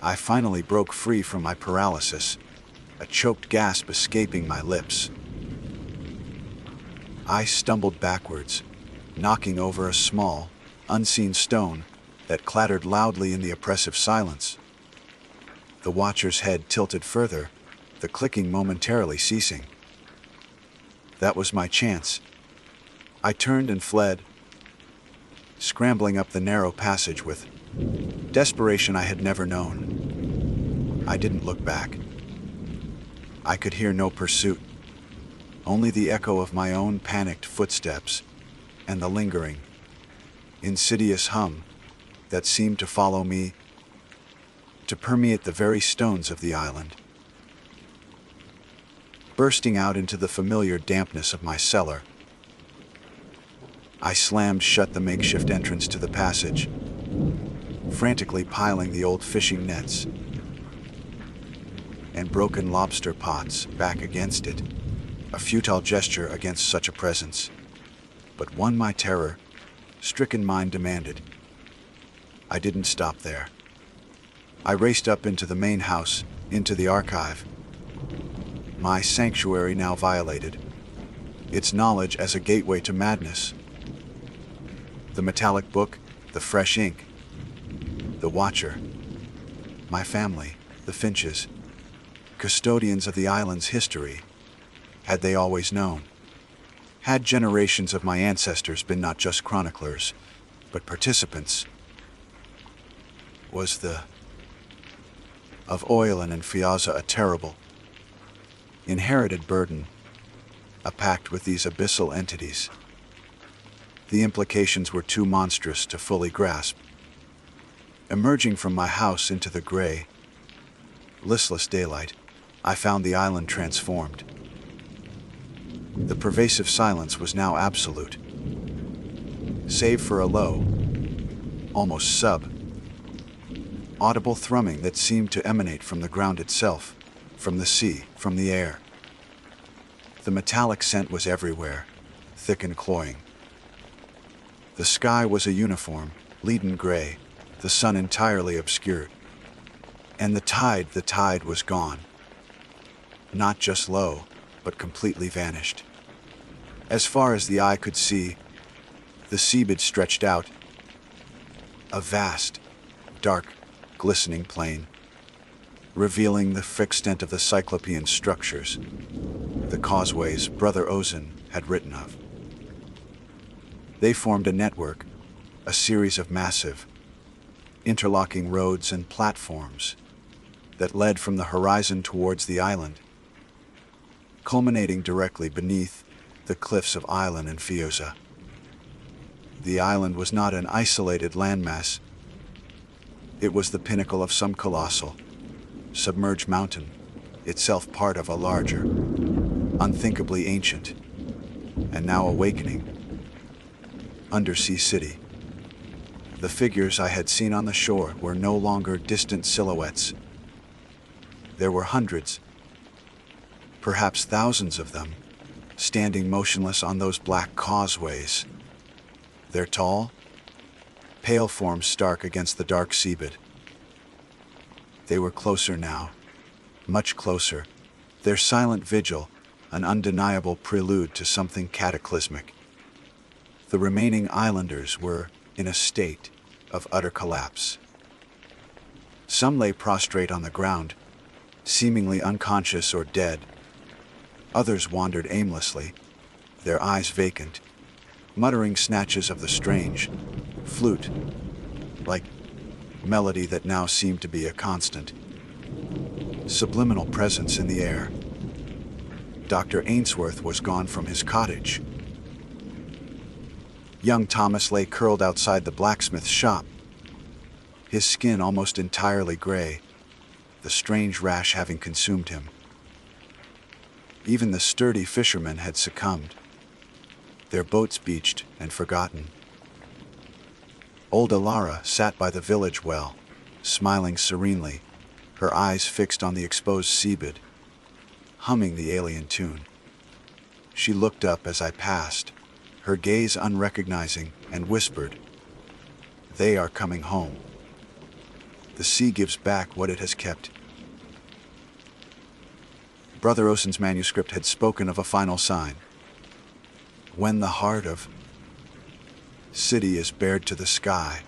S3: I finally broke free from my paralysis, a choked gasp escaping my lips. I stumbled backwards, knocking over a small, unseen stone that clattered loudly in the oppressive silence. The watcher's head tilted further, the clicking momentarily ceasing. That was my chance. I turned and fled, scrambling up the narrow passage with desperation I had never known. I didn't look back. I could hear no pursuit, only the echo of my own panicked footsteps and the lingering, insidious hum that seemed to follow me, to permeate the very stones of the island. Bursting out into the familiar dampness of my cellar, I slammed shut the makeshift entrance to the passage, frantically piling the old fishing nets and broken lobster pots back against it, a futile gesture against such a presence, but one my terror-stricken mind demanded. I didn't stop there. I raced up into the main house, into the archive, my sanctuary now violated, its knowledge as a gateway to madness. The metallic book, the fresh ink, the watcher, my family, the Finches, custodians of the island's history, had they always known? Had generations of my ancestors been not just chroniclers, but participants? Was the of Oilan and Fiaza a terrible, inherited burden, a pact with these abyssal entities? The implications were too monstrous to fully grasp. Emerging from my house into the gray, listless daylight, I found the island transformed. The pervasive silence was now absolute, save for a low, almost audible thrumming that seemed to emanate from the ground itself, from the sea, from the air. The metallic scent was everywhere, thick and cloying. The sky was a uniform, leaden gray, the sun entirely obscured. And the tide was gone. Not just low, but completely vanished. As far as the eye could see, the seabed stretched out, a vast, dark, glistening plain, revealing the extent of the cyclopean structures the causeways Brother Ozan had written of. They formed a network, a series of massive, interlocking roads and platforms that led from the horizon towards the island, culminating directly beneath the cliffs of Island and Fiuza. The island was not an isolated landmass. It was the pinnacle of some colossal, submerged mountain, itself part of a larger, unthinkably ancient, and now awakening, undersea city. The figures I had seen on the shore were no longer distant silhouettes. There were hundreds, perhaps thousands of them, standing motionless on those black causeways. Their tall, pale forms stark against the dark seabed. They were closer now, much closer, their silent vigil an undeniable prelude to something cataclysmic. The remaining islanders were in a state of utter collapse. Some lay prostrate on the ground, seemingly unconscious or dead. Others wandered aimlessly, their eyes vacant, muttering snatches of the strange, flute-like melody that now seemed to be a constant, subliminal presence in the air. Dr. Ainsworth was gone from his cottage. Young Thomas lay curled outside the blacksmith's shop, his skin almost entirely gray, the strange rash having consumed him. Even the sturdy fishermen had succumbed, their boats beached and forgotten. Old Alara sat by the village well, smiling serenely, her eyes fixed on the exposed seabed, humming the alien tune. She looked up as I passed, her gaze unrecognizing, and whispered, "They are coming home. The sea gives back what it has kept." Brother Osen's manuscript had spoken of a final sign. When the heart of city is bared to the sky,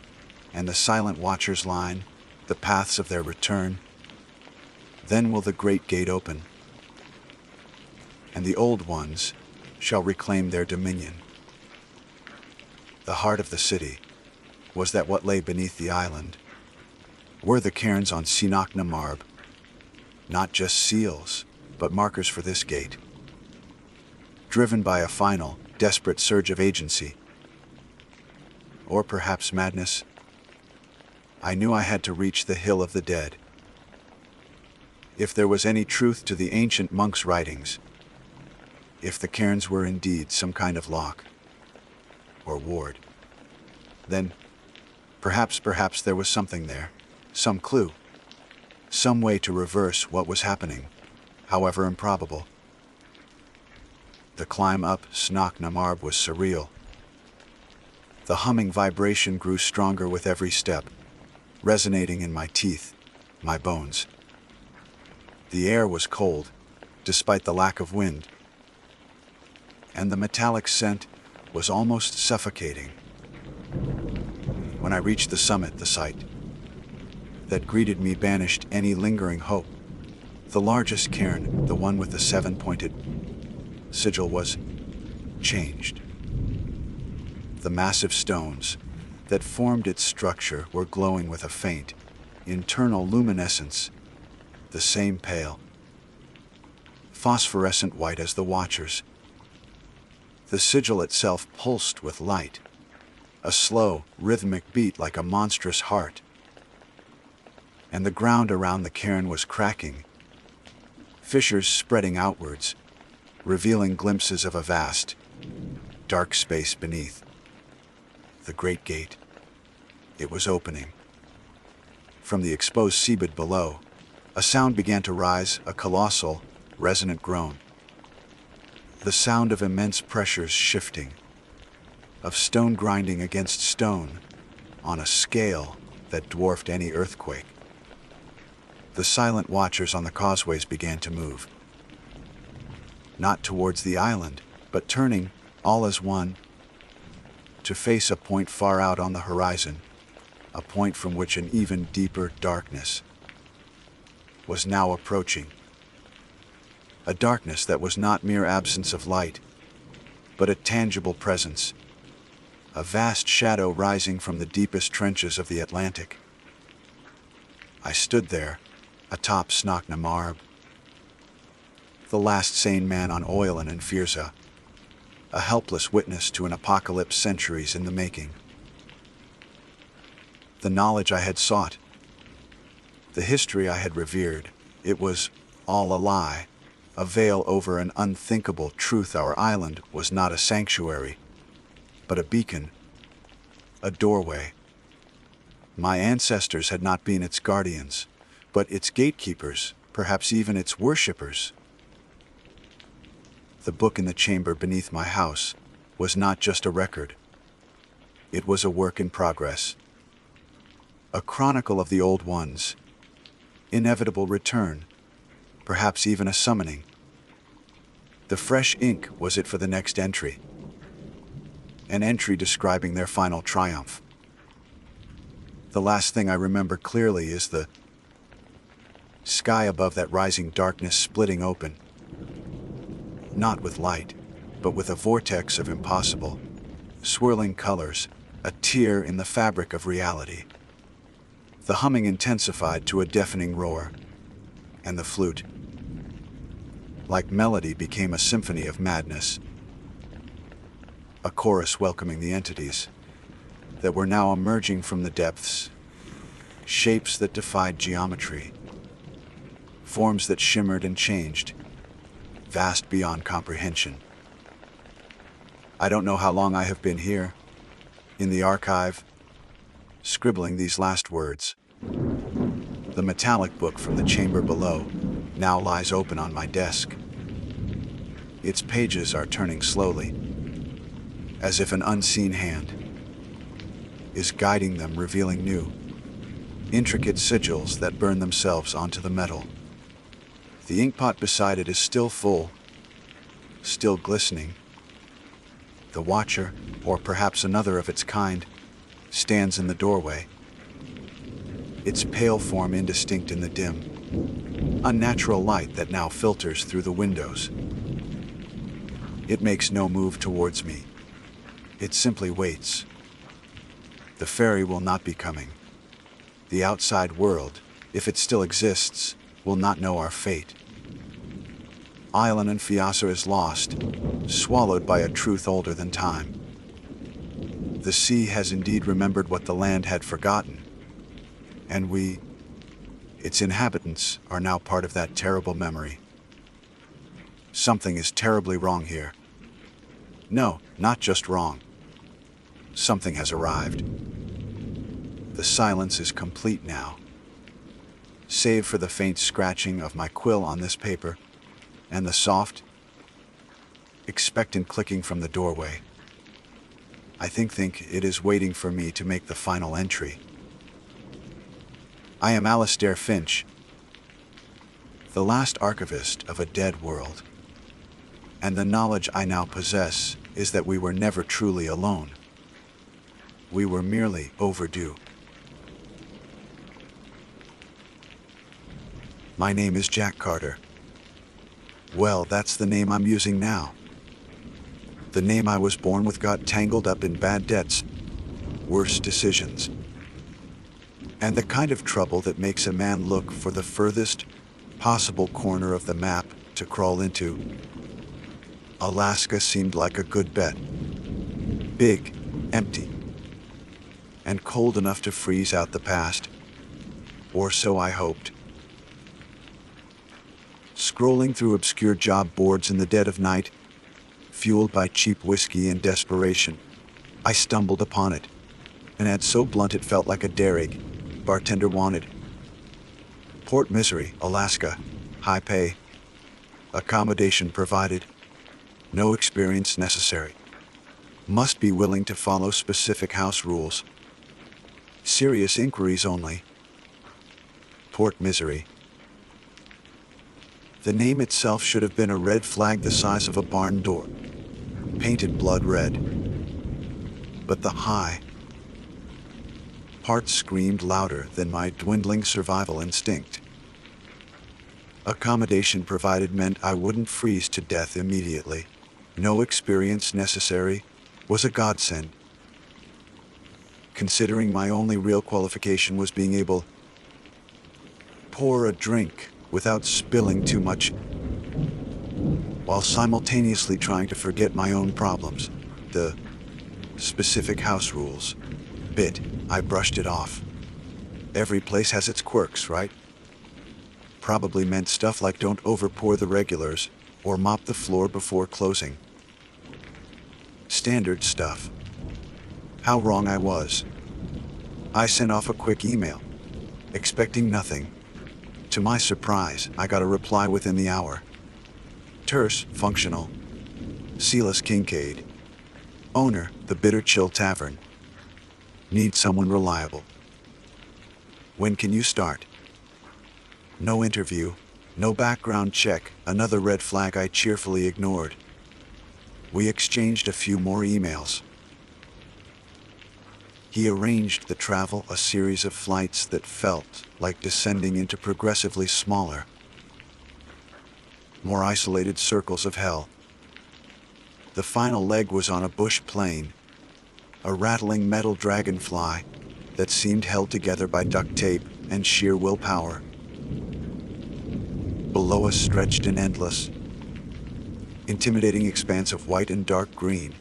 S3: and the silent watchers line the paths of their return, then will the great gate open, and the old ones shall reclaim their dominion. The heart of the city, was that what lay beneath the island? Were the cairns on Sinach na Marb not just seals, but markers for this gate? Driven by a final, desperate surge of agency, or perhaps madness, I knew I had to reach the Hill of the Dead. If there was any truth to the ancient monks' writings, if the cairns were indeed some kind of lock or ward, then perhaps there was something there, some clue, some way to reverse what was happening, however improbable. The climb up Snach na Marb was surreal. The humming vibration grew stronger with every step, resonating in my teeth, my bones. The air was cold, despite the lack of wind, and the metallic scent was almost suffocating. When I reached the summit, the sight that greeted me banished any lingering hope. The largest cairn, the one with the 7-pointed sigil, was changed. The massive stones that formed its structure were glowing with a faint, internal luminescence, the same pale, phosphorescent white as the watchers. The sigil itself pulsed with light, a slow, rhythmic beat like a monstrous heart. And the ground around the cairn was cracking, fissures spreading outwards, revealing glimpses of a vast, dark space beneath. The great gate. It was opening. From the exposed seabed below, a sound began to rise, a colossal, resonant groan. The sound of immense pressures shifting, of stone grinding against stone, on a scale that dwarfed any earthquake. The silent watchers on the causeways began to move. Not towards the island, but turning, all as one, to face a point far out on the horizon, a point from which an even deeper darkness was now approaching. A darkness that was not mere absence of light, but a tangible presence, a vast shadow rising from the deepest trenches of the Atlantic. I stood there, atop Snach na Marb, the last sane man on Oilen and Firza, a helpless witness to an apocalypse centuries in the making. The knowledge I had sought, the history I had revered, it was all a lie, a veil over an unthinkable truth. Our island was not a sanctuary, but a beacon, a doorway. My ancestors had not been its guardians, but its gatekeepers, perhaps even its worshippers. The book in the chamber beneath my house was not just a record. It was a work in progress, a chronicle of the old ones, inevitable return, perhaps even a summoning. The fresh ink was it for the next entry, an entry describing their final triumph. The last thing I remember clearly is the sky above that rising darkness splitting open, not with light, but with a vortex of impossible, swirling colors, a tear in the fabric of reality. The humming intensified to a deafening roar, and the flute, like melody, became a symphony of madness. A chorus welcoming the entities that were now emerging from the depths, shapes that defied geometry, forms that shimmered and changed, vast beyond comprehension. I don't know how long I have been here, in the archive, scribbling these last words. The metallic book from the chamber below now lies open on my desk. Its pages are turning slowly, as if an unseen hand is guiding them, revealing new, intricate sigils that burn themselves onto the metal. The inkpot beside it is still full, still glistening. The watcher, or perhaps another of its kind, stands in the doorway, its pale form indistinct in the dim, unnatural light that now filters through the windows. It makes no move towards me. It simply waits. The ferry will not be coming. The outside world, if it still exists, will not know our fate. Island and Fiasser is lost, swallowed by a truth older than time. The sea has indeed remembered what the land had forgotten, and we, its inhabitants, are now part of that terrible memory. Something is terribly wrong here. No, not just wrong. Something has arrived. The silence is complete now, save for the faint scratching of my quill on this paper and the soft, expectant clicking from the doorway. I think it is waiting for me to make the final entry. I am Alistair Finch, the last archivist of a dead world, and the knowledge I now possess is that we were never truly alone. We were merely overdue. My name is Jack Carter. Well, that's the name I'm using now. The name I was born with got tangled up in bad debts, worse decisions, and the kind of trouble that makes a man look for the furthest possible corner of the map to crawl into. Alaska seemed like a good bet. Big, empty, and cold enough to freeze out the past. Or so I hoped. Scrolling through obscure job boards in the dead of night, fueled by cheap whiskey and desperation, I stumbled upon it. An ad so blunt it felt like a derrick. Bartender wanted. Port Misery, Alaska. High pay. Accommodation provided. No experience necessary. Must be willing to follow specific house rules. Serious inquiries only. Port Misery. The name itself should have been a red flag the size of a barn door, painted blood red. But the high part screamed louder than my dwindling survival instinct. Accommodation provided meant I wouldn't freeze to death immediately. No experience necessary was a godsend, considering my only real qualification was being able pour a drink without spilling too much, while simultaneously trying to forget my own problems. The specific house rules bit, I brushed it off. Every place has its quirks, right? Probably meant stuff like don't overpour the regulars or mop the floor before closing. Standard stuff. How wrong I was. I sent off a quick email, expecting nothing. To my surprise, I got a reply within the hour. Terse, functional. Silas Kincaid. Owner, the Bitter Chill Tavern. Need someone reliable. When can you start? No interview, no background check, another red flag I cheerfully ignored. We exchanged a few more emails. He arranged the travel, a series of flights that felt like descending into progressively smaller, more isolated circles of hell. The final leg was on a bush plane, a rattling metal dragonfly that seemed held together by duct tape and sheer willpower. Below us stretched an endless, intimidating expanse of white and dark green.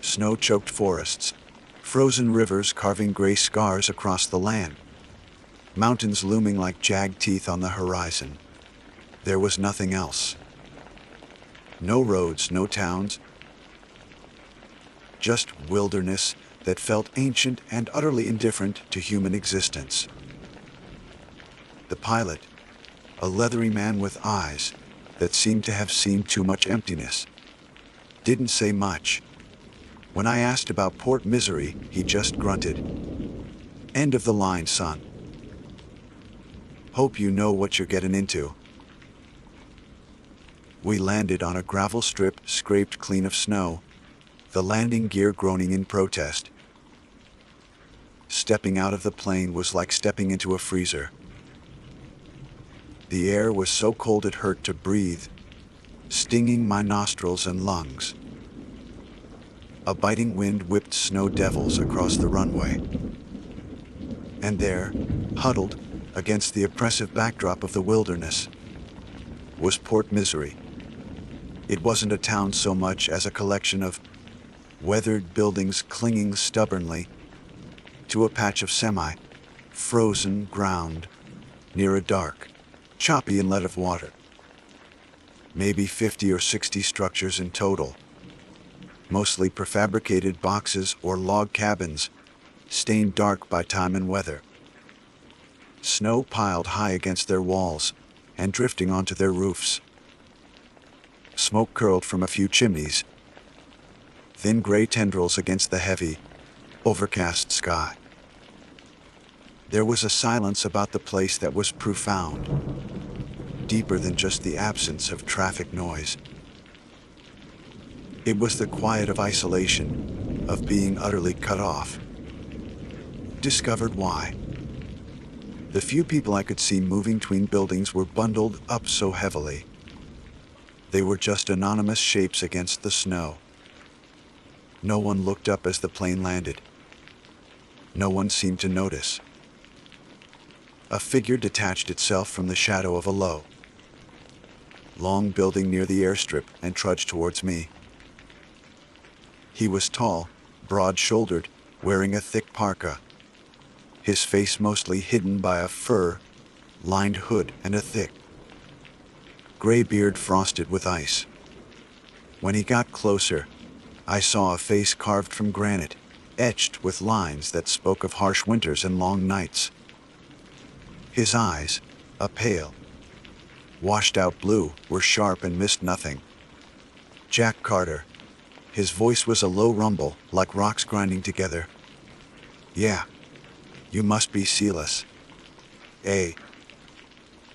S3: Snow-choked forests, frozen rivers carving gray scars across the land, mountains looming like jagged teeth on the horizon. There was nothing else. No roads, no towns, just wilderness that felt ancient and utterly indifferent to human existence. The pilot, a leathery man with eyes that seemed to have seen too much emptiness, didn't say much. When I asked about Port Misery, he just grunted. "End of the line, son. Hope you know what you're getting into." We landed on a gravel strip scraped clean of snow, the landing gear groaning in protest. Stepping out of the plane was like stepping into a freezer. The air was so cold it hurt to breathe, stinging my nostrils and lungs. A biting wind whipped snow devils across the runway. And there, huddled against the oppressive backdrop of the wilderness, was Port Misery. It wasn't a town so much as a collection of weathered buildings clinging stubbornly to a patch of semi-frozen ground near a dark, choppy inlet of water. Maybe 50 or 60 structures in total, mostly prefabricated boxes or log cabins, stained dark by time and weather. Snow piled high against their walls and drifting onto their roofs. Smoke curled from a few chimneys, thin gray tendrils against the heavy, overcast sky. There was a silence about the place that was profound, deeper than just the absence of traffic noise. It was the quiet of isolation, of being utterly cut off. Discovered why. The few people I could see moving between buildings were bundled up so heavily. They were just anonymous shapes against the snow. No one looked up as the plane landed. No one seemed to notice. A figure detached itself from the shadow of a long building near the airstrip and trudged towards me. He was tall, broad-shouldered, wearing a thick parka, his face mostly hidden by a fur-lined hood and a thick, gray beard frosted with ice. When he got closer, I saw a face carved from granite, etched with lines that spoke of harsh winters and long nights. His eyes, a pale, washed-out blue, were sharp and missed nothing. Jack Carter. His voice was a low rumble, like rocks grinding together. "Yeah, you must be Silas. A.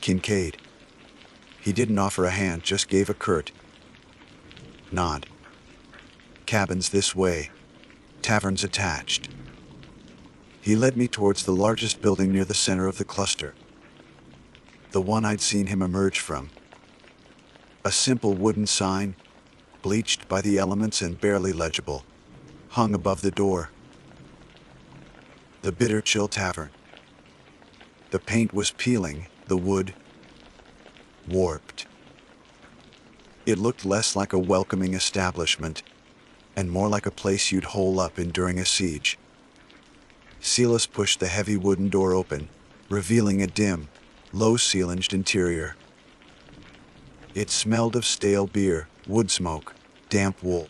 S3: Kincaid." He didn't offer a hand, just gave a curt nod. "Cabins this way. Taverns attached." He led me towards the largest building near the center of the cluster, the one I'd seen him emerge from. A simple wooden sign, bleached by the elements and barely legible, hung above the door. The Bitter Chill Tavern. The paint was peeling, the wood warped. It looked less like a welcoming establishment and more like a place you'd hole up in during a siege. Silas pushed the heavy wooden door open, revealing a dim, low-ceilinged interior. It smelled of stale beer, wood smoke, damp wool,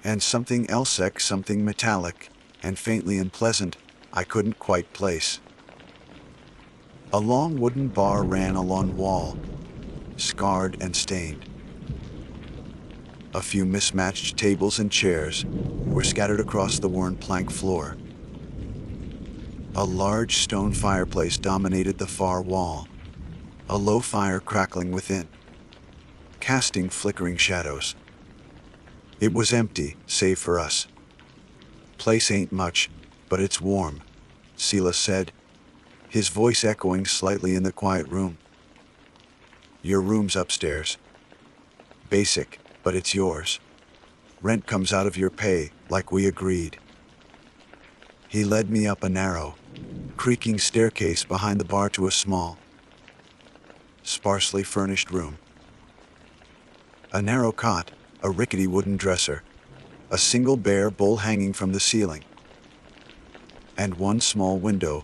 S3: and something else, something metallic and faintly unpleasant I couldn't quite place. A long wooden bar ran along wall, scarred and stained. A few mismatched tables and chairs were scattered across the worn plank floor. A large stone fireplace dominated the far wall, a low fire crackling within, casting flickering shadows. It was empty, save for us. "Place ain't much, but it's warm," Silas said, his voice echoing slightly in the quiet room. "Your room's upstairs. Basic, but it's yours. Rent comes out of your pay, like we agreed." He led me up a narrow, creaking staircase behind the bar to a small, sparsely furnished room. A narrow cot, a rickety wooden dresser, a single bare bowl hanging from the ceiling, and one small window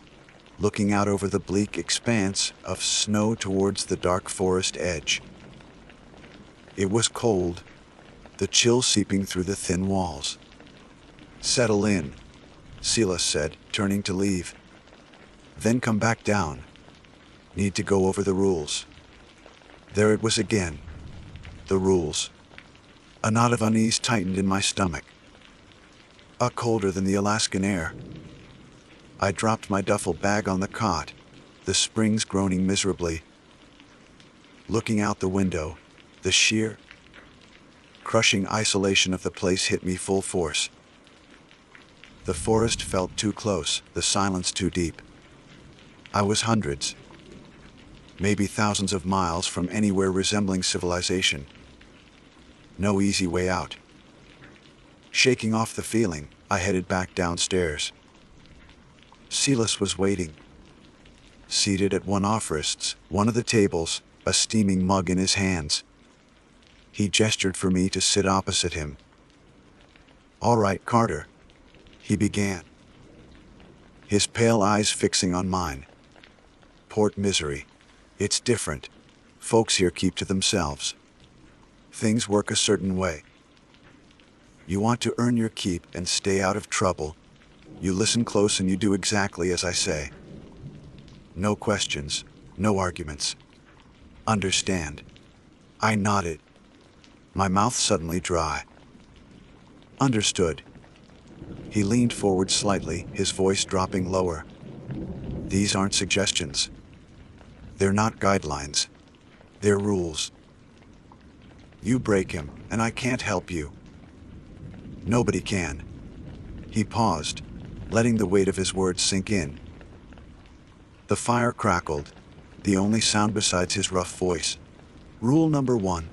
S3: looking out over the bleak expanse of snow towards the dark forest edge. It was cold, the chill seeping through the thin walls. "Settle in," Silas said, turning to leave. "Then come back down. Need to go over the rules." There it was again. The rules. A knot of unease tightened in my stomach. Colder than the Alaskan air. I dropped my duffel bag on the cot, the springs groaning miserably. Looking out the window, the sheer, crushing isolation of the place hit me full force. The forest felt too close, the silence too deep. I was hundreds, maybe thousands of miles from anywhere resembling civilization. No easy way out. Shaking off the feeling, I headed back downstairs. Silas was waiting, seated at one off wrists, one of the tables, a steaming mug in his hands. He gestured for me to sit opposite him. "All right, Carter," he began, his pale eyes fixing on mine. "Port Misery. It's different. Folks here keep to themselves. Things work a certain way. You want to earn your keep and stay out of trouble. You listen close and you do exactly as I say. No questions, no arguments. Understand?" I nodded, my mouth suddenly dry. "Understood." He leaned forward slightly, his voice dropping lower. "These aren't suggestions. They're not guidelines. They're rules. You break him, and I can't help you. Nobody can." He paused, letting the weight of his words sink in. The fire crackled, the only sound besides his rough voice. "Rule number 1,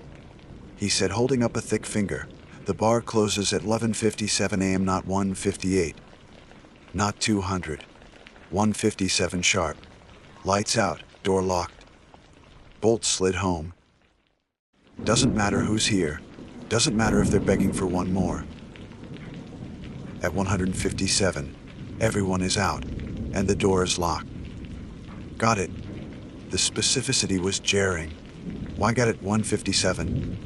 S3: he said, holding up a thick finger. "The bar closes at 11:57 a.m., not 1:58. Not 200. 1:57 sharp. Lights out, door locked. Bolt slid home. Doesn't matter who's here. Doesn't matter if they're begging for one more. At 157, everyone is out, and the door is locked." Got it. The specificity was jarring. Why got it 157?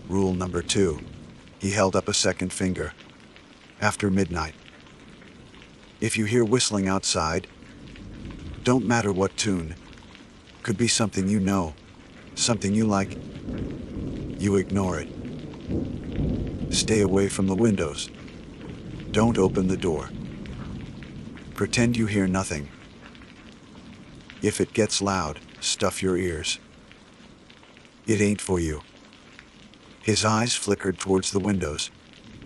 S3: "Rule number 2. He held up a second finger. "After midnight. If you hear whistling outside, don't matter what tune. Could be something you know, something you like. You ignore it. Stay away from the windows. Don't open the door. Pretend you hear nothing. If it gets loud, stuff your ears. It ain't for you." His eyes flickered towards the windows,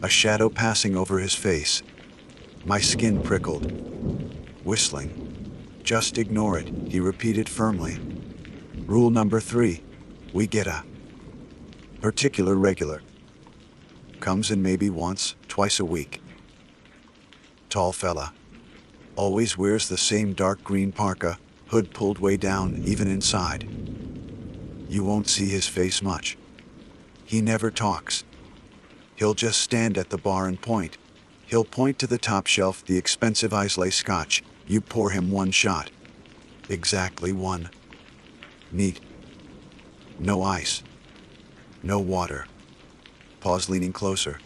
S3: a shadow passing over his face. My skin prickled. "Whistling. Just ignore it," he repeated firmly. "Rule number 3, we get a particular regular. Comes in maybe once, twice a week. Tall fella. Always wears the same dark green parka, hood pulled way down, even inside. You won't see his face much. He never talks. He'll just stand at the bar and point. He'll point to the top shelf, the expensive Islay Scotch. You pour him one shot. Exactly one. Neat. No ice. No water." Pause, leaning closer.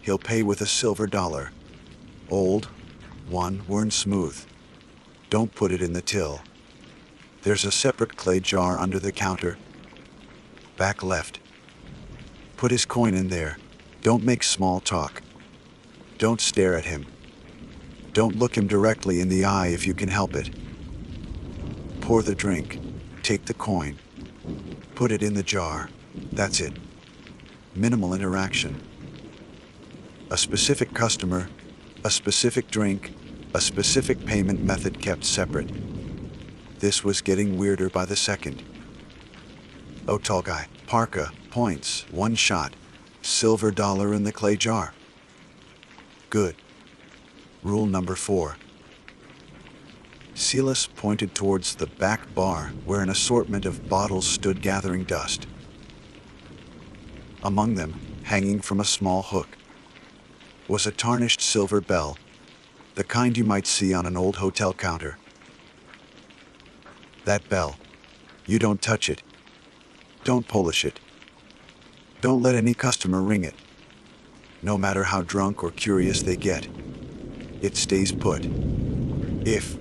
S3: "He'll pay with a silver dollar. Old, one, worn smooth. Don't put it in the till. There's a separate clay jar under the counter. Back left. Put his coin in there. Don't make small talk. Don't stare at him. Don't look him directly in the eye if you can help it. Pour the drink. Take the coin. Put it in the jar. That's it. Minimal interaction. A specific customer, a specific drink, a specific payment method kept separate." This was getting weirder by the second. "Oh, tall guy, parka, points, one shot, silver dollar in the clay jar. Good. Rule number 4. Silas pointed towards the back bar where an assortment of bottles stood gathering dust. Among them, hanging from a small hook, was a tarnished silver bell, the kind you might see on an old hotel counter. That bell. You don't touch it. Don't polish it. Don't let any customer ring it. No matter how drunk or curious they get, it stays put. If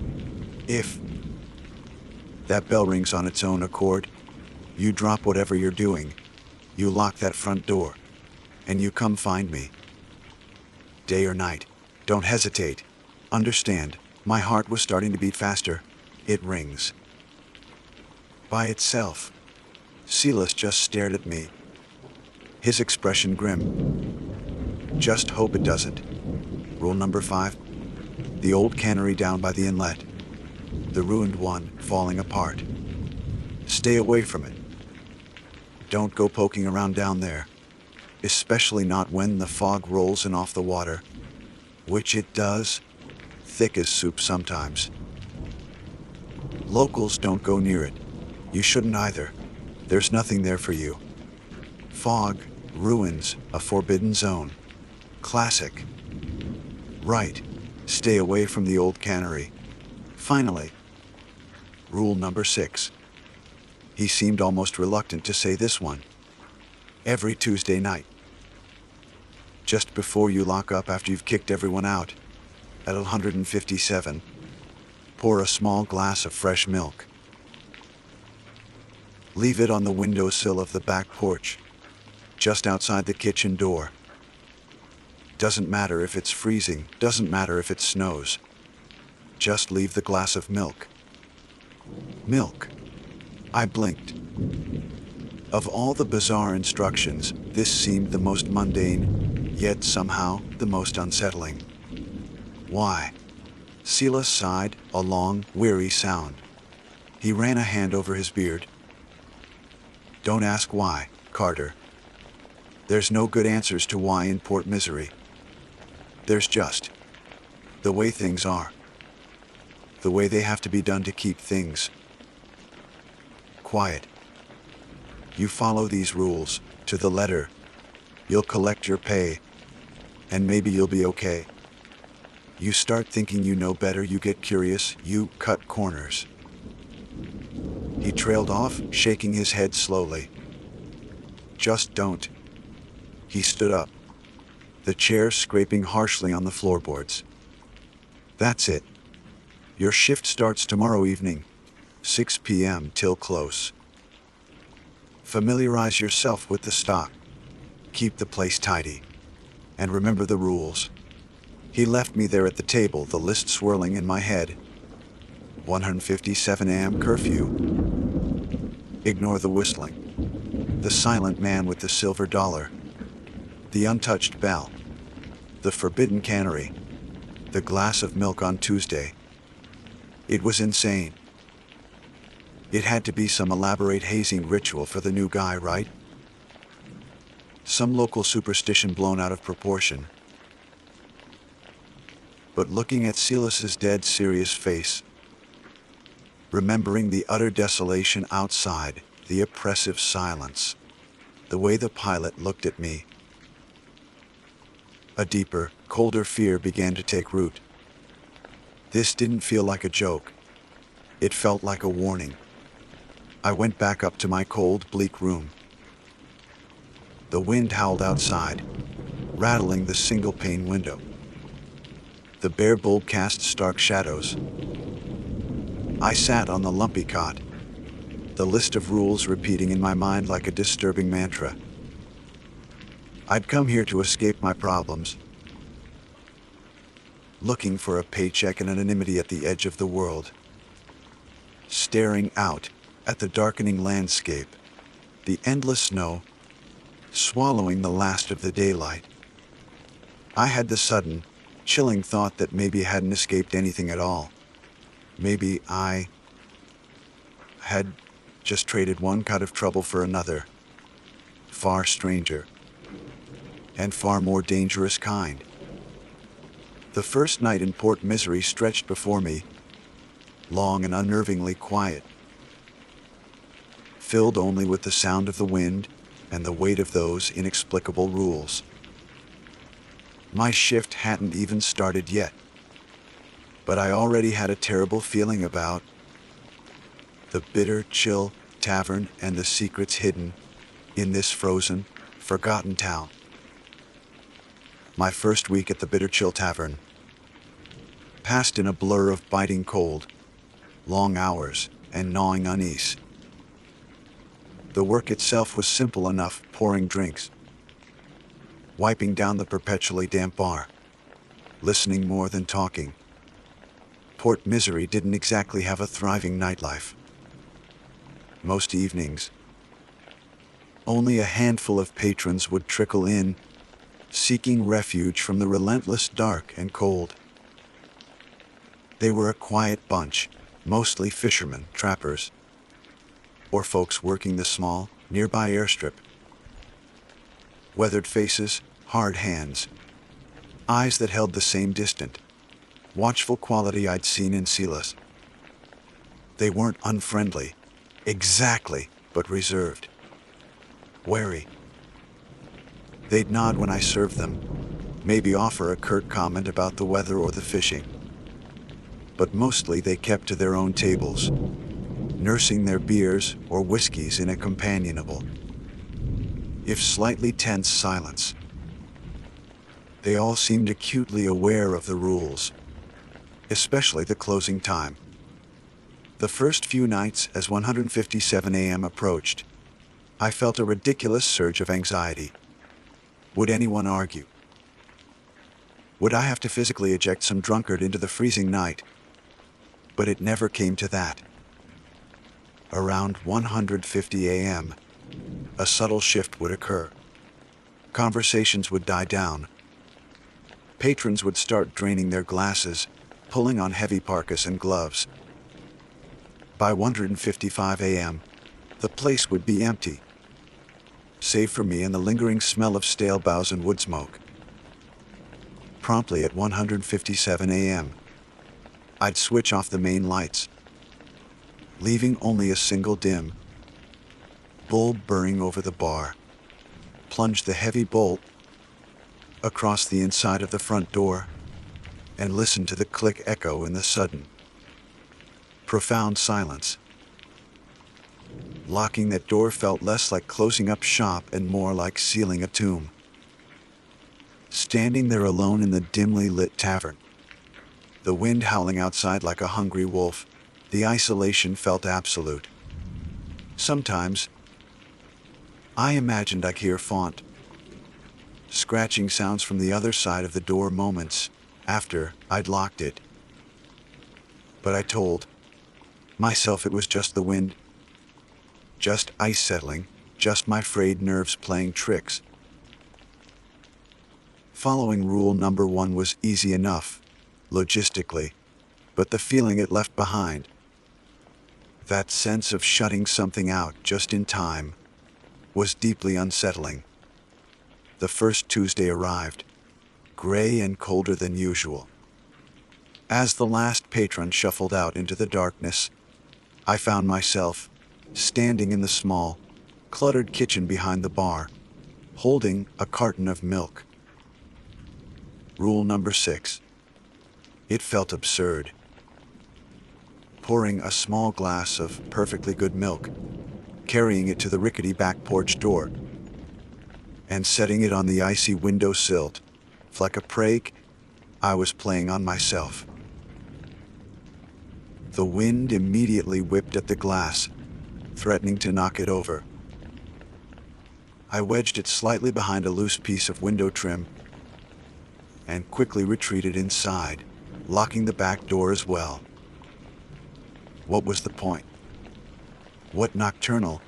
S3: that bell rings on its own accord, you drop whatever you're doing, you lock that front door, and you come find me. Day or night, don't hesitate. Understand, my heart was starting to beat faster. It rings. By itself. Silas just stared at me, his expression grim. Just hope it doesn't. Rule number 5. The old cannery down by the inlet. The ruined one, falling apart. Stay away from it. Don't go poking around down there, especially not when the fog rolls in off the water, which it does, thick as soup sometimes. Locals don't go near it. You shouldn't either. There's nothing there for you. Fog, ruins, a forbidden zone. Classic. Right. Stay away from the old cannery. Finally, rule number 6. He seemed almost reluctant to say this one. Every Tuesday night, just before you lock up after you've kicked everyone out, at 157, pour a small glass of fresh milk. Leave it on the windowsill of the back porch, just outside the kitchen door. Doesn't matter if it's freezing, doesn't matter if it snows. Just leave the glass of milk. Milk. I blinked. Of all the bizarre instructions, this seemed the most mundane, yet somehow the most unsettling. Why? Silas sighed, a long, weary sound. He ran a hand over his beard. Don't ask why, Carter. There's no good answers to why in Port Misery. There's just the way things are. The way they have to be done to keep things quiet. You follow these rules to the letter. You'll collect your pay, and maybe you'll be okay. You start thinking you know better, you get curious, you cut corners. He trailed off, shaking his head slowly. Just don't. He stood up, the chair scraping harshly on the floorboards. That's it. Your shift starts tomorrow evening, 6 p.m. till close. Familiarize yourself with the stock. Keep the place tidy. And remember the rules. He left me there at the table, the list swirling in my head. 157 a.m. curfew. Ignore the whistling. The silent man with the silver dollar. The untouched bell. The forbidden cannery. The glass of milk on Tuesday. It was insane. It had to be some elaborate hazing ritual for the new guy, right? Some local superstition blown out of proportion. But looking at Silas's dead serious face, remembering the utter desolation outside, the oppressive silence, the way the pilot looked at me, a deeper, colder fear began to take root. This didn't feel like a joke. It felt like a warning. I went back up to my cold, bleak room. The wind howled outside, rattling the single-pane window. The bare bulb cast stark shadows. I sat on the lumpy cot, the list of rules repeating in my mind like a disturbing mantra. I'd come here to escape my problems, looking for a paycheck and anonymity at the edge of the world, staring out at the darkening landscape, the endless snow, swallowing the last of the daylight. I had the sudden, chilling thought that maybe I hadn't escaped anything at all. Maybe I had just traded one cut of trouble for another, far stranger, and far more dangerous kind. The first night in Port Misery stretched before me, long and unnervingly quiet, filled only with the sound of the wind and the weight of those inexplicable rules. My shift hadn't even started yet, but I already had a terrible feeling about the bitter, chill tavern and the secrets hidden in this frozen, forgotten town. My first week at the Bitter Chill Tavern passed in a blur of biting cold, long hours, and gnawing unease. The work itself was simple enough, pouring drinks, wiping down the perpetually damp bar, listening more than talking. Port Misery didn't exactly have a thriving nightlife. Most evenings, only a handful of patrons would trickle in, seeking refuge from the relentless dark and cold. They were a quiet bunch, mostly fishermen, trappers, or folks working the small, nearby airstrip. Weathered faces, hard hands, eyes that held the same distant, watchful quality I'd seen in Silas. They weren't unfriendly, exactly, but reserved, wary. They'd nod when I served them, maybe offer a curt comment about the weather or the fishing. But mostly they kept to their own tables, nursing their beers or whiskeys in a companionable, if slightly tense silence. They all seemed acutely aware of the rules, especially the closing time. The first few nights as 1:57 a.m. approached, I felt a ridiculous surge of anxiety. Would anyone argue? Would I have to physically eject some drunkard into the freezing night? But it never came to that. Around 1:50 a.m., a subtle shift would occur. Conversations would die down. Patrons would start draining their glasses, pulling on heavy parkas and gloves. By 1:55 a.m., the place would be empty, save for me and the lingering smell of stale boughs and wood smoke. Promptly at 1:57 a.m., I'd switch off the main lights, leaving only a single dim bulb burning over the bar, plunge the heavy bolt across the inside of the front door, and listen to the click echo in the sudden, profound silence. Locking that door felt less like closing up shop and more like sealing a tomb. Standing there alone in the dimly lit tavern, the wind howling outside like a hungry wolf, the isolation felt absolute. Sometimes, I imagined I'd hear Font scratching sounds from the other side of the door moments after I'd locked it. But I told myself it was just the wind, just ice settling, just my frayed nerves playing tricks. Following rule number 1 was easy enough, logistically, but the feeling it left behind, that sense of shutting something out just in time, was deeply unsettling. The first Tuesday arrived, gray and colder than usual. As the last patron shuffled out into the darkness, I found myself standing in the small, cluttered kitchen behind the bar, holding a carton of milk. Rule number 6. It felt absurd. Pouring a small glass of perfectly good milk, carrying it to the rickety back porch door, and setting it on the icy window sill, like a prank I was playing on myself. The wind immediately whipped at the glass, threatening to knock it over. I wedged it slightly behind a loose piece of window trim and quickly retreated inside, locking the back door as well. What was the point? What nocturnal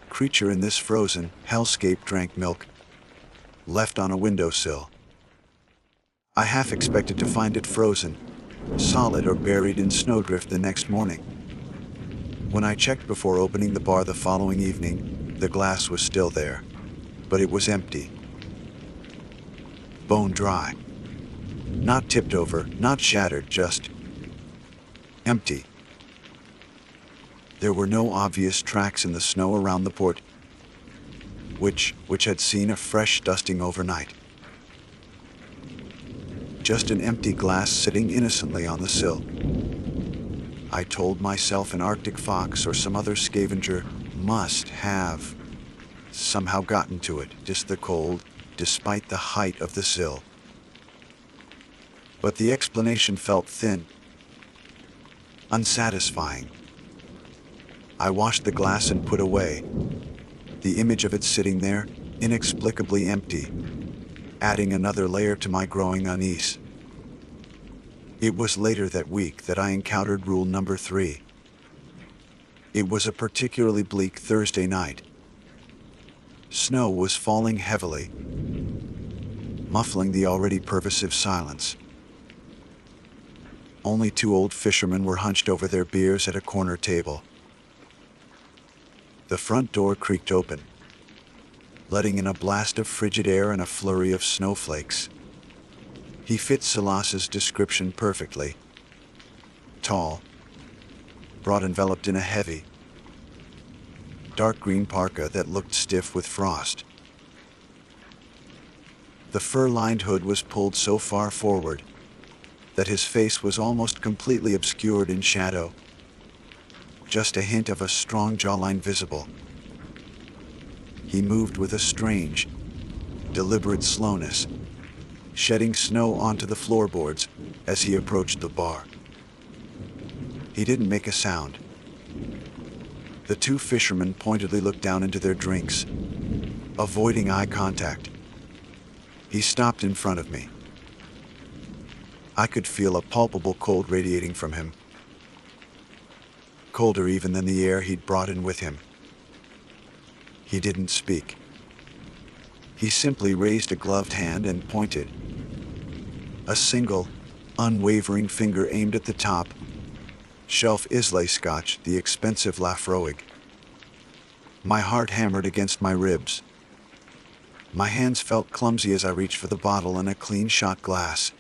S3: creature in this frozen hellscape drank milk left on a windowsill? I half expected to find it frozen, solid or buried in snowdrift the next morning. When I checked before opening the bar the following evening, the glass was still there, but it was empty. Bone dry. Not tipped over, not shattered, just empty. There were no obvious tracks in the snow around the port, which had seen a fresh dusting overnight. Just an empty glass sitting innocently on the sill. I told myself an Arctic fox or some other scavenger must have somehow gotten to it, just the cold, despite the height of the sill. But the explanation felt thin, unsatisfying. I washed the glass and put away, the image of it sitting there, inexplicably empty, adding another layer to my growing unease. It was later that week that I encountered rule number 3. It was a particularly bleak Thursday night. Snow was falling heavily, muffling the already pervasive silence. Only 2 old fishermen were hunched over their beers at a corner table. The front door creaked open, letting in a blast of frigid air and a flurry of snowflakes. He fit Silas's description perfectly. Tall, broad, enveloped in a heavy, dark green parka that looked stiff with frost. The fur-lined hood was pulled so far forward that his face was almost completely obscured in shadow, just a hint of a strong jawline visible. He moved with a strange, deliberate slowness, shedding snow onto the floorboards as he approached the bar. He didn't make a sound. The 2 fishermen pointedly looked down into their drinks, avoiding eye contact. He stopped in front of me. I could feel a palpable cold radiating from him, colder even than the air he'd brought in with him. He didn't speak. He simply raised a gloved hand and pointed. A single, unwavering finger aimed at the top shelf Islay Scotch, the expensive Lafroig. My heart hammered against my ribs. My hands felt clumsy as I reached for the bottle and a clean shot glass.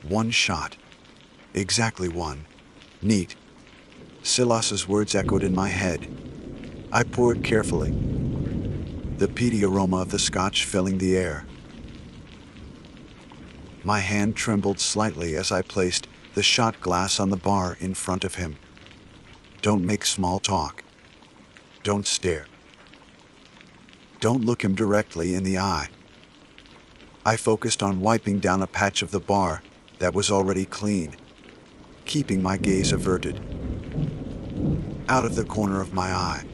S3: 1 shot. Exactly 1. Neat. Silas's words echoed in my head. I poured carefully, the peaty aroma of the scotch filling the air. My hand trembled slightly as I placed the shot glass on the bar in front of him. Don't make small talk. Don't stare. Don't look him directly in the eye. I focused on wiping down a patch of the bar that was already clean, keeping my gaze averted. Out of the corner of my eye,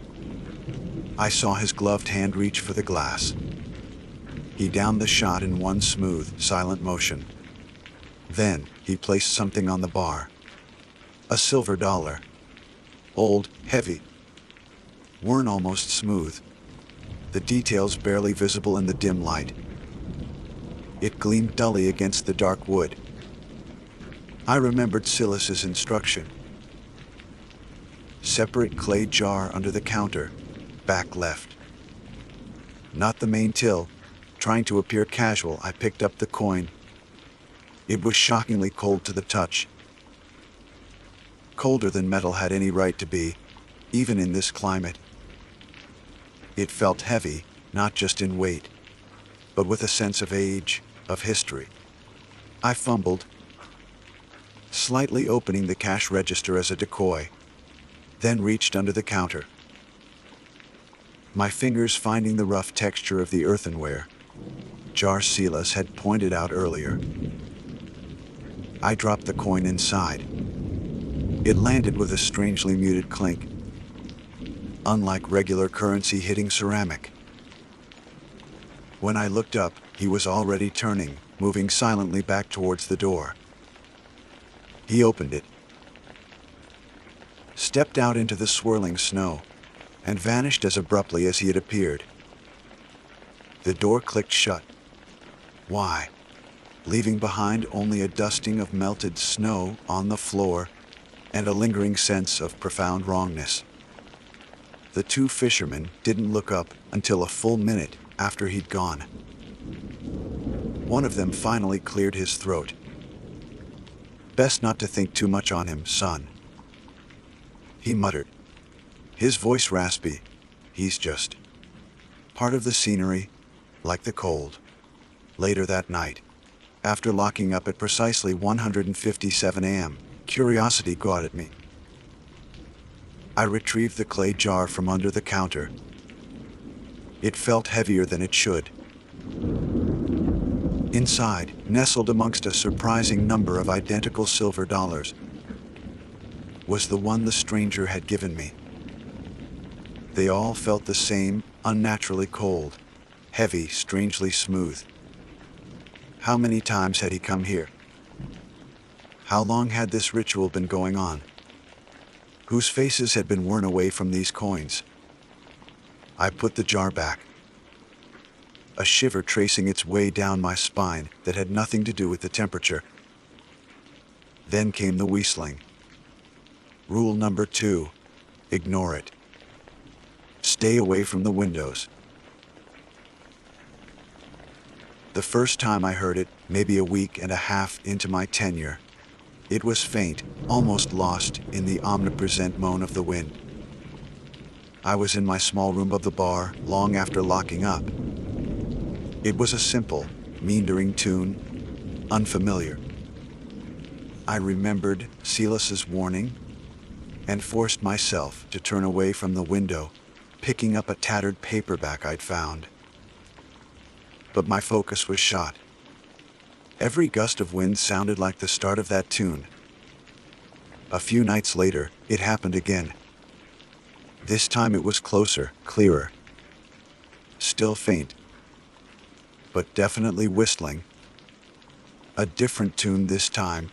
S3: I saw his gloved hand reach for the glass. He downed the shot in one smooth, silent motion. Then he placed something on the bar. A silver dollar. Old, heavy, worn almost smooth, the details barely visible in the dim light. It gleamed dully against the dark wood. I remembered Silas's instruction. Separate clay jar under the counter, back left. Not the main till. Trying to appear casual, I picked up the coin. It was shockingly cold to the touch. Colder than metal had any right to be, even in this climate. It felt heavy, not just in weight, but with a sense of age, of history. I fumbled, slightly opening the cash register as a decoy, then reached under the counter. My fingers finding the rough texture of the earthenware jar Silas had pointed out earlier. I dropped the coin inside. It landed with a strangely muted clink, unlike regular currency hitting ceramic. When I looked up, he was already turning, moving silently back towards the door. He opened it, stepped out into the swirling snow, and vanished as abruptly as he had appeared. The door clicked shut. Why? Leaving behind only a dusting of melted snow on the floor and a lingering sense of profound wrongness. The 2 fishermen didn't look up until a full minute after he'd gone. One of them finally cleared his throat. "Best not to think too much on him, son," he muttered, his voice raspy. "He's just part of the scenery, like the cold." Later that night, after locking up at precisely 1:57 a.m., curiosity got at me. I retrieved the clay jar from under the counter. It felt heavier than it should. Inside, nestled amongst a surprising number of identical silver dollars, was the one the stranger had given me. They all felt the same, unnaturally cold, heavy, strangely smooth. How many times had he come here? How long had this ritual been going on? Whose faces had been worn away from these coins? I put the jar back, a shiver tracing its way down my spine that had nothing to do with the temperature. Then came the whistling. Rule number 2, ignore it. Stay away from the windows. The first time I heard it, maybe a week and a half into my tenure, it was faint, almost lost in the omnipresent moan of the wind. I was in my small room of the bar long after locking up. It was a simple, meandering tune, unfamiliar. I remembered Silas's warning and forced myself to turn away from the window, picking up a tattered paperback I'd found. But my focus was shot. Every gust of wind sounded like the start of that tune. A few nights later, it happened again. This time it was closer, clearer. Still faint, but definitely whistling. A different tune this time,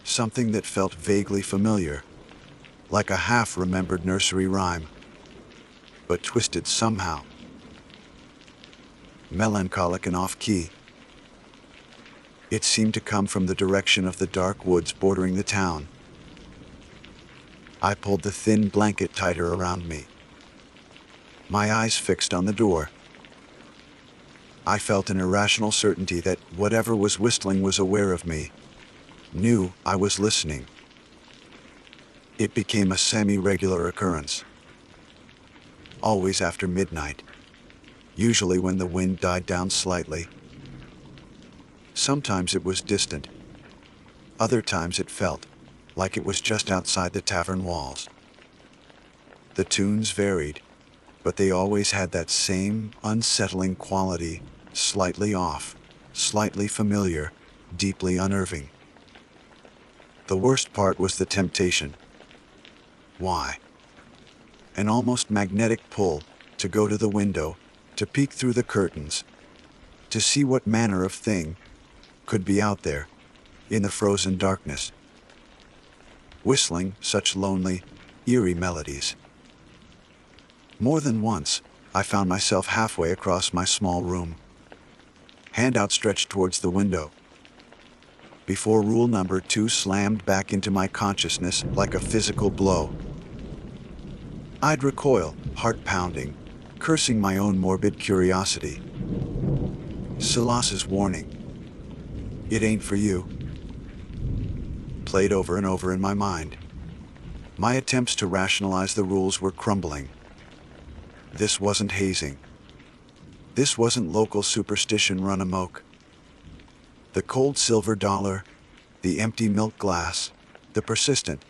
S3: something that felt vaguely familiar, like a half-remembered nursery rhyme, but twisted somehow. Melancholic and off-key. It seemed to come from the direction of the dark woods bordering the town. I pulled the thin blanket tighter around me, my eyes fixed on the door. I felt an irrational certainty that whatever was whistling was aware of me, knew I was listening. It became a semi-regular occurrence. Always after midnight, usually when the wind died down slightly. Sometimes it was distant. Other times it felt like it was just outside the tavern walls. The tunes varied, but they always had that same unsettling quality, slightly off, slightly familiar, deeply unnerving. The worst part was the temptation. Why? An almost magnetic pull to go to the window, to peek through the curtains, to see what manner of thing could be out there, in the frozen darkness, whistling such lonely, eerie melodies. More than once, I found myself halfway across my small room, hand outstretched towards the window, before rule number 2 slammed back into my consciousness like a physical blow. I'd recoil, heart pounding, cursing my own morbid curiosity. Silas's warning, "It ain't for you," played over and over in my mind. My attempts to rationalize the rules were crumbling. This wasn't hazing. This wasn't local superstition run amok. The cold silver dollar, the empty milk glass, the persistent,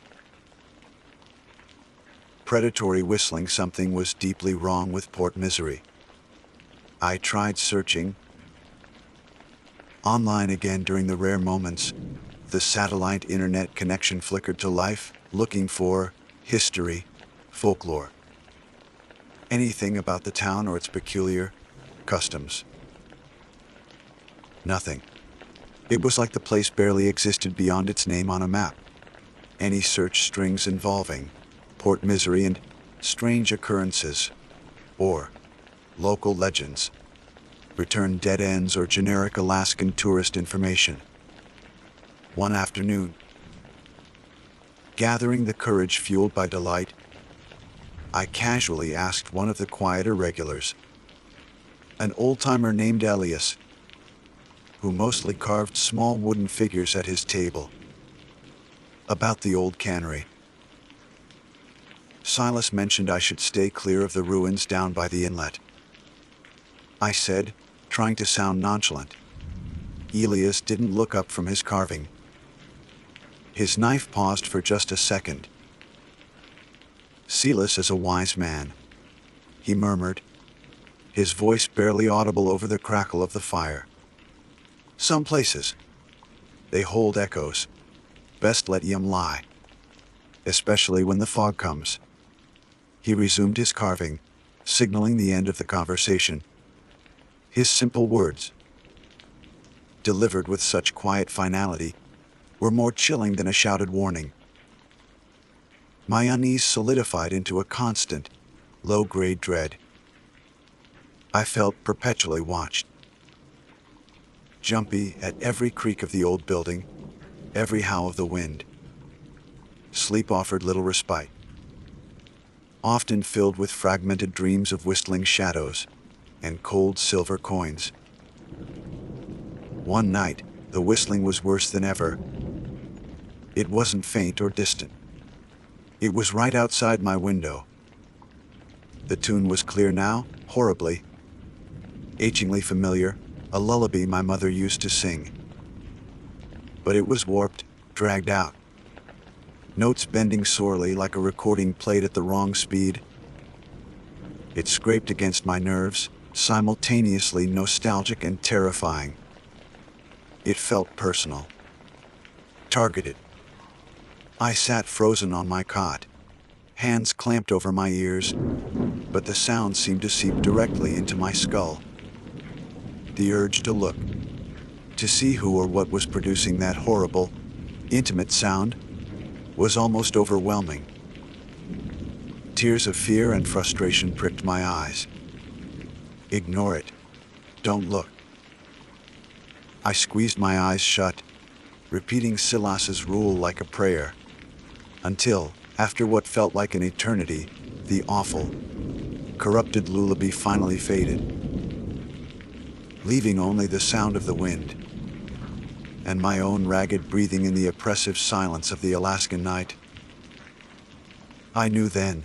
S3: predatory whistling, something was deeply wrong with Port Misery. I tried searching online again during the rare moments the satellite internet connection flickered to life, looking for history, folklore, anything about the town or its peculiar customs. Nothing. It was like the place barely existed beyond its name on a map. Any search strings involving Port Misery and strange occurrences, or local legends, returned dead ends or generic Alaskan tourist information. One afternoon, gathering the courage fueled by delight, I casually asked one of the quieter regulars, an old-timer named Elias, who mostly carved small wooden figures at his table. About the old cannery. Silas mentioned I should stay clear of the ruins down by the inlet. I said, trying to sound nonchalant. Elias didn't look up from his carving. His knife paused for just a second. Silas is a wise man, he murmured, his voice barely audible over the crackle of the fire. Some places, they hold echoes. Best let them lie, especially when the fog comes. He resumed his carving, signaling the end of the conversation. His simple words, delivered with such quiet finality, were more chilling than a shouted warning. My unease solidified into a constant, low-grade dread. I felt perpetually watched. Jumpy at every creak of the old building, every howl of the wind. Sleep offered little respite, often filled with fragmented dreams of whistling shadows and cold silver coins. One night, the whistling was worse than ever. It wasn't faint or distant. It was right outside my window. The tune was clear now, horribly, achingly familiar, a lullaby my mother used to sing. But it was warped, dragged out. Notes bending sorely like a recording played at the wrong speed. It scraped against my nerves, simultaneously nostalgic and terrifying. It felt personal, targeted. I sat frozen on my cot, hands clamped over my ears, but the sound seemed to seep directly into my skull. The urge to look, to see who or what was producing that horrible, intimate sound, was almost overwhelming. Tears of fear and frustration pricked my eyes. Ignore it. Don't look. I squeezed my eyes shut, repeating Silas's rule like a prayer, until, after what felt like an eternity, the awful, corrupted lullaby finally faded, leaving only the sound of the wind and my own ragged breathing in the oppressive silence of the Alaskan night. I knew then,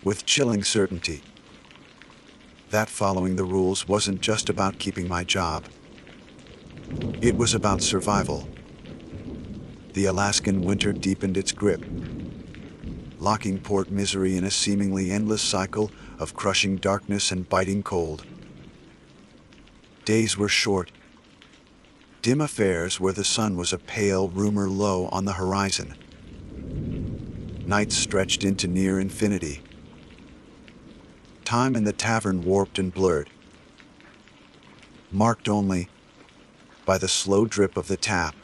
S3: with chilling certainty, that following the rules wasn't just about keeping my job. It was about survival. The Alaskan winter deepened its grip, locking Port Misery in a seemingly endless cycle of crushing darkness and biting cold. Days were short, dim affairs where the sun was a pale rumor low on the horizon. Nights stretched into near infinity. Time in the tavern warped and blurred, marked only by the slow drip of the tap,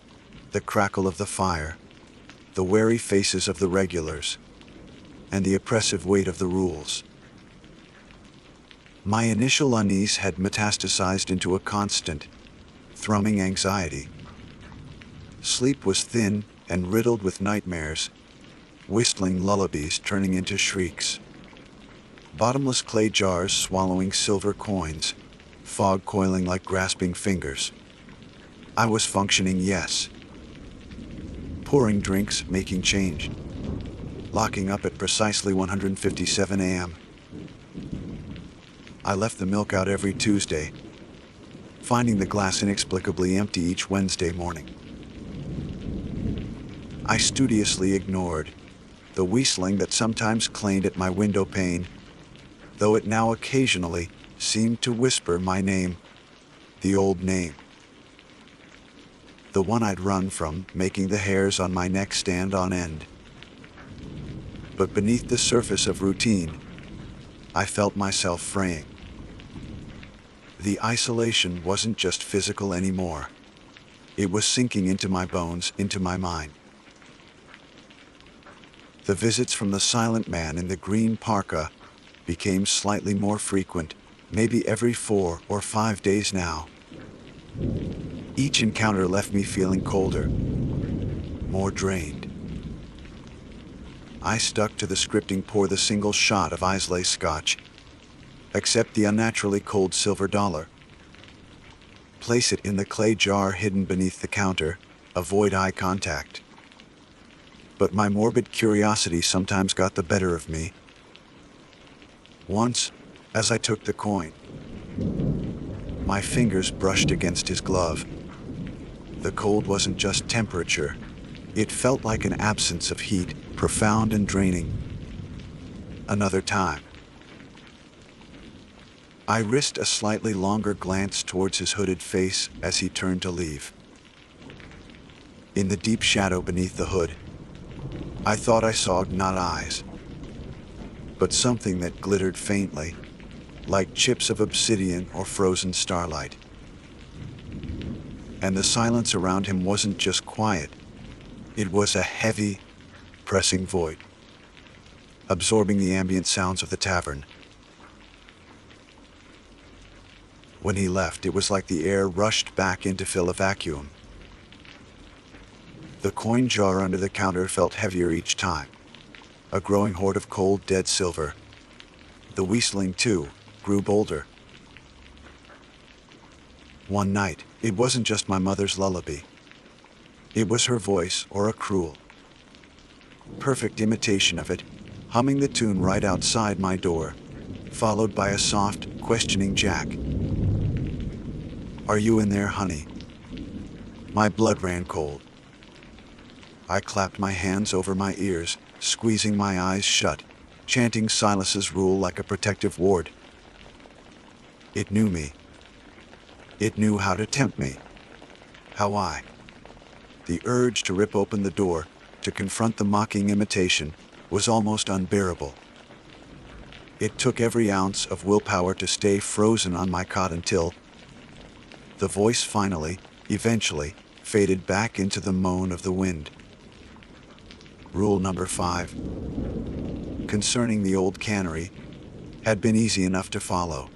S3: the crackle of the fire, the wary faces of the regulars, and the oppressive weight of the rules. My initial unease had metastasized into a constant, thrumming anxiety. Sleep was thin and riddled with nightmares, whistling lullabies turning into shrieks. Bottomless clay jars swallowing silver coins, fog coiling like grasping fingers. I was functioning, yes. Pouring drinks, making change. Locking up at precisely 157 a.m. I left the milk out every Tuesday, finding the glass inexplicably empty each Wednesday morning. I studiously ignored the whistling that sometimes clanged at my window pane, though it now occasionally seemed to whisper my name, the old name. The one I'd run from, making the hairs on my neck stand on end. But beneath the surface of routine, I felt myself fraying. The isolation wasn't just physical anymore. It was sinking into my bones, into my mind. The visits from the silent man in the green parka became slightly more frequent, maybe every 4 or 5 days now. Each encounter left me feeling colder, more drained. I stuck to the scripting, pour the single shot of Islay Scotch, accept the unnaturally cold silver dollar. place it in the clay jar hidden beneath the counter, avoid eye contact. But my morbid curiosity sometimes got the better of me. Once, as I took the coin, my fingers brushed against his glove. The cold wasn't just temperature. It felt like an absence of heat, profound and draining. Another time, I risked a slightly longer glance towards his hooded face as he turned to leave. In the deep shadow beneath the hood, I thought I saw not eyes, but something that glittered faintly, like chips of obsidian or frozen starlight. And the silence around him wasn't just quiet. It was a heavy, pressing void, absorbing the ambient sounds of the tavern. When he left, it was like the air rushed back in to fill a vacuum. The coin jar under the counter felt heavier each time, a growing hoard of cold, dead silver. The whistling, too, grew bolder. One night, it wasn't just my mother's lullaby. It was her voice, or a cruel, perfect imitation of it, humming the tune right outside my door, followed by a soft, questioning Jack. "Are you in there, honey?" My blood ran cold. I clapped my hands over my ears, squeezing my eyes shut, chanting Silas's rule like a protective ward. It knew me. It knew how to tempt me. The urge to rip open the door, to confront the mocking imitation, was almost unbearable. It took every ounce of willpower to stay frozen on my cot until the voice finally, eventually, faded back into the moan of the wind. Rule number 5, concerning the old cannery, had been easy enough to follow.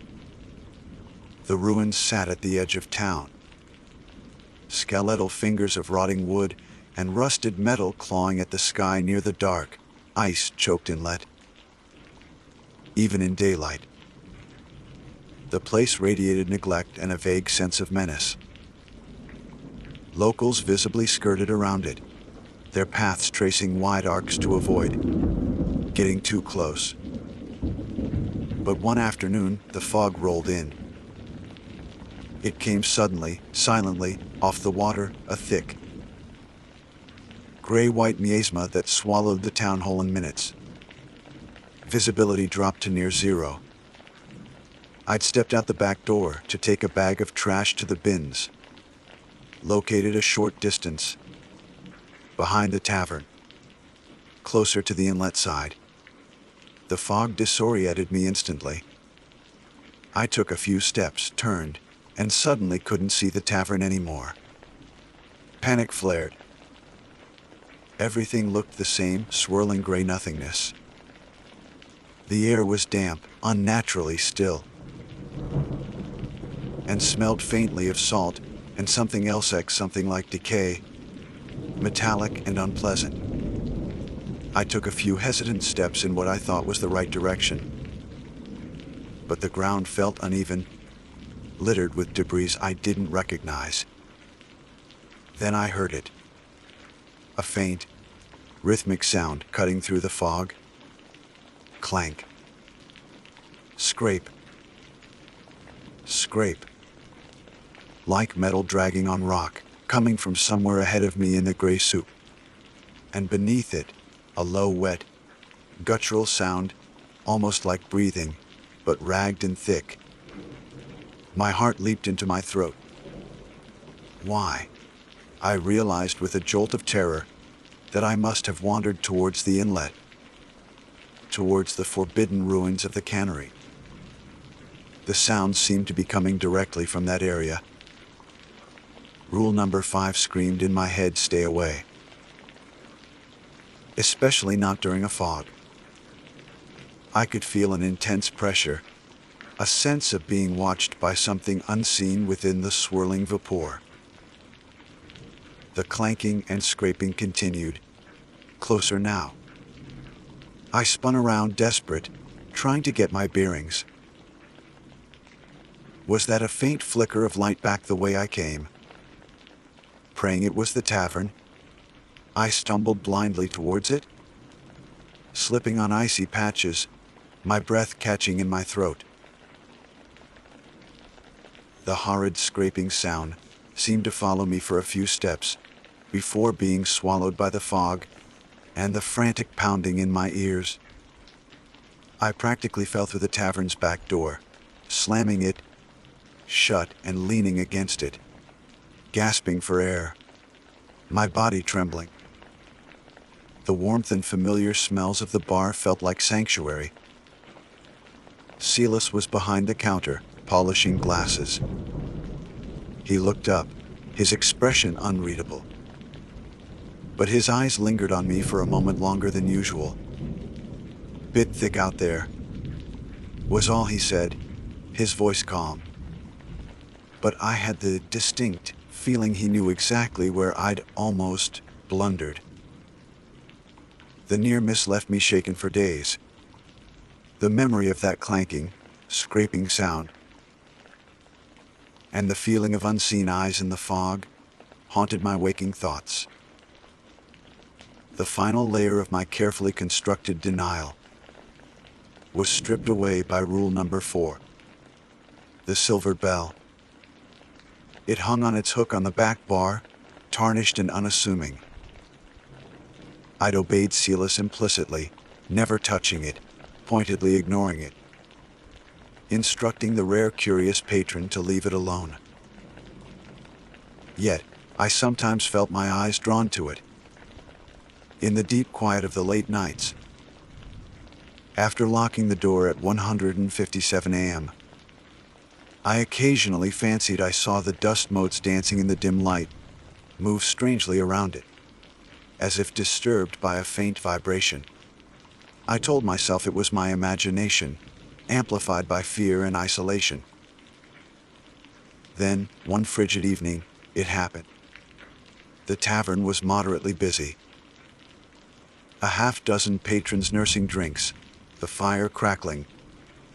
S3: The ruins sat at the edge of town. Skeletal fingers of rotting wood and rusted metal clawing at the sky near the dark, ice-choked inlet. Even in daylight, the place radiated neglect and a vague sense of menace. Locals visibly skirted around it, their paths tracing wide arcs to avoid getting too close. But one afternoon, the fog rolled in. It came suddenly, silently, off the water, a thick, gray-white miasma that swallowed the town whole in minutes. Visibility dropped to near zero. I'd stepped out the back door to take a bag of trash to the bins, located a short distance behind the tavern, closer to the inlet side. The fog disoriented me instantly. I took a few steps, turned, and suddenly couldn't see the tavern anymore. Panic flared. Everything looked the same, swirling gray nothingness. The air was damp, unnaturally still, and smelled faintly of salt and something else, something like decay, metallic and unpleasant. I took a few hesitant steps in what I thought was the right direction, but the ground felt uneven, littered with debris I didn't recognize. Then I heard it. A faint, rhythmic sound cutting through the fog. Clank. Scrape. Scrape. Like metal dragging on rock, coming from somewhere ahead of me in the gray soup. And beneath it, a low, wet, guttural sound, almost like breathing, but ragged and thick. My heart leaped into my throat. Why? I realized with a jolt of terror that I must have wandered towards the inlet, towards the forbidden ruins of the cannery. The sounds seemed to be coming directly from that area. Rule number 5 screamed in my head, stay away. Especially not during a fog. I could feel an intense pressure, a sense of being watched by something unseen within the swirling vapor. The clanking and scraping continued, closer now. I spun around, desperate, trying to get my bearings. Was that a faint flicker of light back the way I came? Praying it was the tavern, I stumbled blindly towards it, slipping on icy patches, my breath catching in my throat. The horrid scraping sound seemed to follow me for a few steps before being swallowed by the fog and the frantic pounding in my ears. I practically fell through the tavern's back door, slamming it shut and leaning against it, gasping for air, my body trembling. The warmth and familiar smells of the bar felt like sanctuary. Silas was behind the counter, polishing glasses. He looked up, his expression unreadable. But his eyes lingered on me for a moment longer than usual. "Bit thick out there," was all he said, his voice calm. But I had the distinct feeling he knew exactly where I'd almost blundered. The near miss left me shaken for days. The memory of that clanking, scraping sound, and the feeling of unseen eyes in the fog haunted my waking thoughts. The final layer of my carefully constructed denial was stripped away by rule number 4, the silver bell. It hung on its hook on the back bar, tarnished and unassuming. I'd obeyed Silas implicitly, never touching it, pointedly ignoring it, instructing the rare curious patron to leave it alone. Yet, I sometimes felt my eyes drawn to it. In the deep quiet of the late nights, after locking the door at 1:57 a.m., I occasionally fancied I saw the dust motes dancing in the dim light move strangely around it, as if disturbed by a faint vibration. I told myself it was my imagination, amplified by fear and isolation. Then, one frigid evening, it happened. The tavern was moderately busy. A half-dozen patrons nursing drinks, the fire crackling,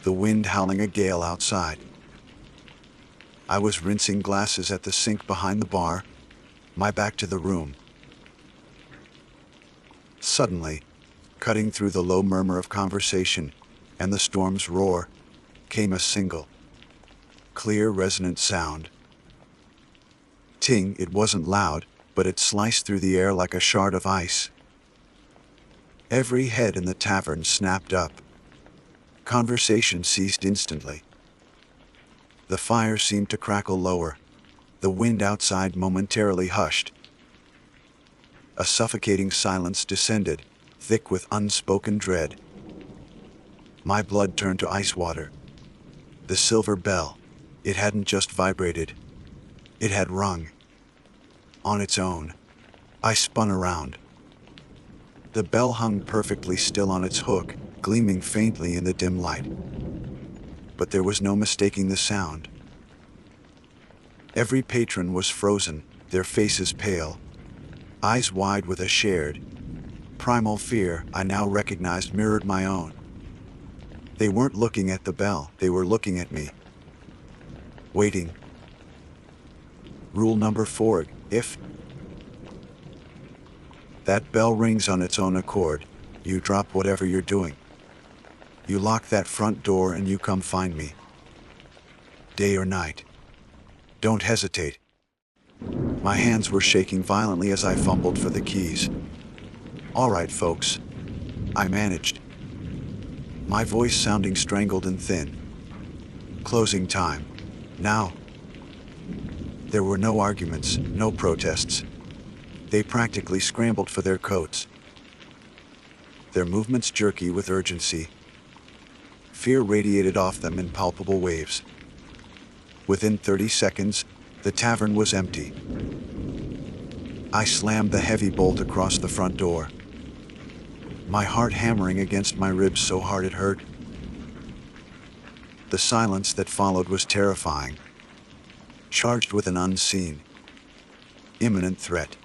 S3: the wind howling a gale outside. I was rinsing glasses at the sink behind the bar, my back to the room. Suddenly, cutting through the low murmur of conversation and the storm's roar, came a single, clear, resonant sound. Ting, it wasn't loud, but it sliced through the air like a shard of ice. Every head in the tavern snapped up. Conversation ceased instantly. The fire seemed to crackle lower. The wind outside momentarily hushed. A suffocating silence descended, thick with unspoken dread. My blood turned to ice water. The silver bell, it hadn't just vibrated. It had rung. On its own. I spun around. The bell hung perfectly still on its hook, gleaming faintly in the dim light. But there was no mistaking the sound. Every patron was frozen, their faces pale, eyes wide with a shared, primal fear I now recognized mirrored my own. They weren't looking at the bell, they were looking at me. Waiting. Rule number 4, if that bell rings on its own accord, you drop whatever you're doing. You lock that front door and you come find me. Day or night. Don't hesitate. My hands were shaking violently as I fumbled for the keys. "All right, folks," I managed, my voice sounding strangled and thin. "Closing time. Now." There were no arguments, no protests. They practically scrambled for their coats. Their movements jerky with urgency. Fear radiated off them in palpable waves. Within 30 seconds, the tavern was empty. I slammed the heavy bolt across the front door, my heart hammering against my ribs so hard it hurt. The silence that followed was terrifying, charged with an unseen, imminent threat.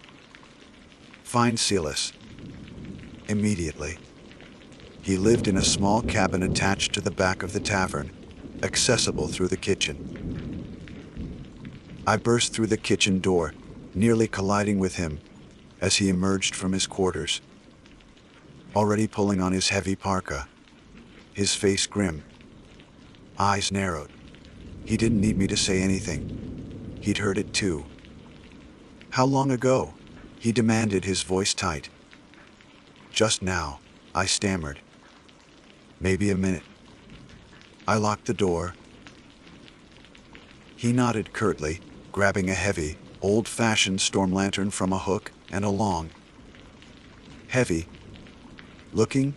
S3: Find Silas. Immediately. He lived in a small cabin attached to the back of the tavern, accessible through the kitchen. I burst through the kitchen door, nearly colliding with him as he emerged from his quarters, already pulling on his heavy parka, his face grim, eyes narrowed. He didn't need me to say anything. He'd heard it too. "How long ago?" he demanded, his voice tight. "Just now," I stammered. "Maybe a minute." I locked the door. He nodded curtly, grabbing a heavy, old-fashioned storm lantern from a hook and a long, heavy-looking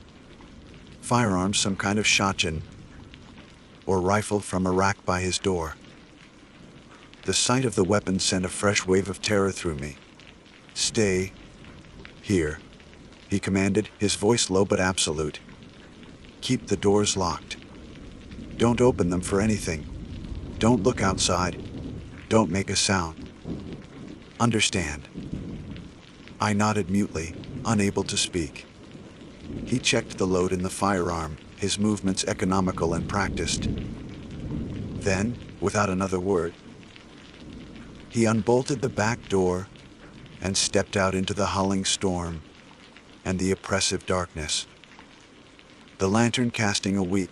S3: firearm, some kind of shotgun or rifle, from a rack by his door. The sight of the weapon sent a fresh wave of terror through me. "Stay here," he commanded, his voice low but absolute. "Keep the doors locked. Don't open them for anything. Don't look outside. Don't make a sound. Understand?" I nodded mutely, unable to speak. He checked the load in the firearm, his movements economical and practiced. Then, without another word, he unbolted the back door and stepped out into the howling storm and the oppressive darkness, the lantern casting a weak,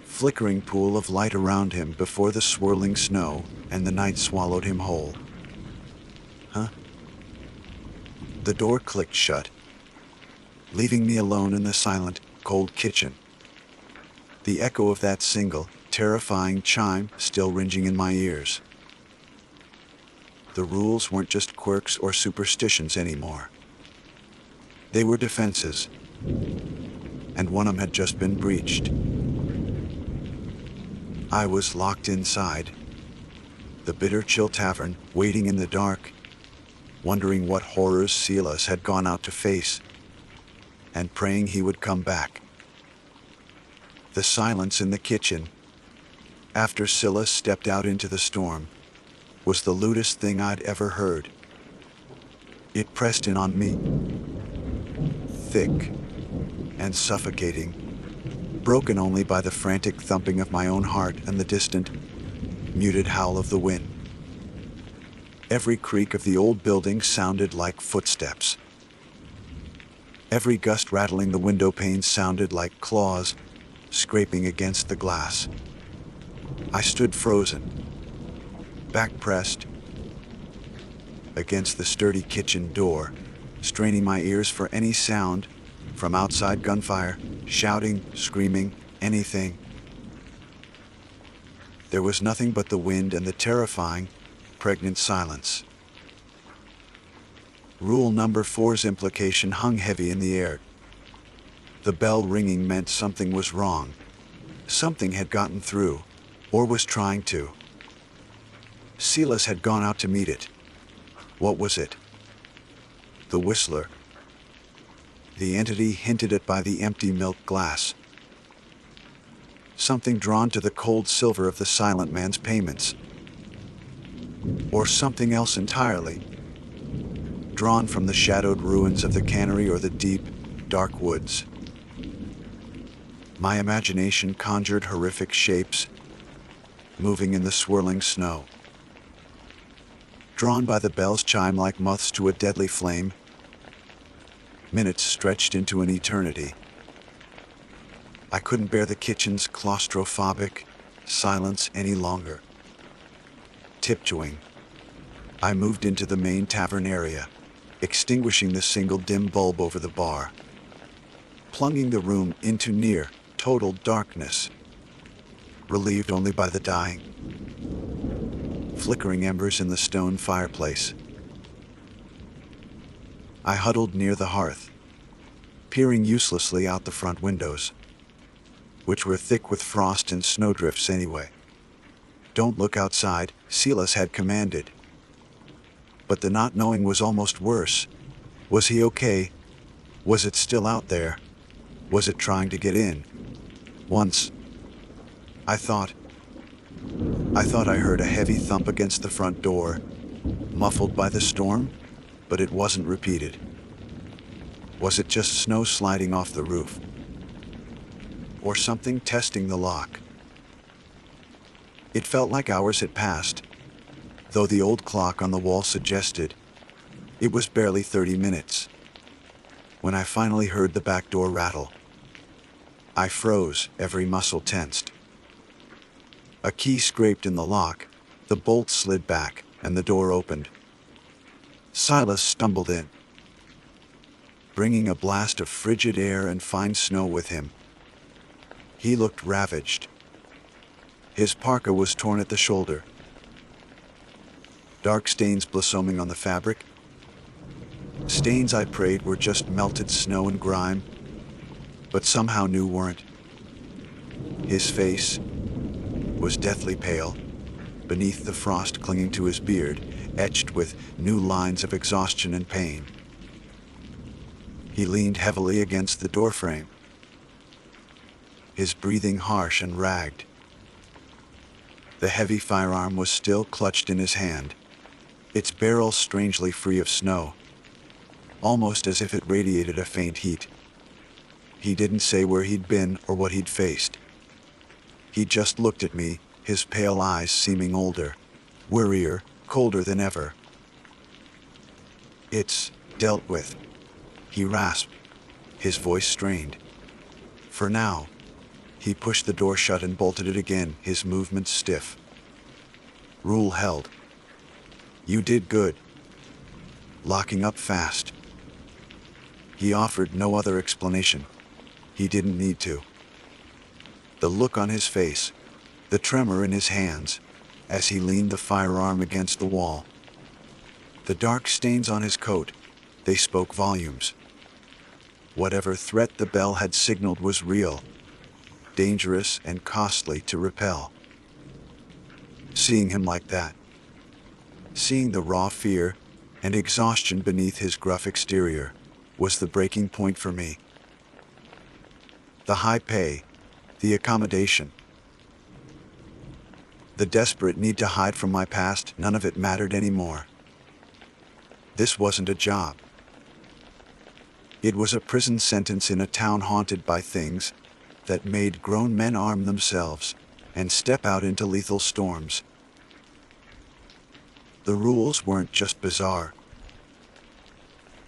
S3: flickering pool of light around him before the swirling snow and the night swallowed him whole. Huh? The door clicked shut, leaving me alone in the silent, cold kitchen. The echo of that single, terrifying chime still ringing in my ears. The rules weren't just quirks or superstitions anymore. They were defenses, and one of them had just been breached. I was locked inside the bitter chill tavern, waiting in the dark, wondering what horrors Silas had gone out to face, and praying he would come back. The silence in the kitchen, after Silas stepped out into the storm, was the lewdest thing I'd ever heard. It pressed in on me, thick and suffocating, broken only by the frantic thumping of my own heart and the distant, muted howl of the wind. Every creak of the old building sounded like footsteps. Every gust rattling the window panes sounded like claws scraping against the glass. I stood frozen, back pressed against the sturdy kitchen door, straining my ears for any sound from outside: gunfire, shouting, screaming, anything. There was nothing but the wind and the terrifying, pregnant silence. Rule number 4's implication hung heavy in the air. The bell ringing meant something was wrong. Something had gotten through, or was trying to. Silas had gone out to meet it. What was it? The Whistler. The entity hinted at by the empty milk glass. Something drawn to the cold silver of the silent man's payments. Or something else entirely, drawn from the shadowed ruins of the cannery or the deep, dark woods. My imagination conjured horrific shapes, moving in the swirling snow. Drawn by the bell's chime like moths to a deadly flame, minutes stretched into an eternity. I couldn't bear the kitchen's claustrophobic silence any longer. Tiptoeing, I moved into the main tavern area, extinguishing the single dim bulb over the bar, plunging the room into near total darkness, relieved only by the dying, flickering embers in the stone fireplace. I huddled near the hearth, peering uselessly out the front windows, which were thick with frost and snowdrifts anyway. Don't look outside, Silas had commanded. But the not knowing was almost worse. Was he okay? Was it still out there? Was it trying to get in? Once, I thought I heard a heavy thump against the front door, muffled by the storm, but it wasn't repeated. Was it just snow sliding off the roof? Or something testing the lock? It felt like hours had passed, though the old clock on the wall suggested it was barely 30 minutes. When I finally heard the back door rattle, I froze, every muscle tensed. A key scraped in the lock, the bolt slid back, and the door opened. Silas stumbled in, bringing a blast of frigid air and fine snow with him. He looked ravaged. His parka was torn at the shoulder, dark stains blossoming on the fabric. Stains I prayed were just melted snow and grime, but somehow knew weren't. His face was deathly pale, beneath the frost clinging to his beard, etched with new lines of exhaustion and pain. He leaned heavily against the doorframe, his breathing harsh and ragged. The heavy firearm was still clutched in his hand, its barrel strangely free of snow, almost as if it radiated a faint heat. He didn't say where he'd been or what he'd faced. He just looked at me, his pale eyes seeming older, wearier, colder than ever. "It's dealt with," he rasped, his voice strained. "For now." He pushed the door shut and bolted it again, his movements stiff. Rule held. "You did good. Locking up fast." He offered no other explanation. He didn't need to. The look on his face, the tremor in his hands, as he leaned the firearm against the wall. The dark stains on his coat, they spoke volumes. Whatever threat the bell had signaled was real, dangerous and costly to repel. Seeing him like that, seeing the raw fear and exhaustion beneath his gruff exterior, was the breaking point for me. The high pay, the accommodation, the desperate need to hide from my past, none of it mattered anymore. This wasn't a job. It was a prison sentence in a town haunted by things that made grown men arm themselves and step out into lethal storms. The rules weren't just bizarre.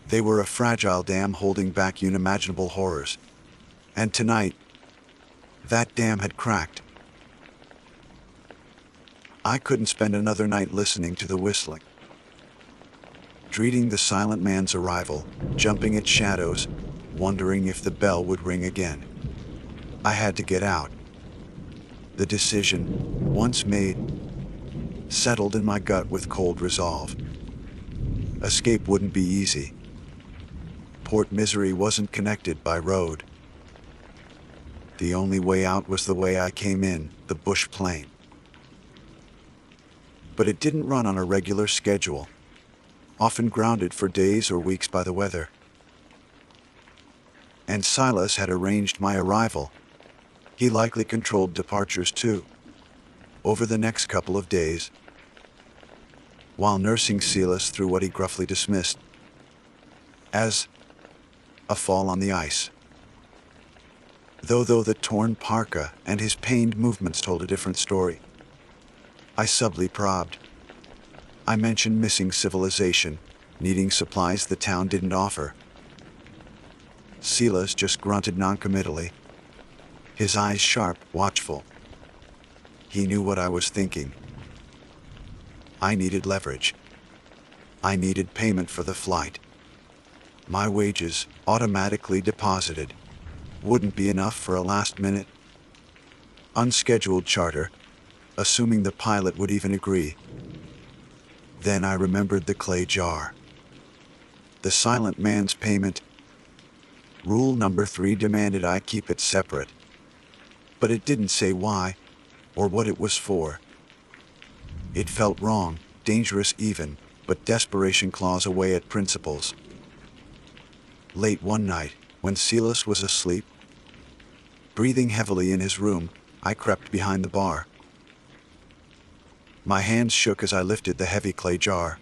S3: They were a fragile dam holding back unimaginable horrors. And tonight, that dam had cracked. I couldn't spend another night listening to the whistling, dreading the silent man's arrival, jumping at shadows, wondering if the bell would ring again. I had to get out. The decision, once made, settled in my gut with cold resolve. Escape wouldn't be easy. Port Misery wasn't connected by road. The only way out was the way I came in, the bush plane. But it didn't run on a regular schedule, often grounded for days or weeks by the weather. And Silas had arranged my arrival. He likely controlled departures too, over the next couple of days, while nursing Silas through what he gruffly dismissed as a fall on the ice. Though the torn parka and his pained movements told a different story. I subtly probed. I mentioned missing civilization, needing supplies the town didn't offer. Silas just grunted noncommittally, his eyes sharp, watchful. He knew what I was thinking. I needed leverage. I needed payment for the flight. My wages, automatically deposited, wouldn't be enough for a last-minute, unscheduled charter, assuming the pilot would even agree. Then I remembered the clay jar. The silent man's payment. Rule number 3 demanded I keep it separate. But it didn't say why, or what it was for. It felt wrong, dangerous even, but desperation claws away at principles. Late one night, when Silas was asleep, breathing heavily in his room, I crept behind the bar. My hands shook as I lifted the heavy clay jar.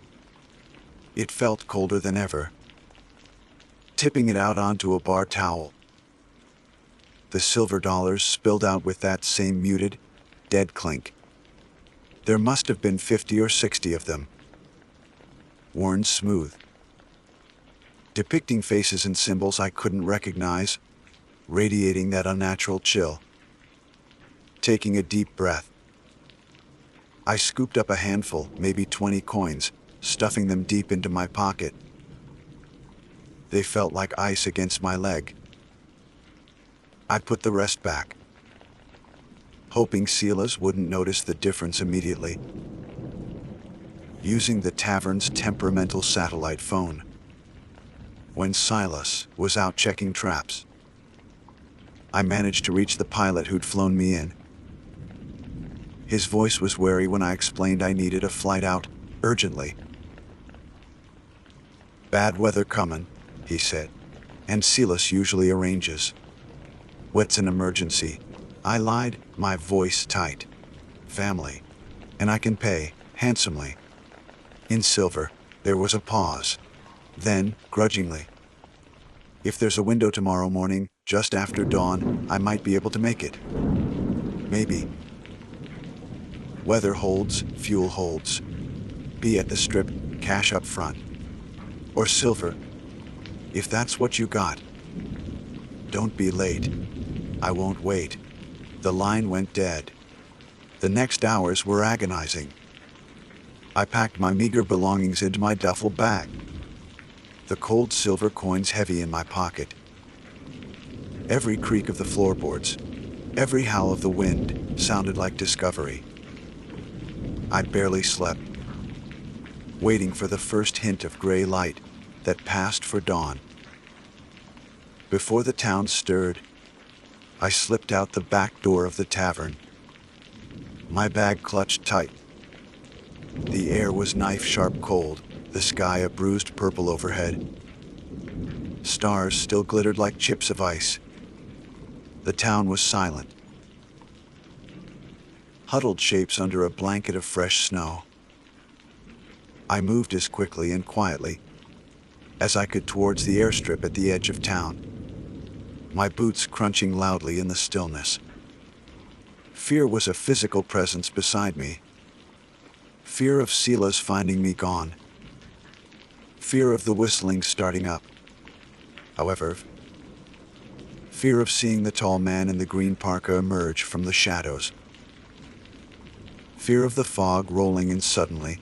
S3: It felt colder than ever. Tipping it out onto a bar towel, the silver dollars spilled out with that same muted, dead clink. There must have been 50 or 60 of them, worn smooth, depicting faces and symbols I couldn't recognize, radiating that unnatural chill. Taking a deep breath, I scooped up a handful, maybe 20 coins, stuffing them deep into my pocket. They felt like ice against my leg. I put the rest back, hoping Silas wouldn't notice the difference immediately. Using the tavern's temperamental satellite phone, when Silas was out checking traps, I managed to reach the pilot who'd flown me in. His voice was wary when I explained I needed a flight out urgently. "Bad weather comin'," he said, "and Silas usually arranges. What's an emergency?" I lied, my voice tight. "Family, and I can pay handsomely." In silver, there was a pause. Then, grudgingly, "If there's a window tomorrow morning, just after dawn, I might be able to make it. Maybe. Weather holds, fuel holds. Be at the strip, cash up front. Or silver, if that's what you got. Don't be late. I won't wait." The line went dead. The next hours were agonizing. I packed my meager belongings into my duffel bag, the cold silver coins heavy in my pocket. Every creak of the floorboards, every howl of the wind sounded like discovery. I barely slept, waiting for the first hint of gray light that passed for dawn. Before the town stirred, I slipped out the back door of the tavern, my bag clutched tight. The air was knife-sharp cold, the sky a bruised purple overhead. Stars still glittered like chips of ice. The town was silent, huddled shapes under a blanket of fresh snow. I moved as quickly and quietly as I could towards the airstrip at the edge of town, my boots crunching loudly in the stillness. Fear was a physical presence beside me. Fear of Silas finding me gone. Fear of the whistling starting up. However, fear of seeing the tall man in the green parka emerge from the shadows. Fear of the fog rolling in suddenly,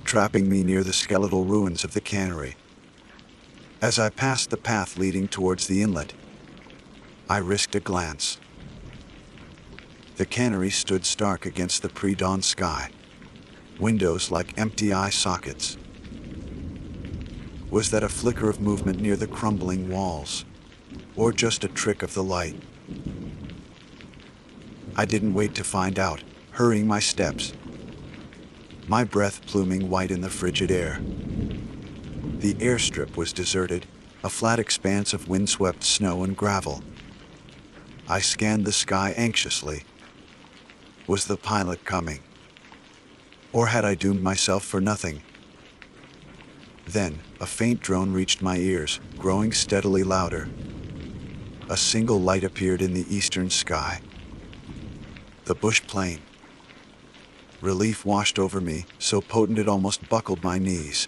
S3: trapping me near the skeletal ruins of the cannery. As I passed the path leading towards the inlet, I risked a glance. The cannery stood stark against the pre-dawn sky, windows like empty eye sockets. Was that a flicker of movement near the crumbling walls, or just a trick of the light? I didn't wait to find out, hurrying my steps, my breath pluming white in the frigid air. The airstrip was deserted, a flat expanse of windswept snow and gravel. I scanned the sky anxiously. Was the pilot coming? Or had I doomed myself for nothing? Then, a faint drone reached my ears, growing steadily louder. A single light appeared in the eastern sky. The bush plane. Relief washed over me, so potent it almost buckled my knees.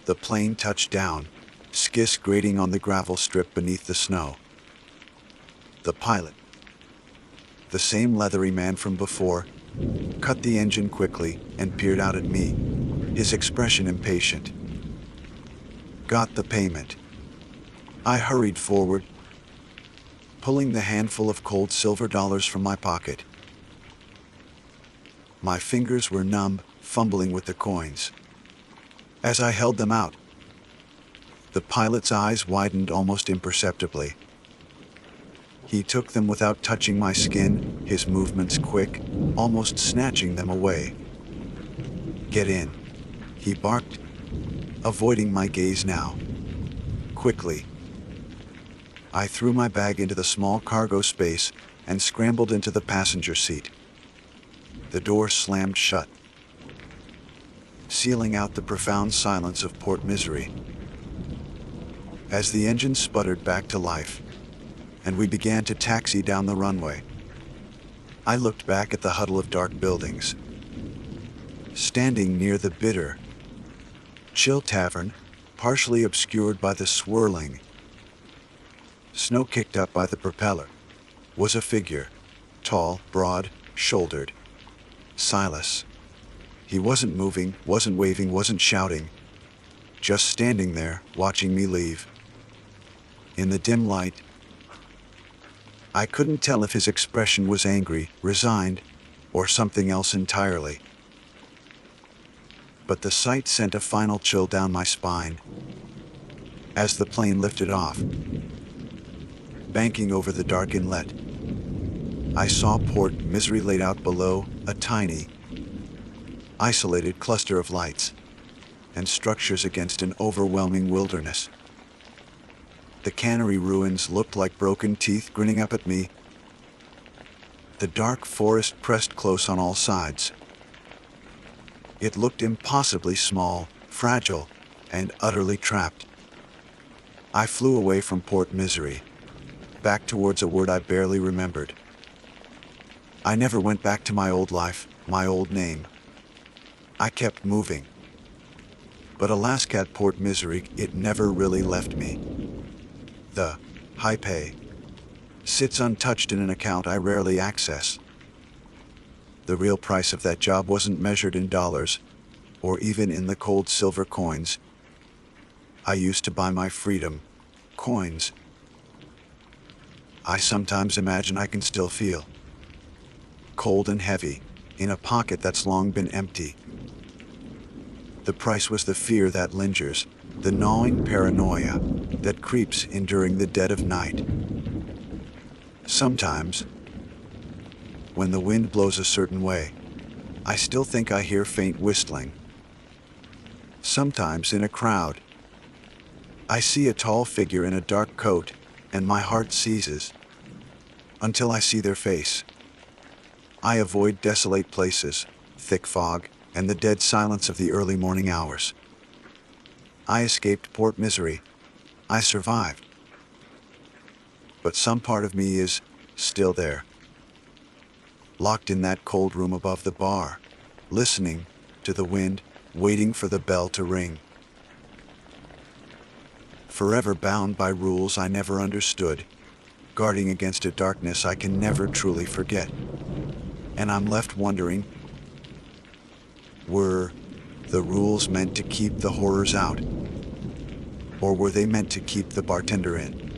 S3: The plane touched down, skiss grating on the gravel strip beneath the snow. The pilot, the same leathery man from before, cut the engine quickly and peered out at me, his expression impatient. Got the payment. I hurried forward, pulling the handful of cold silver dollars from my pocket. My fingers were numb, fumbling with the coins. As I held them out, the pilot's eyes widened almost imperceptibly. He took them without touching my skin, his movements quick, almost snatching them away. "Get in," he barked, avoiding my gaze now. Quickly, I threw my bag into the small cargo space and scrambled into the passenger seat. The door slammed shut, sealing out the profound silence of Port Misery. As the engine sputtered back to life, and we began to taxi down the runway, I looked back at the huddle of dark buildings. Standing near the bitter, chill tavern, partially obscured by the swirling snow kicked up by the propeller, was a figure, tall, broad-shouldered. Silas. He wasn't moving, wasn't waving, wasn't shouting, just standing there, watching me leave. In the dim light, I couldn't tell if his expression was angry, resigned, or something else entirely. But the sight sent a final chill down my spine. As the plane lifted off, banking over the dark inlet, I saw Port Misery laid out below, a tiny, isolated cluster of lights and structures against an overwhelming wilderness. The cannery ruins looked like broken teeth grinning up at me. The dark forest pressed close on all sides. It looked impossibly small, fragile, and utterly trapped. I flew away from Port Misery, back towards a word I barely remembered. I never went back to my old life, my old name. I kept moving. But Alaska at Port Misery, it never really left me. The high pay sits untouched in an account I rarely access. The real price of that job wasn't measured in dollars, or even in the cold silver coins I used to buy my freedom, coins I sometimes imagine I can still feel. Cold and heavy, in a pocket that's long been empty. The price was the fear that lingers, the gnawing paranoia that creeps in during the dead of night. Sometimes, when the wind blows a certain way, I still think I hear faint whistling. Sometimes in a crowd, I see a tall figure in a dark coat, and my heart seizes. Until I see their face. I avoid desolate places, thick fog, and the dead silence of the early morning hours. I escaped Port Misery. I survived. But some part of me is still there. Locked in that cold room above the bar, listening to the wind, waiting for the bell to ring. Forever bound by rules I never understood, guarding against a darkness I can never truly forget. And I'm left wondering, were the rules meant to keep the horrors out? Or were they meant to keep the bartender in?